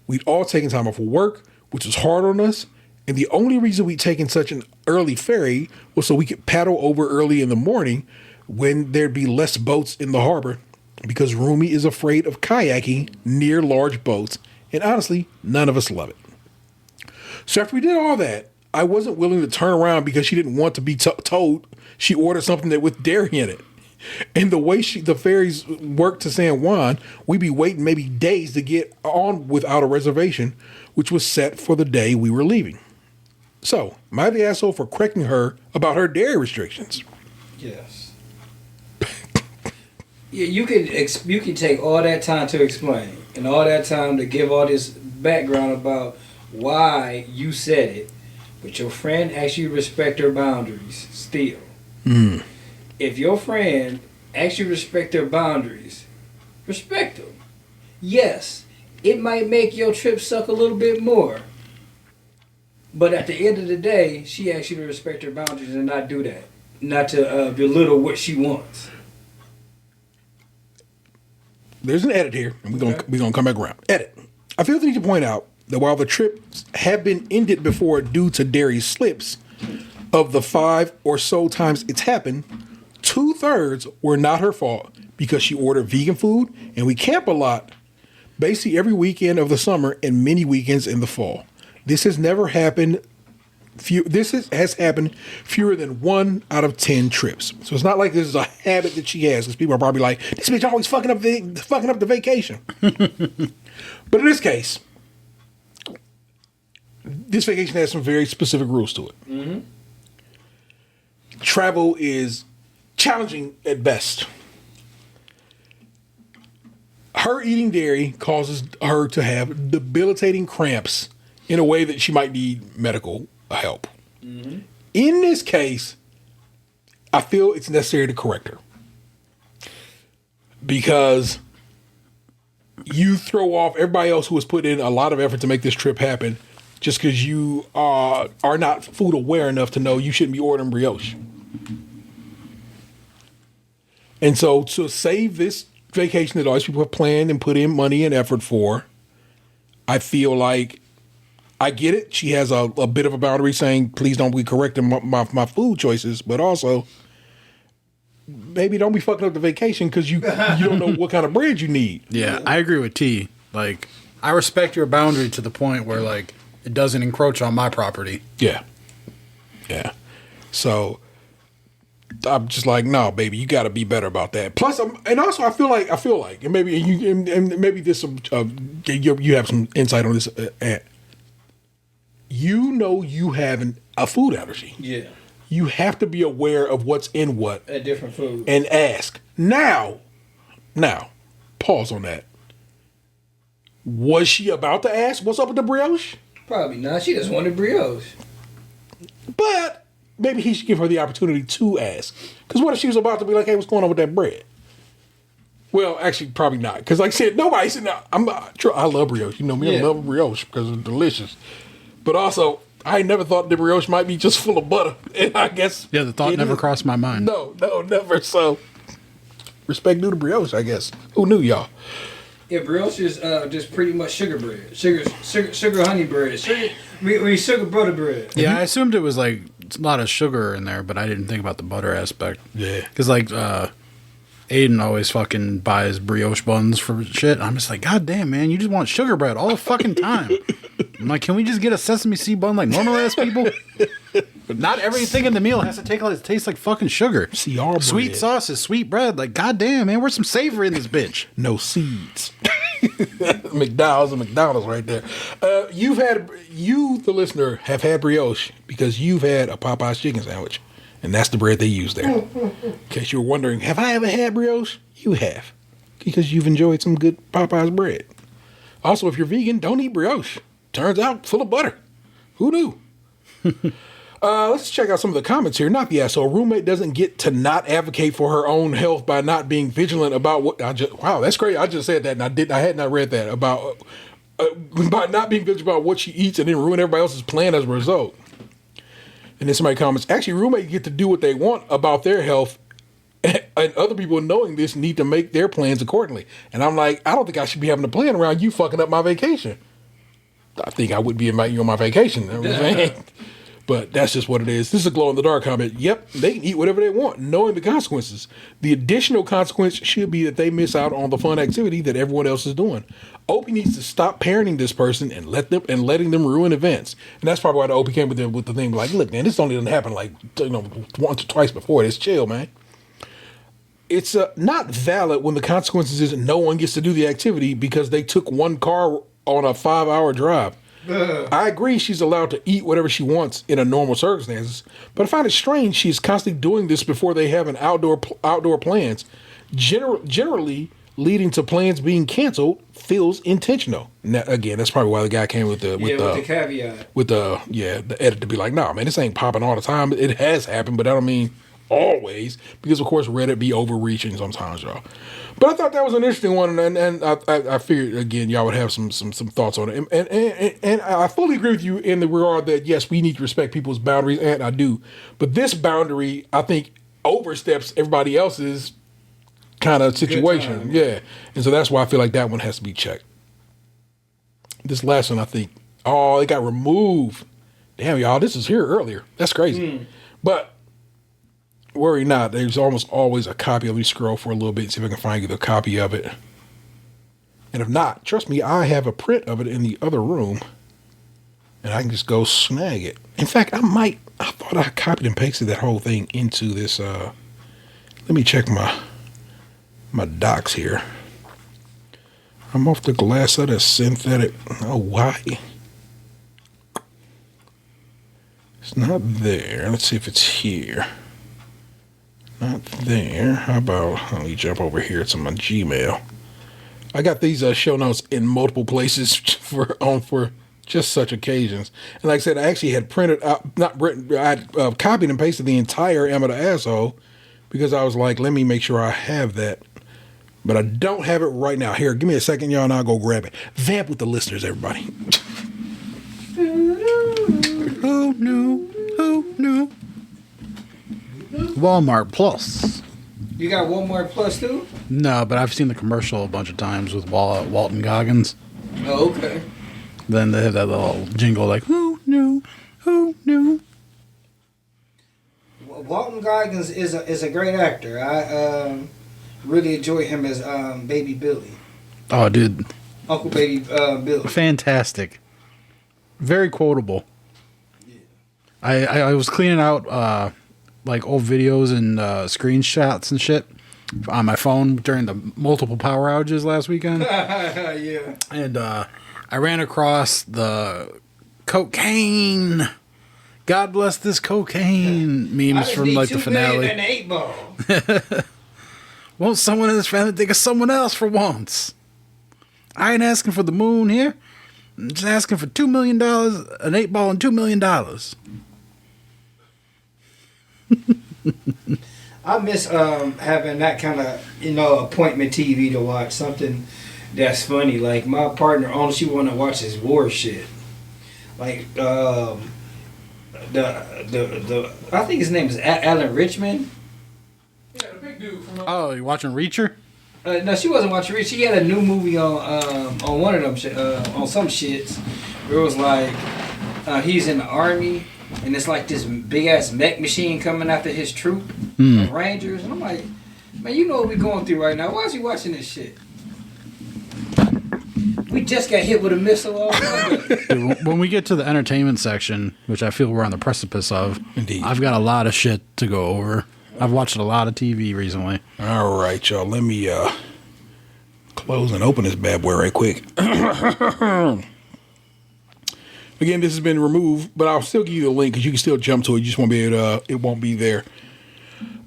We'd all taken time off of work, which was hard on us, and the only reason we'd taken such an early ferry was so we could paddle over early in the morning when there'd be less boats in the harbor, because Rumi is afraid of kayaking near large boats, and honestly, none of us love it. So after we did all that, I wasn't willing to turn around because she didn't want to be told she ordered something with dairy in it. And the way the ferries work to San Juan, we'd be waiting maybe days to get on without a reservation, which was set for the day we were leaving. So, am I the asshole for correcting her about her dairy restrictions? Yes. Yeah, you can take all that time to explain and all that time to give all this background about why you said it, but your friend actually respect her boundaries still. If your friend actually respect their boundaries, respect them. Yes, it might make your trip suck a little bit more, but at the end of the day, she actually to respect her boundaries and not do that, not to belittle what she wants. there's an edit here, and we're gonna come back around. Edit. I feel the need to point out that while the trips have been ended before due to dairy slips, of the 5 or so times it's happened, 2/3 were not her fault because she ordered vegan food, and we camp a lot, basically every weekend of the summer and many weekends in the fall. This has never happened. Has happened fewer than 1 out of 10 trips. So it's not like this is a habit that she has, because people are probably like, this bitch always fucking up the vacation. But in this case, this vacation has some very specific rules to it. Mm-hmm. Travel is challenging at best. Her eating dairy causes her to have debilitating cramps in a way that she might need medical help. Mm-hmm. In this case, I feel it's necessary to correct her, because you throw off everybody else who has put in a lot of effort to make this trip happen just because you are not food aware enough to know you shouldn't be ordering brioche. And so to save this vacation that all these people have planned and put in money and effort for, I feel like I get it. She has a bit of a boundary saying, please don't be correcting my food choices, but also maybe don't be fucking up the vacation because you don't know what kind of bread you need. Yeah, I agree with T. Like, I respect your boundary to the point where, like, it doesn't encroach on my property. Yeah. Yeah. So I'm just like, no, baby, you got to be better about that. Plus, and also I feel like, and maybe maybe this you have some insight on this. You have a food allergy. Yeah. You have to be aware of what's in what. A different food. And ask. Now, pause on that. Was she about to ask what's up with the brioche? Probably not. She just wanted brioche. But maybe he should give her the opportunity to ask. Because what if she was about to be like, hey, what's going on with that bread? Well, actually, probably not. Because like I said, nobody said, no, I love brioche. You know me, I love brioche because it's delicious. But also, I never thought the brioche might be just full of butter. And I guess... Yeah, the thought never crossed my mind. No, never. So, respect due to brioche, I guess. Who knew, y'all? Yeah, brioche is just pretty much sugar bread. Sugar honey bread. Sugar butter bread. Yeah, I assumed it was like a lot of sugar in there, but I didn't think about the butter aspect. Yeah. Because like Aiden always fucking buys brioche buns for shit. I'm just like, God damn, man, you just want sugar bread all the fucking time. I'm like, can we just get a sesame seed bun like normal ass people? But not everything in the meal has to taste like fucking sugar. CR Sweet bread. sauce is sweet bread. Like, God damn, man, where's some savory in this bitch? No seeds. McDonald's right there. You, the listener, have had brioche because you've had a Popeye's chicken sandwich. And that's the bread they use there. In case you were wondering, have I ever had brioche? You have. Because you've enjoyed some good Popeye's bread. Also, if you're vegan, don't eat brioche. Turns out, full of butter. Who knew? Let's check out some of the comments here. Not the asshole. Roommate doesn't get to not advocate for her own health by not being vigilant about what... Wow, that's crazy. I just said that and I had not read that. About by not being vigilant about what she eats and then ruin everybody else's plan as a result. And then somebody comments, actually, roommates get to do what they want about their health, and other people knowing this need to make their plans accordingly. And I'm like, I don't think I should be having a plan around you fucking up my vacation. I think I would be inviting you on my vacation. You know what I'm saying? But that's just what it is. This is a glow-in-the-dark comment. Yep, they can eat whatever they want, knowing the consequences. The additional consequence should be that they miss out on the fun activity that everyone else is doing. Opie needs to stop parenting this person and letting them ruin events. And that's probably why the Opie came with the thing like, look, man, this only doesn't happen like once or twice before. It's chill, man. It's not valid when the consequences is no one gets to do the activity because they took one car on a 5-hour drive. I agree she's allowed to eat whatever she wants in a normal circumstances, but I find it strange she's constantly doing this before they have an outdoor plans. Generally leading to plans being canceled feels intentional. Now, again, that's probably why the guy came with the caveat. With the edit to be like, nah, man, this ain't popping all the time. It has happened, but I don't mean always, because of course Reddit be overreaching sometimes, y'all. But I thought that was an interesting one, and I figured again y'all would have some thoughts on it, and I fully agree with you in the regard that yes, we need to respect people's boundaries, and I do. But this boundary, I think, oversteps everybody else's kind of situation. time. Yeah. And so that's why I feel like that one has to be checked. This last one, I think, it got removed. Damn, y'all, this was here earlier. That's crazy. But worry not, there's almost always a copy. Let me scroll for a little bit and see if I can find you the copy of it. And if not, trust me, I have a print of it in the other room. And I can just go snag it. In fact, I thought I copied and pasted that whole thing into this. Let me check my docs here. I'm off the glass of the synthetic. Oh, why? It's not there. Let's see if it's here. Not there. How about, let me jump over here to my Gmail. I got these show notes in multiple places for just such occasions. And like I said, I actually had printed out, I had copied and pasted the entire Am I the Asshole because I was like, let me make sure I have that. But I don't have it right now. Here, give me a second, y'all, and I'll go grab it. Vamp with the listeners, everybody. Who knew? Who knew? Walmart Plus. You got Walmart Plus too? No, but I've seen the commercial a bunch of times with Walton Goggins. Oh, okay. Then they have that little jingle like, who knew? Who knew? Walton Goggins is a great actor. I really enjoy him as Baby Billy. Oh, dude. Uncle Baby Billy. Fantastic. Very quotable. Yeah. I was cleaning out like old videos and screenshots and shit on my phone during the multiple power outages last weekend. Yeah. And I ran across the cocaine. God bless this cocaine memes from like the finale. And 8 ball. Won't someone in this family think of someone else for once? I ain't asking for the moon here. I'm just asking for $2 million, an 8 ball, and $2 million. I miss having that kind of appointment TV to watch, something that's funny. Like my partner, all she want to watch is war shit. Like the I think his name is Alan Richmond. Yeah, the big dude from. Oh, you watching Reacher? No, she wasn't watching Reacher. She had a new movie on one of them on some shits where it was like he's in the army. And it's like this big ass mech machine coming after his troop, of Rangers. And I'm like, man, you know what we're going through right now. Why is he watching this shit? We just got hit with a missile. Dude, when we get to the entertainment section, which I feel we're on the precipice of, Indeed. I've got a lot of shit to go over. I've watched a lot of TV recently. All right, y'all. Let me close and open this bad boy right quick. Again, this has been removed, but I'll still give you the link because you can still jump to it. You just won't be able to, it won't be there.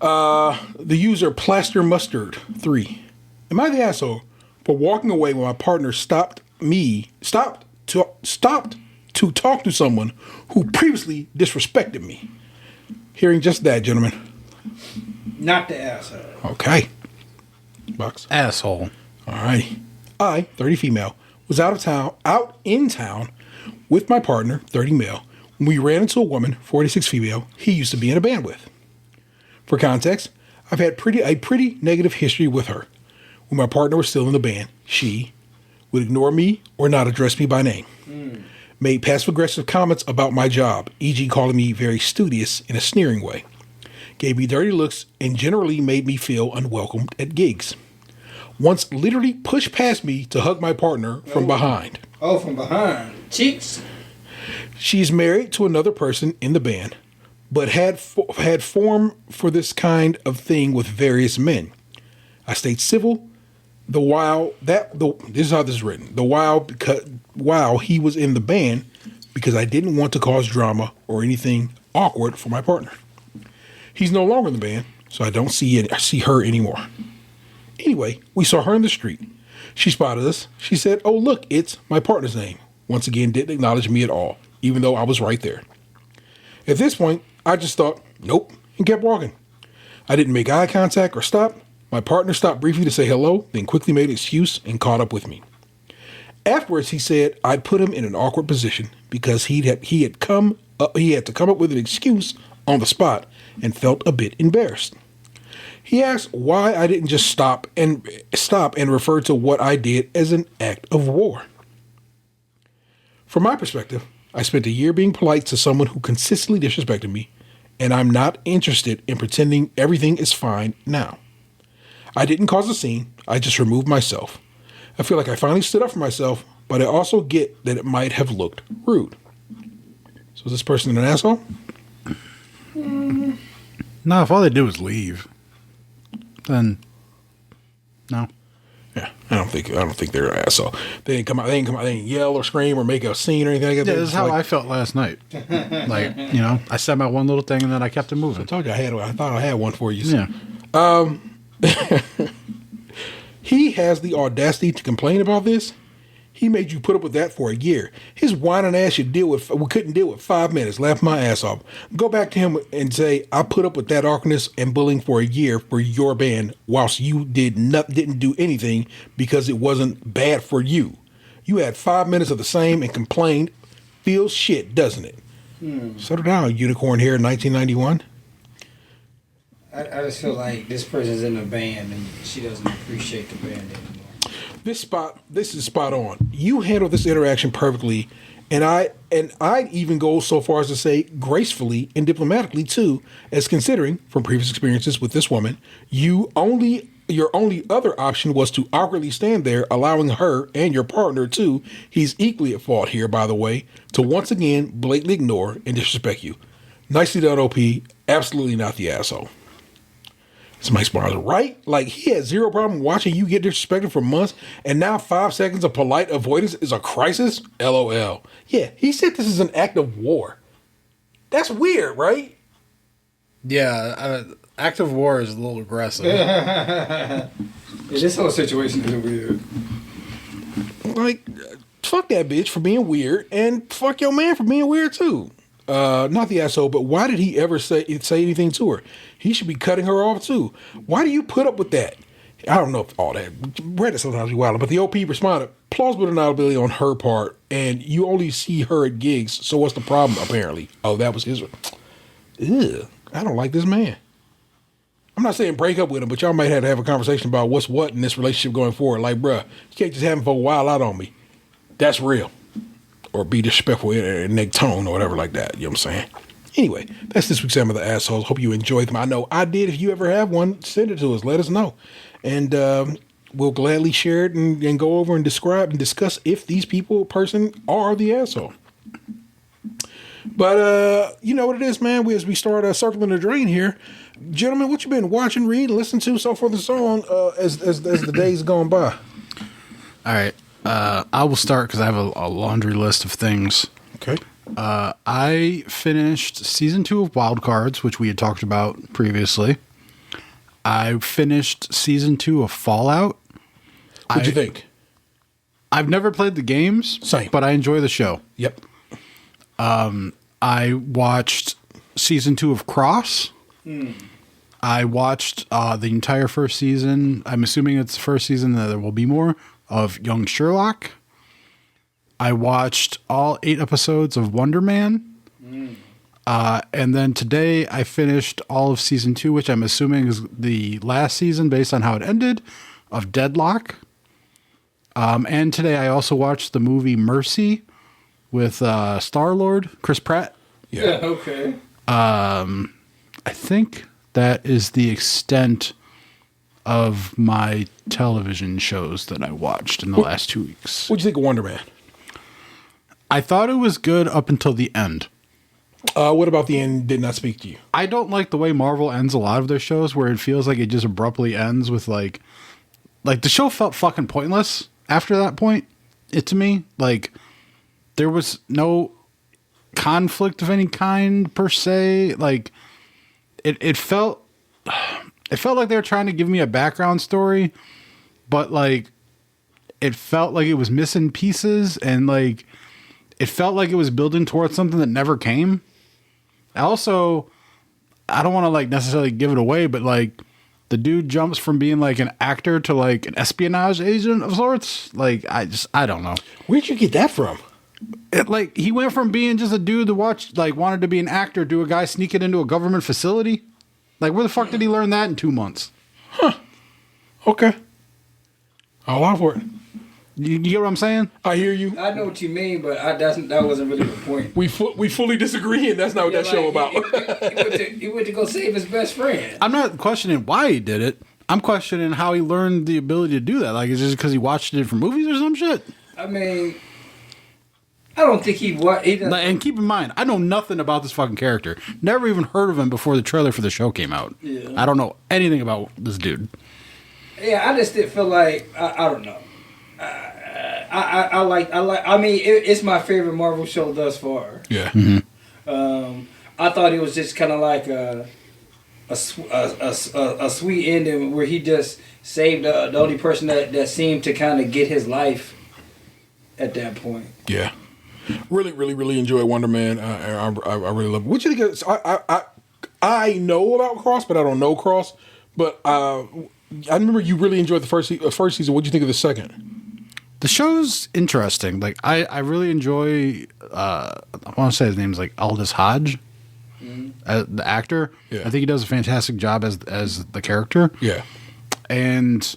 The user Plaster Mustard 3. Am I the asshole for walking away when my partner stopped to talk to someone who previously disrespected me? Hearing just that, gentlemen. Not the asshole. Okay. Box. Asshole. All right. I, 30 female, was out in town with my partner, 30 male, when we ran into a woman, 46 female, he used to be in a band with. For context, I've had a pretty negative history with her. When my partner was still in the band, she would ignore me or not address me by name. Made passive-aggressive comments about my job, e.g. calling me very studious in a sneering way. Gave me dirty looks and generally made me feel unwelcomed at gigs. Once literally pushed past me to hug my partner from behind. Oh, from behind. Cheeks. She's married to another person in the band, but had form for this kind of thing with various men. I stayed civil this is how this is written. While he was in the band, because I didn't want to cause drama or anything awkward for my partner. He's no longer in the band, so I don't see her anymore. Anyway, we saw her in the street. She spotted us. She said, "Oh, look, it's my partner's name." Once again, didn't acknowledge me at all, even though I was right there. At this point, I just thought, nope, and kept walking. I didn't make eye contact or stop. My partner stopped briefly to say hello, then quickly made an excuse and caught up with me. Afterwards, he said I'd put him in an awkward position because he had to come up with an excuse on the spot and felt a bit embarrassed. He asked why I didn't just stop and refer to what I did as an act of war. From my perspective, I spent a year being polite to someone who consistently disrespected me, and I'm not interested in pretending everything is fine now. I didn't cause a scene, I just removed myself. I feel like I finally stood up for myself, but I also get that it might have looked rude. So is this person an asshole? No, if all they did was leave, then no. Yeah, I don't think they're an asshole. They didn't come out. They didn't yell or scream or make a scene or anything like that. Yeah, this is how I felt last night. Like, I said my one little thing and then I kept it moving. I told you I thought I had one for you. Yeah. He has the audacity to complain about this. He made you put up with that for a year. His whining ass couldn't deal with 5 minutes. Laughed my ass off. Go back to him and say, I put up with that awkwardness and bullying for a year for your band, whilst you didn't do anything because it wasn't bad for you. You had 5 minutes of the same and complained. Feels shit, doesn't it? Settle down, unicorn hair, 1991. I just feel like this person's in a band and she doesn't appreciate the band anymore. This is spot on. You handled this interaction perfectly, and I'd even go so far as to say gracefully and diplomatically too, as considering from previous experiences with this woman, your only other option was to awkwardly stand there, allowing her and your partner too, he's equally at fault here, by the way, to once again blatantly ignore and disrespect you. Nicely done, OP. Absolutely not the asshole. Somebody smart, right? Like, he had zero problem watching you get disrespected for months, and now 5 seconds of polite avoidance is a crisis? LOL. Yeah, he said this is an act of war. That's weird, right? Yeah, act of war is a little aggressive. Yeah, this whole situation is weird. Like, fuck that bitch for being weird, and fuck your man for being weird too. Not the asshole, but why did he ever say anything to her? He should be cutting her off too. Why do you put up with that? I don't know if all that. Reddit sometimes be wild, but the OP responded, plausible deniability on her part, and you only see her at gigs, so what's the problem, apparently? Oh, that was his. Ew, I don't like this man. I'm not saying break up with him, but y'all might have to have a conversation about what's what in this relationship going forward. Like, bruh, you can't just have him for a while out on me. That's real. Or be disrespectful in their tone or whatever like that. You know what I'm saying? Anyway, that's this week's Sam of the Assholes. Hope you enjoyed them. I know I did. If you ever have one, send it to us. Let us know. And we'll gladly share it and go over and describe and discuss if these person are the asshole. But you know what it is, man. As we start circling the drain here, gentlemen, what you been watching, reading, listening to, so forth and so on as the days gone by? All right. I will start because I have a laundry list of things. Okay. I finished season 2 of Wild Cards, which we had talked about previously. I finished season 2 of Fallout. What'd you think? I've never played the games, Same. but I enjoy the show. Yep. I watched season 2 of Cross. I watched the entire first season. I'm assuming it's the first season, that there will be more, of Young Sherlock. I watched all 8 episodes of Wonder Man. And then today I finished all of season 2, which I'm assuming is the last season based on how it ended, of Deadlock. And today I also watched the movie Mercy with Star-Lord, Chris Pratt. Yeah. Okay. I think that is the extent of my television shows that I watched in the last 2 weeks. What'd you think of Wonder Man? I thought it was good up until the end. What about the end did not speak to you? I don't like the way Marvel ends a lot of their shows, where it feels like it just abruptly ends with like the show felt fucking pointless after that point. To me, like, there was no conflict of any kind per se. Like, it felt like they were trying to give me a background story, but like it felt like it was missing pieces, and like it felt like it was building towards something that never came. Also, I don't want to like necessarily give it away, but like the dude jumps from being like an actor to like an espionage agent of sorts. Like, I don't know. Where'd you get that from? Like, he went from being just a dude that wanted to be an actor to a guy sneaking into a government facility. Like, where the fuck did he learn that in 2 months? Okay. I'll allow for it. You get what I'm saying? I hear you. I know what you mean, but that wasn't really the point. We fully disagree, and that's not what that show about. He went to go save his best friend. I'm not questioning why he did it. I'm questioning how he learned the ability to do that. Like, is it just because he watched it from movies or some shit? I mean, I don't think he doesn't. And keep in mind, I know nothing about this fucking character. Never even heard of him before the trailer for the show came out. Yeah. I don't know anything about this dude. Yeah, I just didn't feel like I don't know. I mean, it's my favorite Marvel show thus far. Yeah. I thought it was just kind of like a sweet ending where he just saved the only person that seemed to kind of get his life at that point. Yeah. Really, really, really enjoy Wonder Man. I really love it. What do you think of, I know about Cross, but I don't know Cross. But I remember you really enjoyed the first season. What do you think of the second? The show's interesting. Like, I really enjoy, I want to say his name's like Aldous Hodge, the actor. Yeah. I think he does a fantastic job as the character. Yeah. And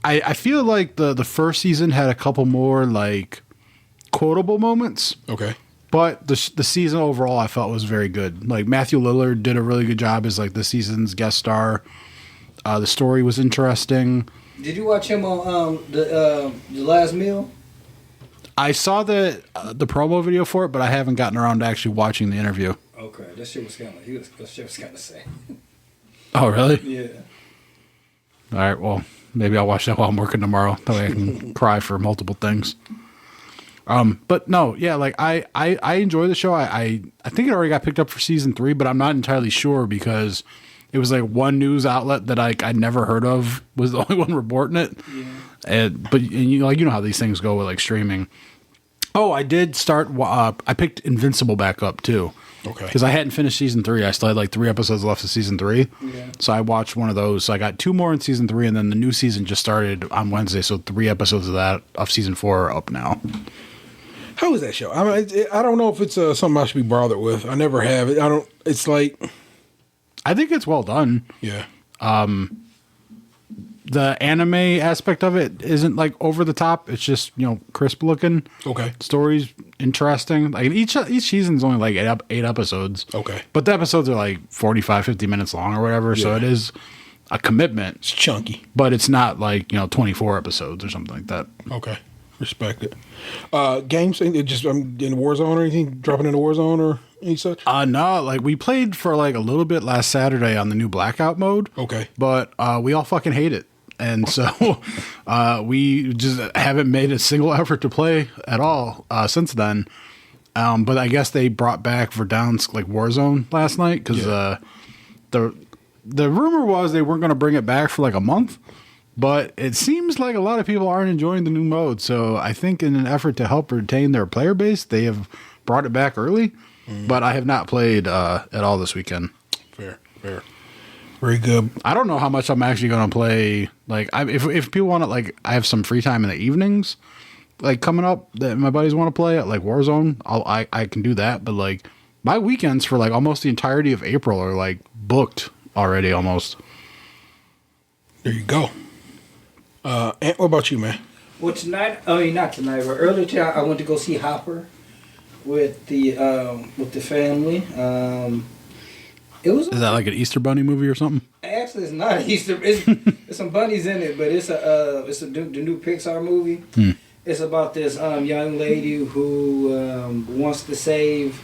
I feel like the first season had a couple more, like, quotable moments. Okay. But the season overall I felt was very good. Like, Matthew Lillard did a really good job as, like, the season's guest star. The story was interesting. Did you watch him on the Last Meal? I saw the promo video for it, but I haven't gotten around to actually watching the interview. Okay, that shit was kind of sad. Oh, really? Yeah. All right, well, maybe I'll watch that while I'm working tomorrow. That way I can cry for multiple things. But no, yeah, like I enjoy the show. I think it already got picked up for season 3, but I'm not entirely sure because it was like one news outlet that I'd never heard of was the only one reporting it. Yeah. But you know how these things go with like streaming. Oh, I did start. I picked Invincible back up too. Okay. Because I hadn't finished season 3. I still had like 3 episodes left of season 3. Yeah. So I watched one of those. So I got 2 more in season 3, and then the new season just started on Wednesday. So 3 episodes of season 4 are up now. How is that show? I mean, I don't know if it's something I should be bothered with. I never have it. It's like, I think it's well done. yeah. The anime aspect of it isn't like over the top. It's just, crisp looking. Okay. Story's interesting. Like each season's only like 8 episodes. Okay. But the episodes are like 45, 50 minutes long or whatever. So Yeah. it is a commitment. It's chunky. But it's not like, 24 episodes or something like that. Okay. Respect it. Games, just in Warzone or anything? Dropping into Warzone or any such? No, like we played for like a little bit last Saturday on the new Blackout mode. Okay. But we all fucking hate it. And so we just haven't made a single effort to play at all since then. But I guess they brought back Verdansk like Warzone last night because the rumor was they weren't going to bring it back for like a month. But it seems like a lot of people aren't enjoying the new mode. So I think in an effort to help retain their player base, they have brought it back early. But I have not played at all this weekend. Fair. Very good. I don't know how much I'm actually going to play. Like, if people want to, like, I have some free time in the evenings, like, coming up that my buddies want to play at, like, Warzone, I can do that. But, like, my weekends for, like, almost the entirety of April are, like, booked already almost. There you go. Ant, what about you, man? Well, not tonight, but earlier today I went to go see Hopper with the family. Is that like an Easter Bunny movie or something? Actually, it's not Easter. It's some bunnies in it, but it's the new Pixar movie. It's about this young lady who wants to save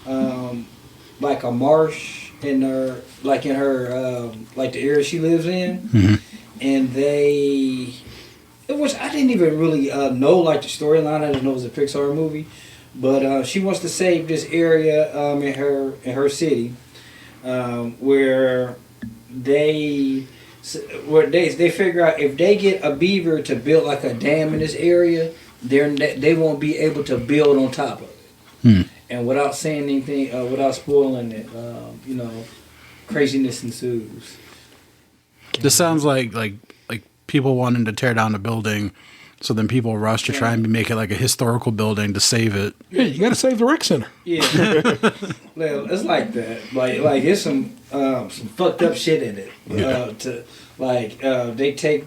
like a marsh in her like the area she lives in, and which I didn't even really know like the storyline. I didn't know it was a Pixar movie, but she wants to save this area in her city. Where they figure out if they get a beaver to build like a dam in this area, they won't be able to build on top of it. And without saying anything, without spoiling it, craziness ensues. This sounds like people wanting to tear down a building So then people rush to try and make it like a historical building to save it. Yeah, you got to save the rec center. Yeah, well, it's like that. Like it's some fucked up shit in it. They take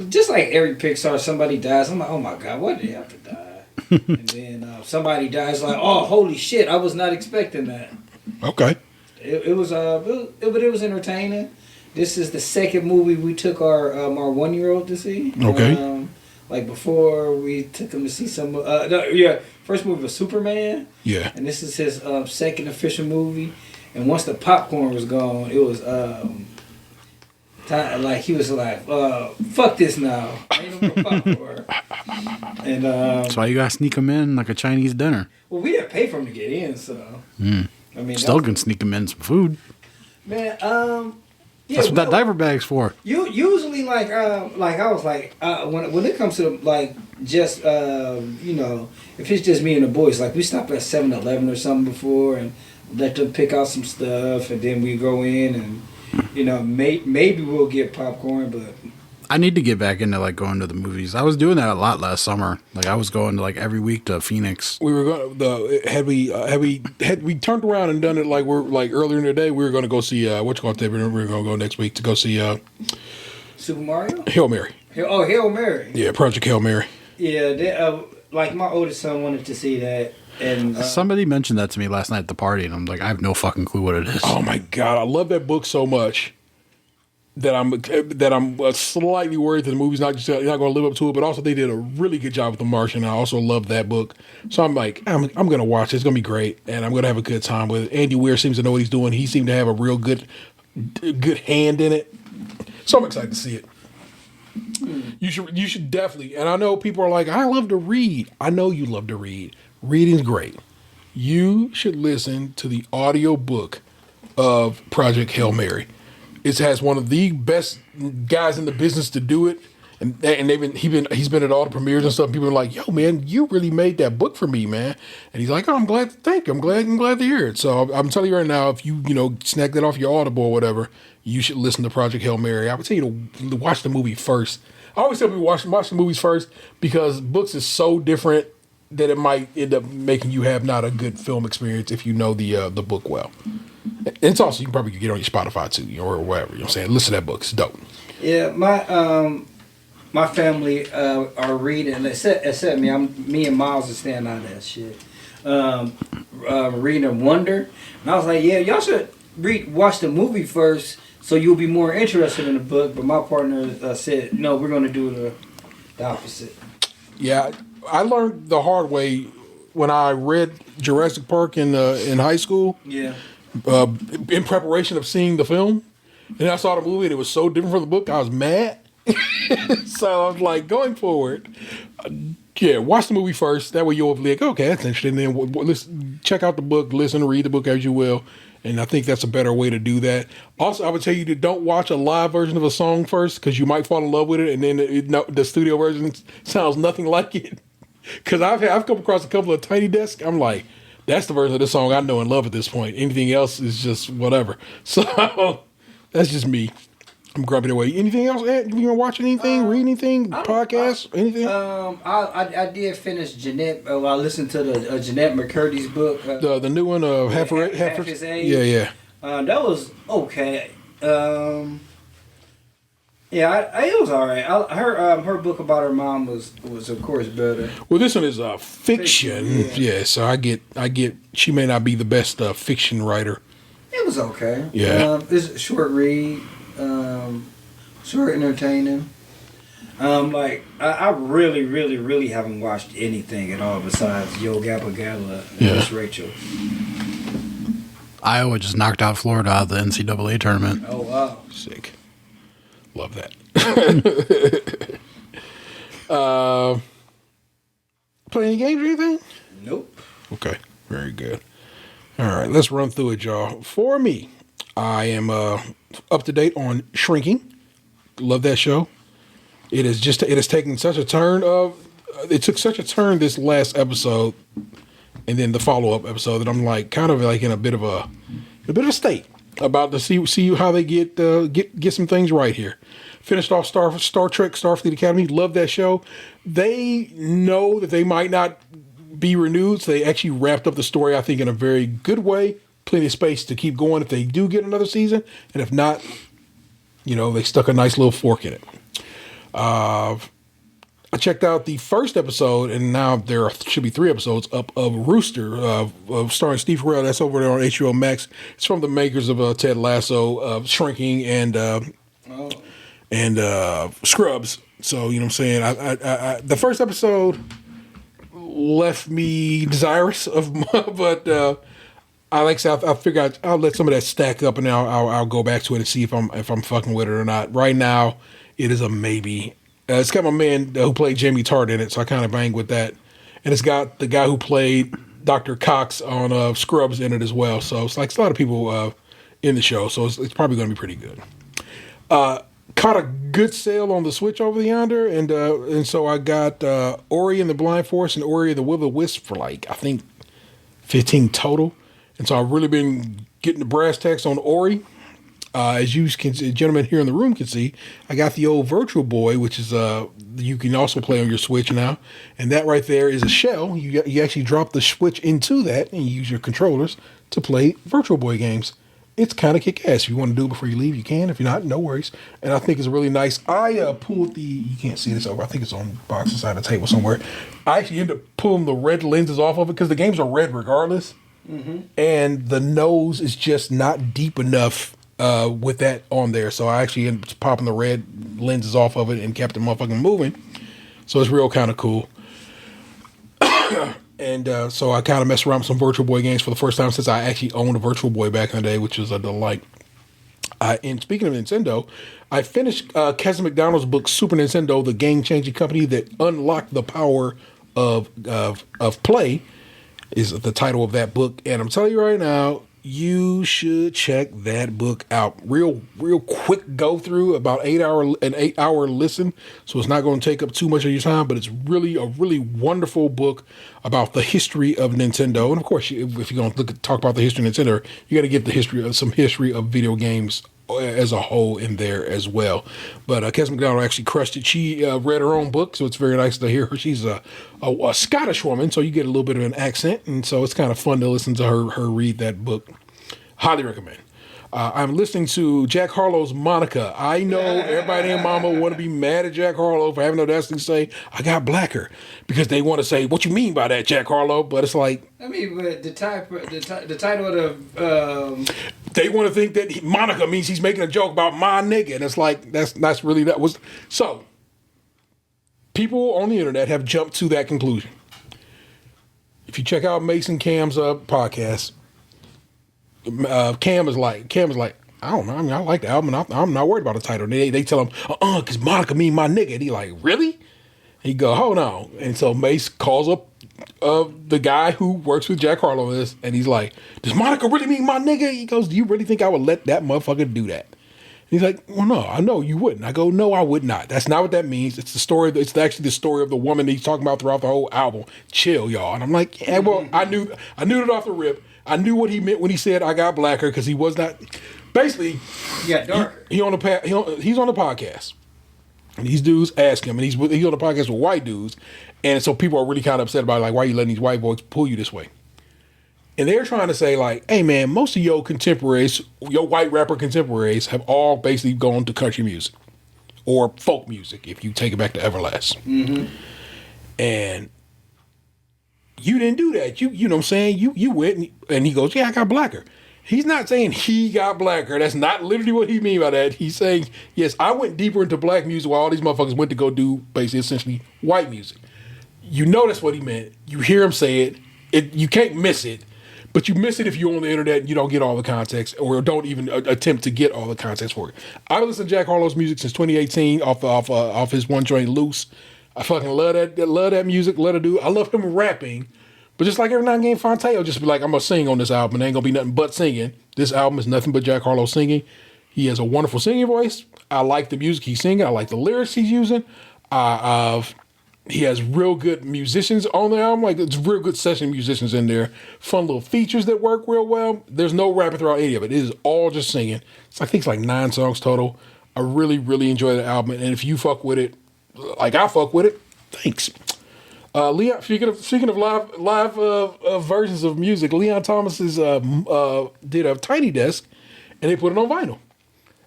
just like every Pixar, somebody dies. I'm like, oh my god, why did they have to die? And then somebody dies. Like, oh holy shit, I was not expecting that. Okay. It was entertaining. This is the second movie we took our 1-year-old to see. Okay. Like before, we took him to see some. First movie was Superman. Yeah. And this is his second official movie. And once the popcorn was gone, it was like he was like, "Fuck this now, ain't no more popcorn." And that's why you gotta sneak them in like a Chinese dinner. well, we didn't pay for him to get in, so I mean, Still can sneak them in some food. man. Yeah, That's what that diaper bag's for. You usually like I was like when it comes to like just if it's just me and the boys, like we stop at 7-Eleven or something before and let them pick out some stuff, and then we go in and maybe we'll get popcorn, but I need to get back into like going to the movies. I was doing that a lot last summer. Like I was going to like every week to Phoenix. We were going. Had we turned around and done it like we're like earlier in the day, we were going to go see we were going to go next week to go see Super Mario. Hail Mary. Hail Mary. Yeah, Project Hail Mary. Yeah, they, like my oldest son wanted to see that, and Somebody mentioned that to me last night at the party, and I'm like, I have no fucking clue what it is. Oh my god, I love that book so much that I'm slightly worried that the movie's not going to live up to it, but also they did a really good job with The Martian. I also love that book, so I'm like, I'm going to watch it. It's going to be great, and I'm going to have a good time with it. Andy Weir seems to know what he's doing. He seemed to have a real good hand in it, so I'm excited to see it. You should definitely. And I know people are like, I love to read. I know you love to read. Reading's great. You should listen to the audio book of Project Hail Mary. It has one of the best guys in the business to do it, and he's been at all the premieres and stuff. People are like, "Yo, man, you really made that book for me, man." And he's like, "Oh, I'm glad. Thank you. I'm glad to hear it." So I'm telling you right now, if you snag that off your Audible or whatever, you should listen to Project Hail Mary. I would tell you to watch the movie first. I always tell people watch the movies first because books is so different that it might end up making you have not a good film experience if you know the book well. And it's also, you can probably get it on your Spotify too, or wherever. You know what I'm saying? Listen to that book. It's dope. Yeah, my family are reading, except me. Me and Miles are staying out of that shit. Reading Wonder, and I was like, yeah, y'all should watch the movie first, so you'll be more interested in the book. But my partner said, no, we're going to do the opposite. Yeah, I learned the hard way when I read Jurassic Park in high school. Yeah. In preparation of seeing the film, and I saw the movie and it was so different from the book, I was mad. So I was like, going forward, watch the movie first. That way you'll be like, okay, that's interesting. And then listen, check out the book, read the book as you will. And I think that's a better way to do that. Also, I would tell you to don't watch a live version of a song first because you might fall in love with it, and then the studio version sounds nothing like it. Because I've come across a couple of Tiny Desk. I'm like, that's the version of the song I know and love at this point. Anything else is just whatever. So that's just me. I'm grumpy that way. Anything else, Ed? You want to watch anything, read anything, podcasts, anything? I did finish Jeanette. I listened to the Jeanette McCurdy's book. The new one, Half His Age. Yeah. That was okay. It was all right. Her book about her mom was of course better. Well, this one is fiction. Yeah, so I get. She may not be the best fiction writer. It was okay. Yeah, it's a short read, short entertaining. I really, really, really haven't watched anything at all besides Yo Gabba Gabba and Miss Rachel. Iowa just knocked out Florida out of the NCAA tournament. Oh wow, sick. Love that. Play any games or anything? Nope. Okay, very good. All right, let's run through it, y'all. For me, I am up to date on Shrinking. Love that show. It has taken such a turn it took such a turn this last episode, and then the follow up episode that I'm like kind of like in a bit of a state about to see how they get some things right here. Finished off Star Trek, Starfleet Academy. Love that show. They know that they might not be renewed, so they actually wrapped up the story, I think, in a very good way. Plenty of space to keep going if they do get another season. And if not, they stuck a nice little fork in it. I checked out the first episode, and now there should be 3 episodes up of Rooster, of starring Steve Carell. That's over there on HBO Max. It's from the makers of Ted Lasso, Shrinking, and Scrubs. So, you know what I'm saying? I the first episode left me desirous of, but I figure I'll let some of that stack up, and I'll go back to it and see if I'm fucking with it or not. Right now, it is a maybe. It's got my man who played Jamie Tart in it, so I kind of bang with that. And it's got the guy who played Dr. Cox on Scrubs in it as well. So it's like a lot of people in the show, so it's probably going to be pretty good. Caught a good sale on the Switch over yonder, and so I got Ori and the Blind Forest and Ori and the Will-O-Wisp for I think 15 total. And so I've really been getting the brass tacks on Ori. As you can, gentlemen here in the room can see, I got the old Virtual Boy, which is you can also play on your Switch now, and that right there is a shell. You actually drop the Switch into that and you use your controllers to play Virtual Boy games. It's kind of kick-ass. If you want to do it before you leave, you can. If you're not, no worries. And I think it's really nice. I pulled you can't see this over. I think it's on the box inside the table somewhere. I actually ended up pulling the red lenses off of it because the games are red regardless, and the nose is just not deep enough with that on there. So I actually ended up popping the red lenses off of it and kept the motherfucking moving. So it's real kind of cool. And so I kind of messed around with some Virtual Boy games for the first time since I actually owned a Virtual Boy back in the day, which was a delight. And speaking of Nintendo, I finished Kevin McDonald's book, Super Nintendo, the game-changing company that unlocked the power of play, is the title of that book. And I'm telling you right now, you should check that book out. Real quick go through, about an 8 hour listen. So it's not going to take up too much of your time, but it's really a really wonderful book about the history of Nintendo. And of course, if you're going to talk about the history of Nintendo, you got to get some history of video games as a whole in there as well. But Kes McDonald actually crushed it. She read her own book, so it's very nice to hear her. She's a Scottish woman, so you get a little bit of an accent, and so it's kind of fun to listen to her read that book. Highly recommend. I'm listening to Jack Harlow's Monica. I know everybody and mama want to be mad at Jack Harlow for having the audacity to say, I got blacker. Because they want to say, what you mean by that, Jack Harlow? But it's like... I mean, but the title of the... They want to think that Monica means he's making a joke about my nigga. And it's like, that's really... that was. So, people on the internet have jumped to that conclusion. If you check out Mason Cam's podcast... Cam is like, I don't know. I mean, I like the album. And I'm not worried about the title. They tell him, because Monica mean my nigga. And he like, really? And he go, hold on. And so Mace calls up the guy who works with Jack Harlow in this, and he's like, does Monica really mean my nigga? He goes, do you really think I would let that motherfucker do that? And he's like, well, no, I know you wouldn't. I go, no, I would not. That's not what that means. It's the story. It's actually the story of the woman that he's talking about throughout the whole album. Chill, y'all. And I'm like, yeah, well, I knew it off the rip. I knew what he meant when he said I got blacker, because he was not. Basically, yeah, darker. He's on the podcast, and these dudes ask him, and he's on the podcast with white dudes, and so people are really kind of upset about it, like, why are you letting these white boys pull you this way? And they're trying to say, like, hey man, most of your contemporaries, your white rapper contemporaries, have all basically gone to country music or folk music, if you take it back to Everlast. Mm-hmm. And you didn't do that. You know what I'm saying? You went and he goes, yeah, I got blacker. He's not saying he got blacker. That's not literally what he mean by that. He's saying, yes, I went deeper into black music while all these motherfuckers went to go do basically essentially white music. You know that's what he meant. You hear him say it. You can't miss it. But you miss it if you're on the internet and you don't get all the context, or don't even attempt to get all the context for it. I've listened to Jack Harlow's music since 2018 off his one joint Loose. I fucking love that music. Let her do. I love him rapping, but just like every now and again, Fonteo just be like, I'm gonna sing on this album. It ain't gonna be nothing but singing. This album is nothing but Jack Harlow singing. He has a wonderful singing voice. I like the music he's singing. I like the lyrics he's using. He has real good musicians on the album. Like, it's real good session musicians in there. Fun little features that work real well. There's no rapping throughout any of it. It is all just singing. I think it's like 9 songs total. I really, really enjoy the album. And if you fuck with it, like I fuck with it, thanks. Leon, speaking of live versions of music, Leon Thomas's did a Tiny Desk, and they put it on vinyl.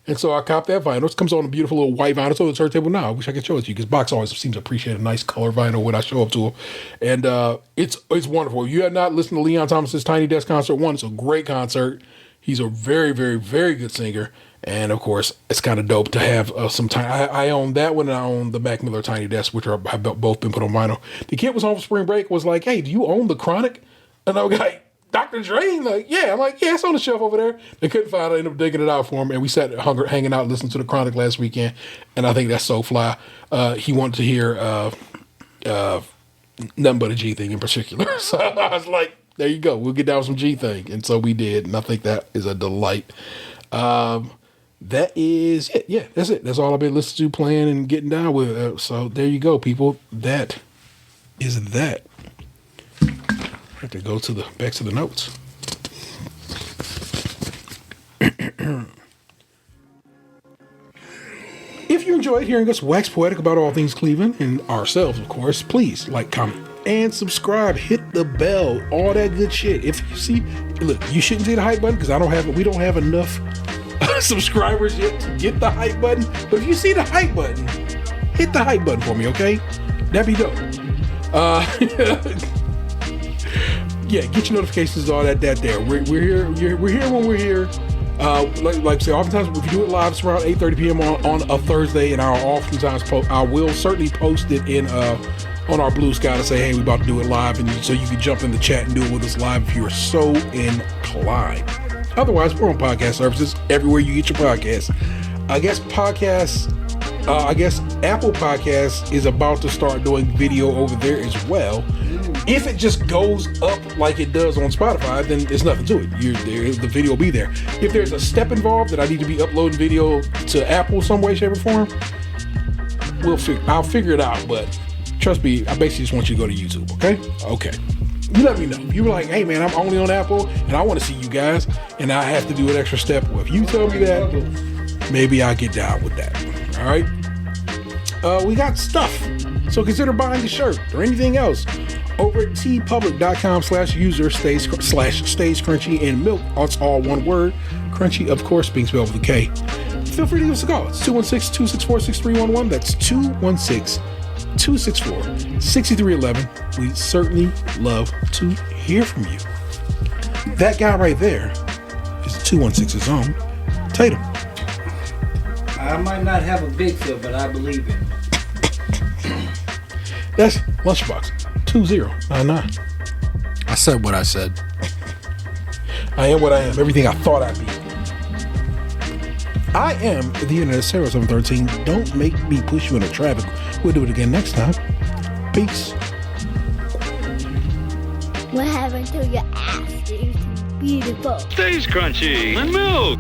And so I copped that vinyl. It comes on a beautiful little white vinyl. So the turntable now. I wish I could show it to you because Box always seems to appreciate a nice color vinyl when I show up to him. And it's wonderful. If you have not listened to Leon Thomas's Tiny Desk concert one, it's a great concert. He's a very, very, very good singer. And of course, it's kind of dope to have some time. I own that one and I own the Mac Miller Tiny Desk, which have both been put on vinyl. The kid was home for spring break, was like, hey, do you own The Chronic? And I was like, Dr. Dre? Like, yeah. I'm like, yeah, it's on the shelf over there. They couldn't find it. I ended up digging it out for him. And we sat hanging out listening to The Chronic last weekend. And I think that's so fly. He wanted to hear nothing but a G thing in particular. So I was like, there you go. We'll get down with some G thing. And so we did. And I think that is a delight. That is it. Yeah, that's it. That's all I've been listening to, playing, and getting down with. So there you go, people. That is that. I have to go back to the notes. If you enjoyed hearing us wax poetic about all things Cleveland and ourselves, of course, please like, comment, and subscribe. Hit the bell, all that good shit. If you see, look, you shouldn't see the hype button because we don't have enough subscribers yet to get the hype button. But if you see the hype button, hit the hype button for me, okay? That'd be dope. Yeah, get your notifications, all that there. We're here. We're here when we're here. Like I say, oftentimes if you do it live, it's around 8:30 p.m. on a Thursday, and I'll oftentimes I will certainly post it in on our Blue Sky to say, hey, we're about to do it live, and so you can jump in the chat and do it with us live if you are so inclined. Otherwise, we're on podcast services everywhere you get your podcasts. I guess Apple Podcasts is about to start doing video over there as well. If it just goes up like it does on Spotify, then there's nothing to it. The video will be there. If there's a step involved that I need to be uploading video to Apple some way, shape, or form, I'll figure it out. But trust me, I basically just want you to go to YouTube. Okay. You let me know. If you were like, hey man, I'm only on Apple and I want to see you guys, and I have to do an extra step. Well, if you tell me that, maybe I'll get down with that. All right. We got stuff. So consider buying a shirt or anything else over at tpublic.com/user stays Krunchy and milk. It's all one word. Krunchy, of course, being spelled with a K. Feel free to give us a call. It's 216-264-6311. That's 216-264-6311. We certainly love to hear from you. That guy right there is 216's own Tatum. I might not have a big feel, but I believe in it. That's Lunchbox 2099. I said what I said. I am what I am. Everything I thought I'd be. I am the internet Sarah 713. Don't make me push you into traffic. We'll do it again next time. Peace. What happened to your ass? It's beautiful. Stays crunchy and milk.